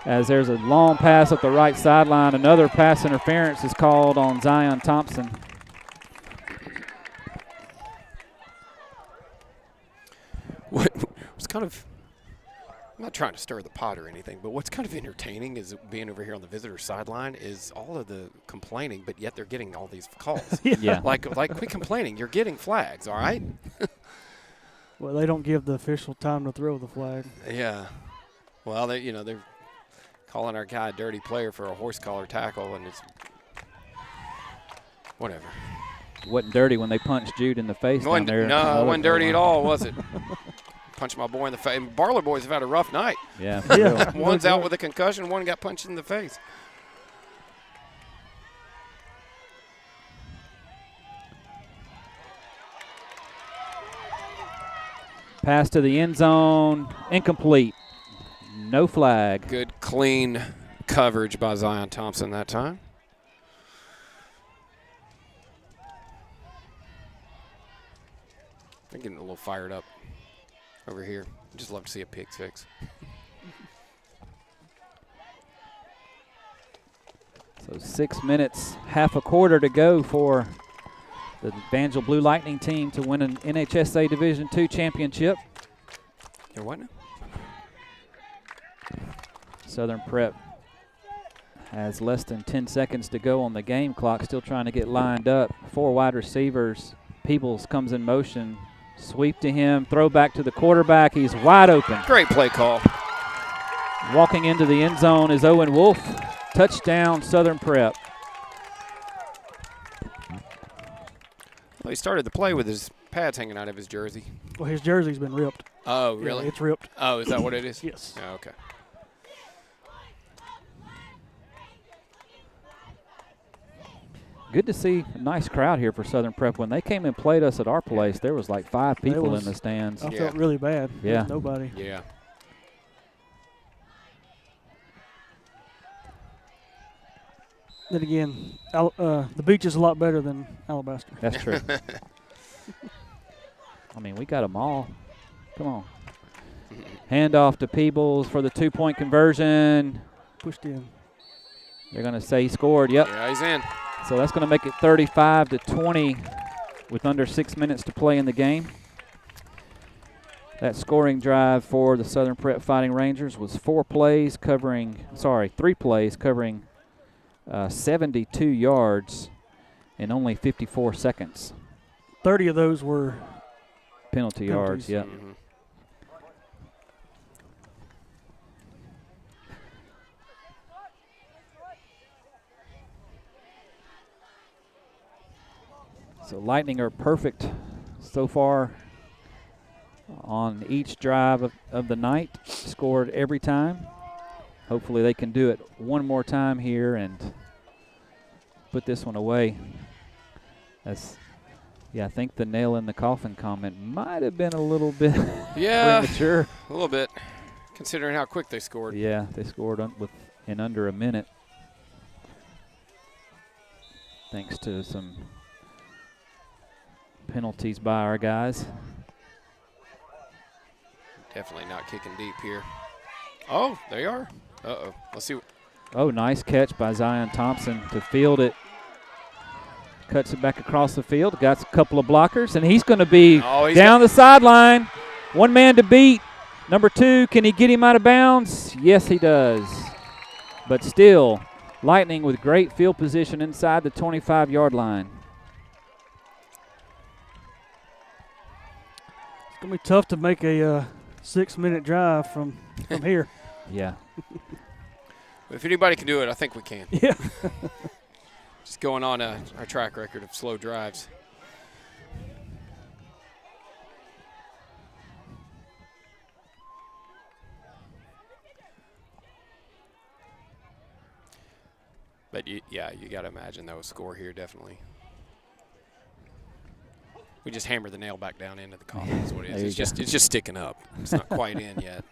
As there's a long pass up the right sideline, another pass interference is called on Zion Thompson. What's kind of, I'm not trying to stir the pot or anything, but what's kind of entertaining is being over here on the visitor sideline is all of the complaining, but yet they're getting all these calls. Yeah. Like quit complaining. You're getting flags, all right? Well, they don't give the official time to throw the flag. Yeah. Well, they're calling our guy a dirty player for a horse collar tackle, and it's whatever. Wasn't dirty when they punched Jude in the face down there. No, it wasn't dirty at all, was it? Punched my boy in the face. Barlow boys have had a rough night. Yeah. Yeah. One's out with a concussion, one got punched in the face. Pass to the end zone, incomplete. No flag. Good, clean coverage by Zion Thompson that time. I'm getting a little fired up over here. Just love to see a pick six. So 6 minutes, half a quarter to go for the Evangel Blue Lightning team to win an NHSA Division II championship. You're what now? Southern Prep has less than 10 seconds to go on the game clock, still trying to get lined up. 4 wide receivers. Peebles comes in motion. Sweep to him, throw back to the quarterback. He's wide open. Great play call. Walking into the end zone is Owen Wolf. Touchdown, Southern Prep. Well, he started the play with his pads hanging out of his jersey. Well, his jersey's been ripped. Oh, really? Yeah, it's ripped. Oh, is that what it is? Yes. Oh, okay. Good to see a nice crowd here for Southern Prep. When they came and played us at our place, there was like 5 people in the stands. I felt really bad. Yeah. There was nobody. Yeah. Then again, the beach is a lot better than Alabaster. That's true. I mean, we got them all. Come on. Handoff to Peebles for the 2-point conversion. Pushed in. They're going to say he scored. Yep. Yeah, he's in. So that's going to make it 35-20 with under 6 minutes to play in the game. That scoring drive for the Southern Prep Fighting Rangers was 3 plays covering 72 yards in only 54 seconds. 30 of those were Penalty yards, yep. Mm-hmm. So Lightning are perfect so far on each drive of the night. Scored every time. Hopefully they can do it one more time here and put this one away. I think the nail in the coffin comment might have been a little bit premature. A little bit, considering how quick they scored. Yeah, they scored in under a minute. Thanks to some penalties by our guys. Definitely not kicking deep here. Oh, they are. Uh-oh. Let's see. Oh, nice catch by Zion Thompson to field it. Cuts it back across the field. Got a couple of blockers, and he's going to be down the sideline. One man to beat. Number 2, can he get him out of bounds? Yes, he does. But still, Lightning with great field position inside the 25-yard line. It's going to be tough to make a 6-minute drive from here. Yeah. If anybody can do it, I think we can. Yeah. Just going on our track record of slow drives. But, you got to imagine they'll score here definitely. We just hammered the nail back down into the coffin is what it is. It's just sticking up. It's not quite in yet.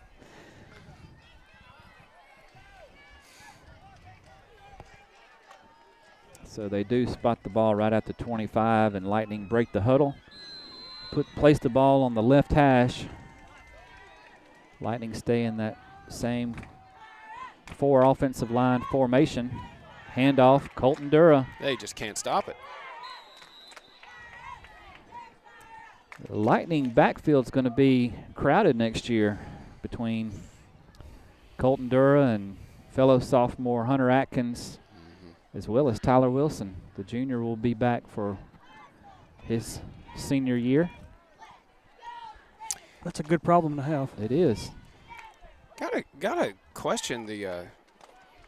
So they do spot the ball right at the 25, and Lightning break the huddle. Place the ball on the left hash. Lightning stay in that same 4 offensive line formation. Handoff, Colton Dura. They just can't stop it. The Lightning backfield's going to be crowded next year between Colton Dura and fellow sophomore Hunter Atkins, as well as Tyler Wilson. The junior will be back for his senior year. That's a good problem to have. It is. Gotta question the.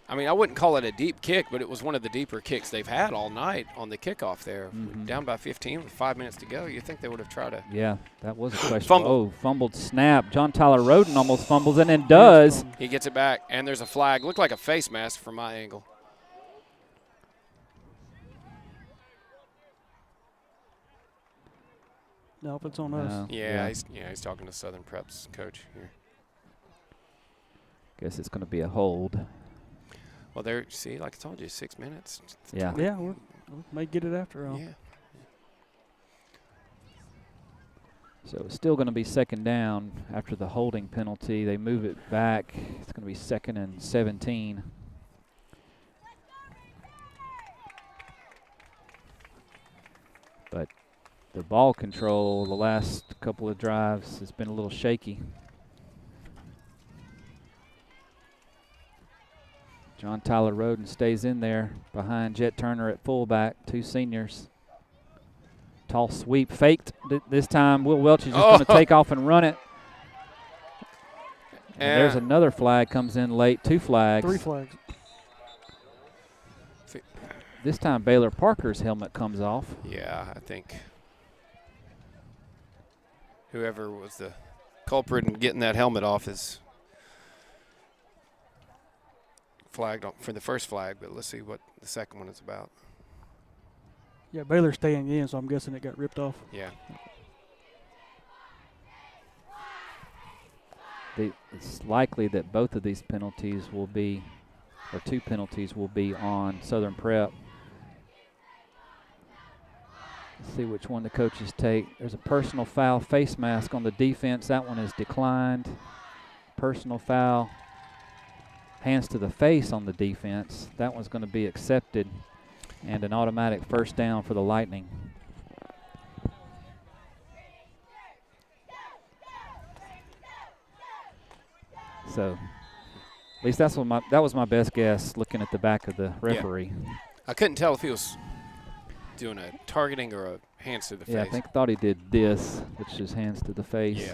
I wouldn't call it a deep kick, but it was one of the deeper kicks they've had all night on the kickoff there. Down by 15 with 5 minutes to go. You think they would have tried to? Yeah, that was a question. Fumbled snap. John Tyler Roden almost fumbles and then does. He gets it back, and there's a flag. Looked like a face mask from my angle. No, if it's on us. Yeah, he's talking to Southern Prep's coach here. Guess it's going to be a hold. Well, see, like I told you, 6 minutes. Yeah. Yeah, we may get it after all. Yeah. So it's still going to be second down after the holding penalty. They move it back. It's going to be 2nd and 17. But the ball control the last couple of drives has been a little shaky. John Tyler Roden stays in there behind Jet Turner at fullback, 2 seniors. Tall sweep faked this time. Will Welch is just going to take off and run it. And there's another flag comes in late. 2 flags. 3 flags. This time Baylor Parker's helmet comes off. Yeah, I think whoever was the culprit in getting that helmet off is flagged for the first flag, but let's see what the second one is about. Yeah, Baylor's staying in, so I'm guessing it got ripped off. Yeah. It's likely that both of these penalties will be, or 2 penalties will be on Southern Prep. Let's see which one the coaches take. There's a personal foul face mask on the defense. That one is declined. Personal foul, hands to the face on the defense. That one's going to be accepted, and an automatic first down for the Lightning. So at least that was my best guess looking at the back of the referee. Yeah. I couldn't tell if he was doing a targeting or a hands to the face. Yeah, I thought he did this, which is hands to the face. Yeah.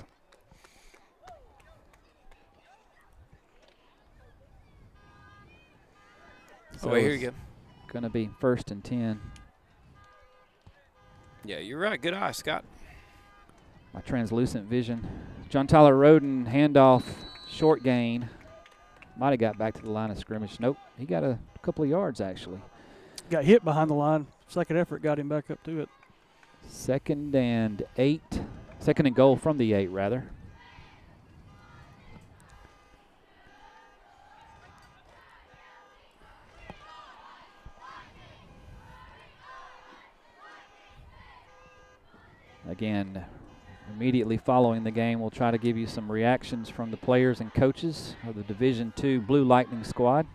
So here you go. Going to be 1st and 10. Yeah, you're right. Good eye, Scott. My translucent vision. John Tyler Roden, handoff, short gain. Might have got back to the line of scrimmage. Nope, he got a couple of yards actually. Got hit behind the line. Second effort got him back up to it. 2nd and 8. 2nd and goal from the 8, rather. Again, immediately following the game, we'll try to give you some reactions from the players and coaches of the Division II Blue Lightning squad.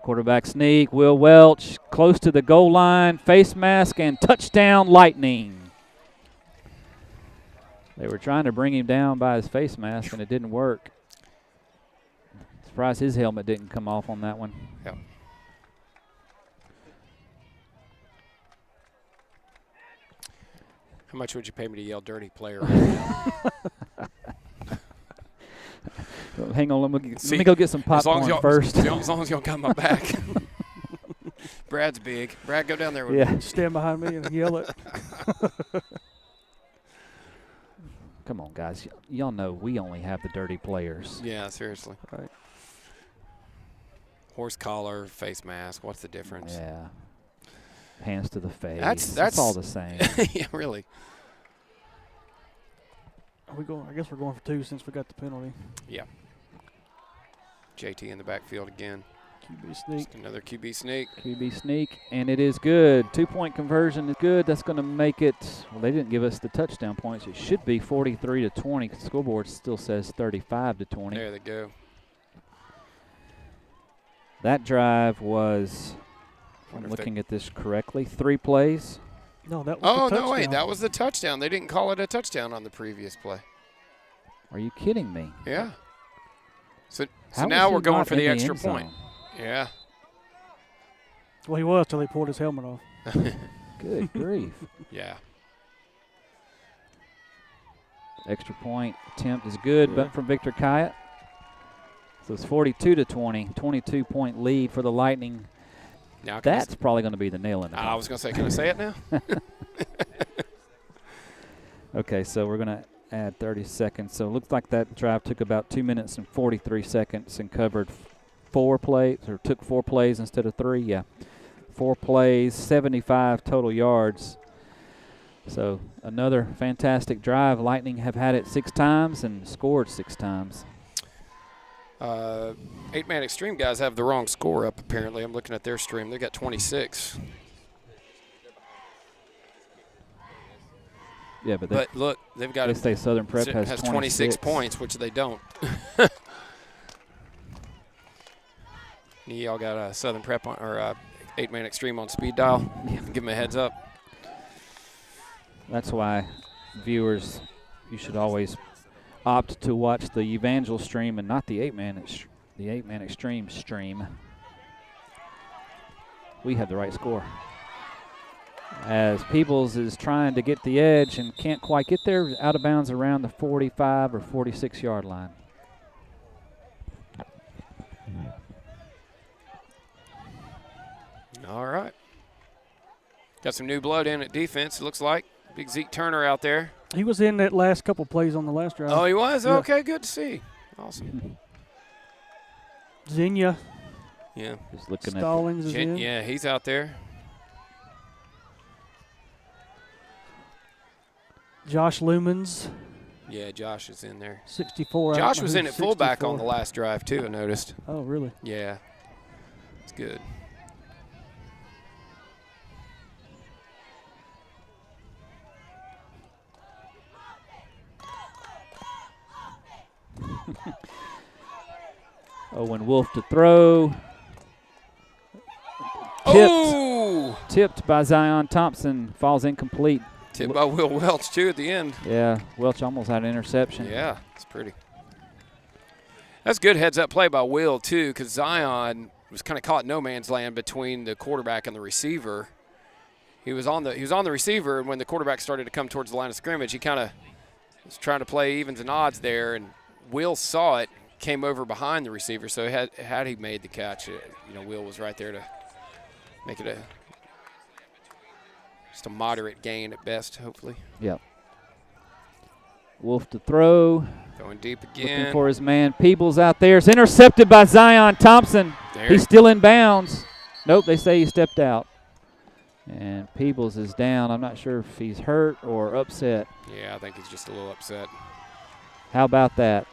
Quarterback sneak, Will Welch, close to the goal line, face mask, and touchdown Lightning. They were trying to bring him down by his face mask, and it didn't work. Surprised his helmet didn't come off on that one. Yep. How much would you pay me to yell dirty player right now? Hang on, let me go get some popcorn first. As long as y'all got my back. Brad's big. Brad, go down there with me. Stand behind me and yell it. Come on, guys. Y'all know we only have the dirty players. Yeah, seriously. Right. Horse collar, face mask. What's the difference? Yeah. Hands to the face. That's all the same. Yeah, really. Are we going? I guess we're going for 2 since we got the penalty. Yeah. JT in the backfield again. QB sneak. Just another QB sneak. QB sneak, and it is good. 2-point conversion is good. That's going to make it. Well, they didn't give us the touchdown points. It should be 43-20. The scoreboard still says 35-20. There they go. That drive was, if I'm looking at this correctly, 3 plays. No, that was Oh, the touchdown. no, wait. That was the touchdown. They didn't call it a touchdown on the previous play. Are you kidding me? Yeah. So How now was we're he going not for in the extra end zone? point. Yeah. Well, he was till he pulled his helmet off. Good grief. Yeah. Extra point attempt is good, but from Victor Kyatt. So it's 42-20, 22-point lead for the Lightning. Now That's probably going to be the nail in the I was going to say, can I say it now? Okay, so we're going to add 30 seconds. So it looks like that drive took about 2 minutes and 43 seconds and covered 4 plays, or took 4 plays instead of 3. Yeah, 4 plays, 75 total yards. So another fantastic drive. Lightning have had it 6 times and scored 6 times. 8-man extreme guys have the wrong score up, apparently. I'm looking at their stream. They got 26. Yeah, but look, they've got they say Southern Prep has 26 points, which they don't. Y'all got a Southern Prep on, or 8-man extreme on speed dial. Yeah. Give them a heads up. That's why, viewers, you should always opt to watch the Evangel stream and not the 8-man extreme stream. We have the right score. As Peebles is trying to get the edge and can't quite get there, out of bounds around the 45 or 46-yard line. All right. Got some new blood in at defense, it looks like. Big Zeke Turner out there. He was in that last couple plays on the last drive. Oh, he was? Yeah. Okay, good to see. Awesome. Zinnia. Yeah. Just looking Stallings is in. Yeah, he's out there. Josh Lumens. Yeah, Josh is in there. 64. Josh was in at fullback 64. on the last drive, too, I noticed. Oh, really? Yeah. It's good. Owen Wolf to throw. Tipped by Zion Thompson. Falls incomplete. Tipped by Will Welch, too, at the end. Yeah, Welch almost had an interception. Yeah, it's pretty. That's good heads-up play by Will, too, because Zion was kind of caught in no man's land between the quarterback and the receiver. He was on the receiver, and when the quarterback started to come towards the line of scrimmage, he kind of was trying to play evens and odds there, and Will saw it, came over behind the receiver. So had he made the catch, Will was right there to make it just a moderate gain at best, hopefully. Yep. Wolf to throw. Going deep again. Looking for his man Peebles out there. It's intercepted by Zion Thompson. He's still in bounds. Nope, they say he stepped out. And Peebles is down. I'm not sure if he's hurt or upset. Yeah, I think he's just a little upset. How about that?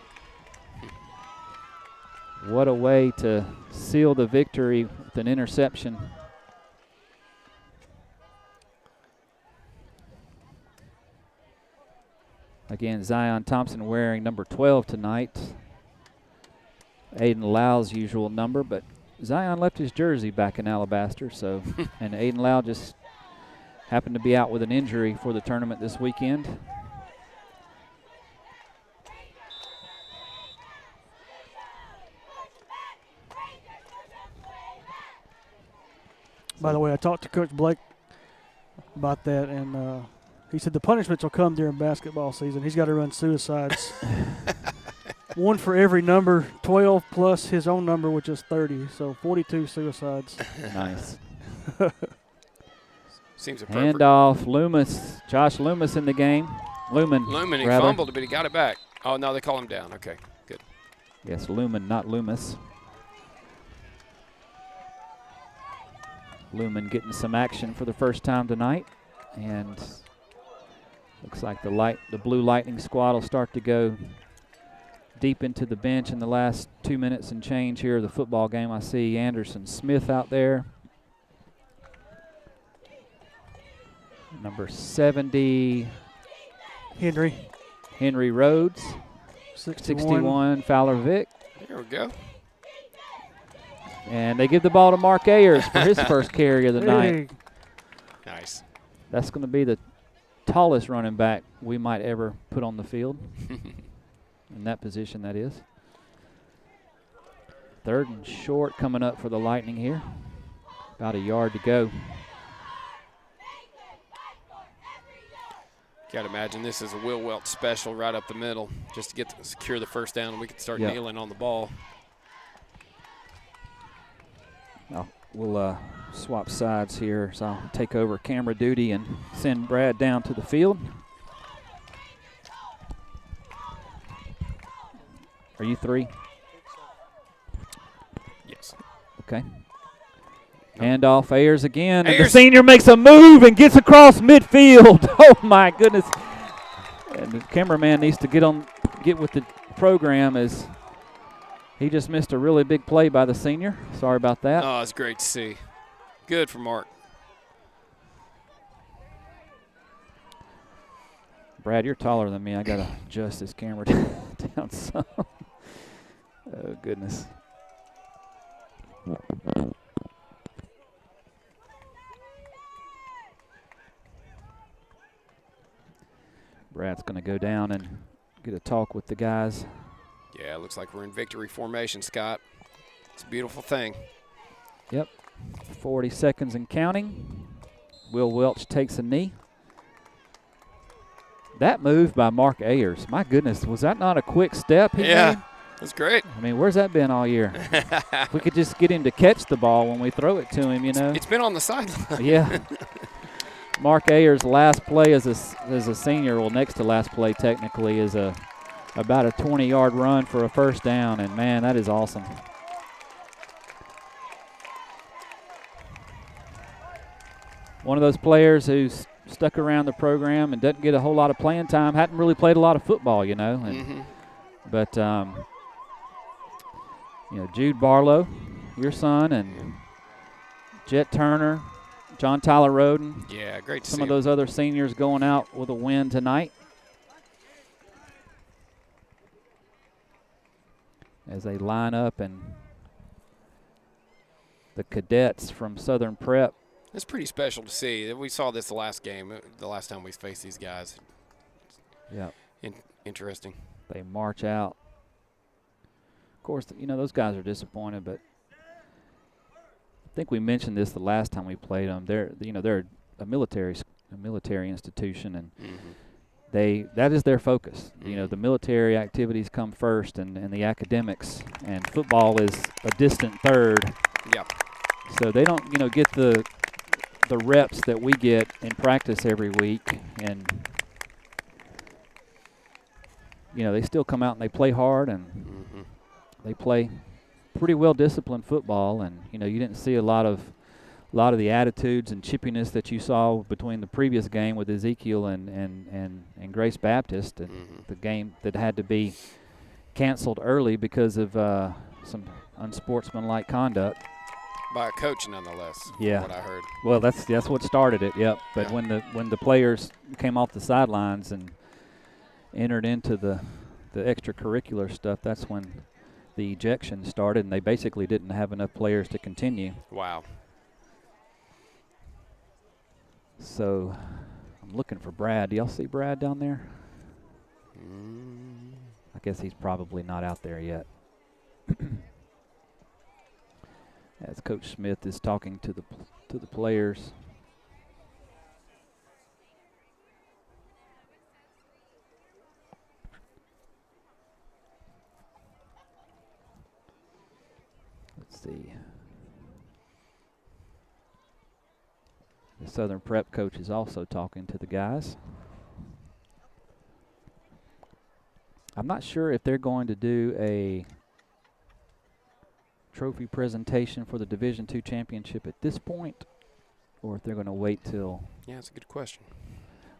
What a way to seal the victory with an interception. Again, Zion Thompson wearing number 12 tonight. Aiden Lau's usual number, but Zion left his jersey back in Alabaster, so and Aiden Lau just happened to be out with an injury for the tournament this weekend. By the way, I talked to Coach Blake about that, and he said the punishments will come during basketball season. He's got to run suicides. One for every number, 12 plus his own number, which is 30. So 42 suicides. Nice. Seems appropriate. Handoff, Loomis, Josh Loomis in the game. Lumen. Lumen, he rather. fumbled, but he got it back. Oh, no, they call him down. Okay, good. Yes, Lumen, not Loomis. Lumen getting some action for the first time tonight. And looks like the Blue Lightning squad will start to go deep into the bench in the last 2 minutes and change here of the football game. I see Anderson Smith out there. Number 70, Henry Rhodes. 61, Fowler Vick. There we go. And they give the ball to Mark Ayers for his first carry of the night. Nice. That's going to be the tallest running back we might ever put on the field. In that position, that is. 3rd and short coming up for the Lightning here. About a yard to go. Got to imagine this is a Will Welch special right up the middle just to get to secure the first down and we can start kneeling on the ball. We'll swap sides here, so I'll take over camera duty and send Brad down to the field. Are you 3? Yes. Okay. Handoff, Ayers again. And the Ayers. senior makes a move and gets across midfield. Oh, my goodness. And the cameraman needs to get with the program as he just missed a really big play by the senior. Sorry about that. Oh, it's great to see. Good for Mark. Brad, you're taller than me. I got to adjust this camera down some. Oh, goodness. Brad's going to go down and get a talk with the guys. Yeah, it looks like we're in victory formation, Scott. It's a beautiful thing. Yep. 40 seconds and counting. Will Welch takes a knee. That move by Mark Ayers, my goodness, was that not a quick step he made? That's great. I mean, where's that been all year? If we could just get him to catch the ball when we throw it to him, you know. It's been on the sideline. Yeah. Mark Ayers' last play as a senior, well, next to last play technically, is about a 20-yard run for a first down, and, man, that is awesome. One of those players who's stuck around the program and doesn't get a whole lot of playing time, hadn't really played a lot of football, you know. And, but, you know, Jude Barlow, your son, and Jet Turner, John Tyler Roden. Yeah, great to see some of those other seniors going out with a win tonight. As they line up, and the cadets from Southern Prep. It's pretty special to see. We saw this the last game, the last time we faced these guys. Yeah. Interesting. They march out. Of course, you know, those guys are disappointed, but I think we mentioned this the last time we played them. They're a military institution, and that is their focus. You know, the military activities come first, and the academics, and football is a distant third. Yeah. So they don't, you know, get the reps that we get in practice every week, and you know, they still come out and they play hard, and they play pretty well disciplined football. And you know, you didn't see a lot of the attitudes and chippiness that you saw between the previous game with Ezekiel and Grace Baptist, and the game that had to be canceled early because of some unsportsmanlike conduct. By a coach, nonetheless. Yeah. From what I heard. Well, that's what started it. Yep. But when the players came off the sidelines and entered into the extracurricular stuff, that's when the ejection started, and they basically didn't have enough players to continue. Wow. So I'm looking for Brad. Do y'all see Brad down there? I guess he's probably not out there yet. As Coach Smith is talking to the players. Let's see. The Southern Prep coach is also talking to the guys. I'm not sure if they're going to do a trophy presentation for the Division II championship at this point, or if they're going to wait till. Yeah, that's a good question.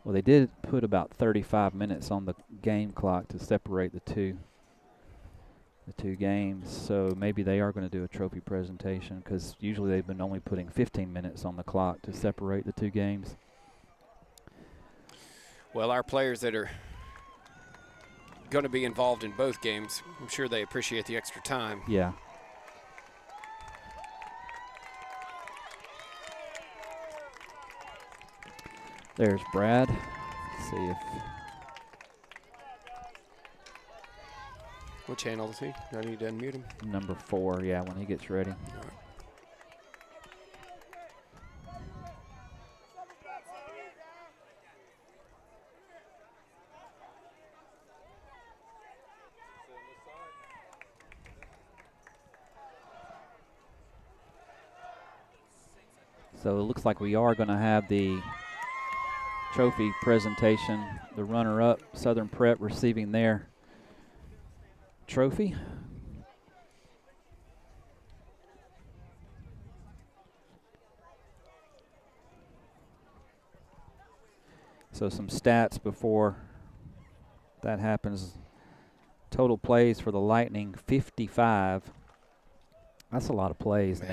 Well, they did put about 35 minutes on the game clock to separate the two games, so maybe they are going to do a trophy presentation, because usually they've been only putting 15 minutes on the clock to separate the two games. Well, our players that are going to be involved in both games, I'm sure they appreciate the extra time. Yeah. There's Brad. Let's see if. What channel is he? Do I need to unmute him? Number 4, yeah, when he gets ready. All right. So it looks like we are going to have the trophy presentation. The runner-up, Southern Prep, receiving their trophy. So some stats before that happens. Total plays for the Lightning, 55. That's a lot of plays in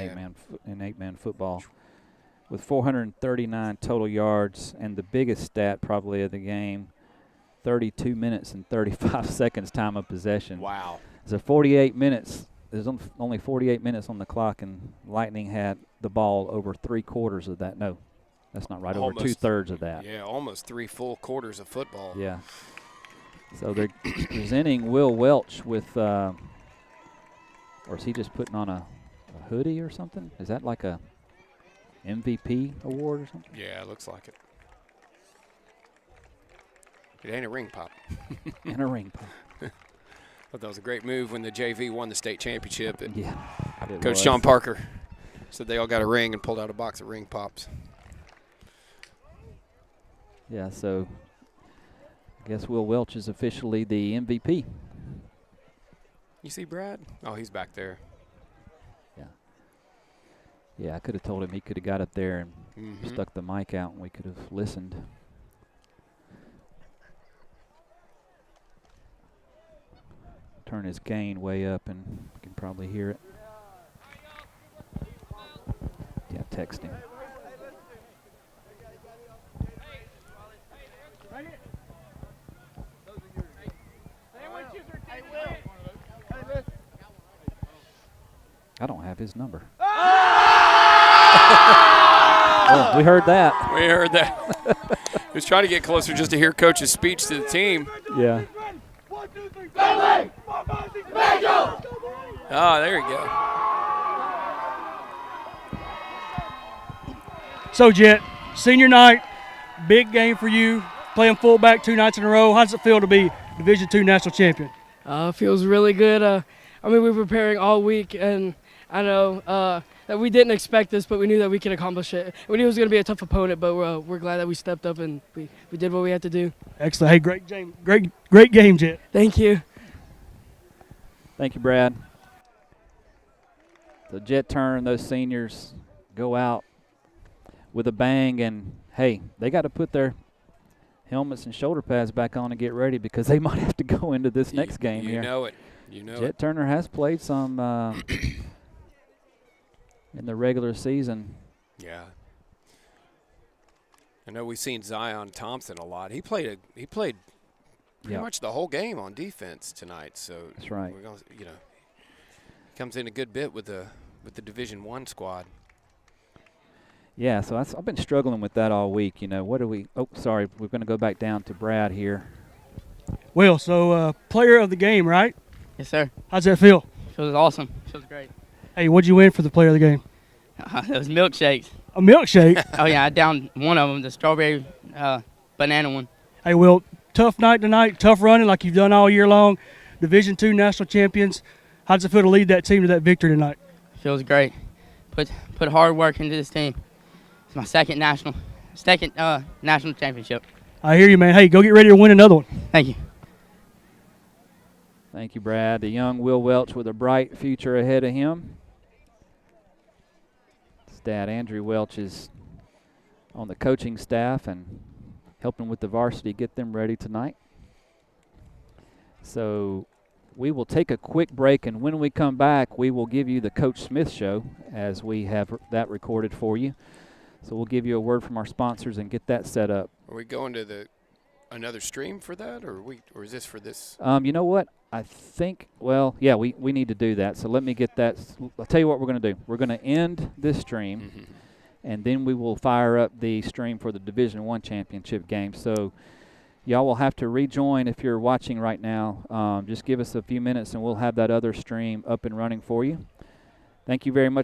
eight-man football. With 439 total yards, and the biggest stat probably of the game, 32 minutes and 35 seconds time of possession. Wow. So 48 minutes. There's only 48 minutes on the clock, and Lightning had the ball over 3/4 of that. No, that's not right. Almost, over 2/3 of that. Yeah, almost 3 full quarters of football. Yeah. So they're presenting Will Welch with, or is he just putting on a hoodie or something? Is that like a MVP award or something? Yeah, it looks like it. It ain't a ring pop. And a ring pop. But that was a great move when the JV won the state championship. Yeah. Coach Sean Parker said they all got a ring and pulled out a box of ring pops. Yeah, so I guess Will Welch is officially the MVP. You see Brad? Oh, he's back there. Yeah, I could have told him he could have got up there and stuck the mic out, and we could have listened. Turn his gain way up, and you can probably hear it. Yeah, text him. I don't have his number. Oh, we heard that. We heard that. He was trying to get closer just to hear Coach's speech to the team. Yeah. Oh, there you go. So, Jet, senior night, big game for you, playing fullback 2 nights in a row. How does it feel to be Division II national champion? Feels really good. I mean, we were preparing all week, and I know that we didn't expect this, but we knew that we could accomplish it. We knew it was going to be a tough opponent, but we're glad that we stepped up and we did what we had to do. Excellent. Hey, great game, Jet. Thank you. Thank you, Brad. The Jet turn, those seniors go out with a bang, and, hey, they got to put their helmets and shoulder pads back on and get ready, because they might have to go into this next game here. You know it. You know Jet Turner has played some in the regular season. Yeah. I know we've seen Zion Thompson a lot. He played pretty much the whole game on defense tonight. So that's right. We're gonna, he comes in a good bit with the Division I squad. Yeah, so I've been struggling with that all week. What do we? Oh, sorry, we're going to go back down to Brad here. Will, so player of the game, right? Yes, sir. How's that feel? Feels awesome. Feels great. Hey, what'd you win for the player of the game? Those milkshakes. A milkshake? Oh, yeah, I downed one of them, the strawberry banana one. Hey, Will, tough night tonight, tough running like you've done all year long. Division II national champions. How does it feel to lead that team to that victory tonight? Feels great. Put hard work into this team. It's my second national championship. I hear you, man. Hey, go get ready to win another one. Thank you. Thank you, Brad. The young Will Welch with a bright future ahead of him. His dad, Andrew Welch, is on the coaching staff and helping with the varsity get them ready tonight. So we will take a quick break, and when we come back, we will give you the Coach Smith Show as we have that recorded for you. So we'll give you a word from our sponsors and get that set up. Are we going to another stream for that, or is this for this? You know what? I think, well, yeah, we need to do that. So let me get that. I'll tell you what we're going to do. We're going to end this stream, and then we will fire up the stream for the Division I championship game. So y'all will have to rejoin if you're watching right now. Just give us a few minutes, and we'll have that other stream up and running for you. Thank you very much for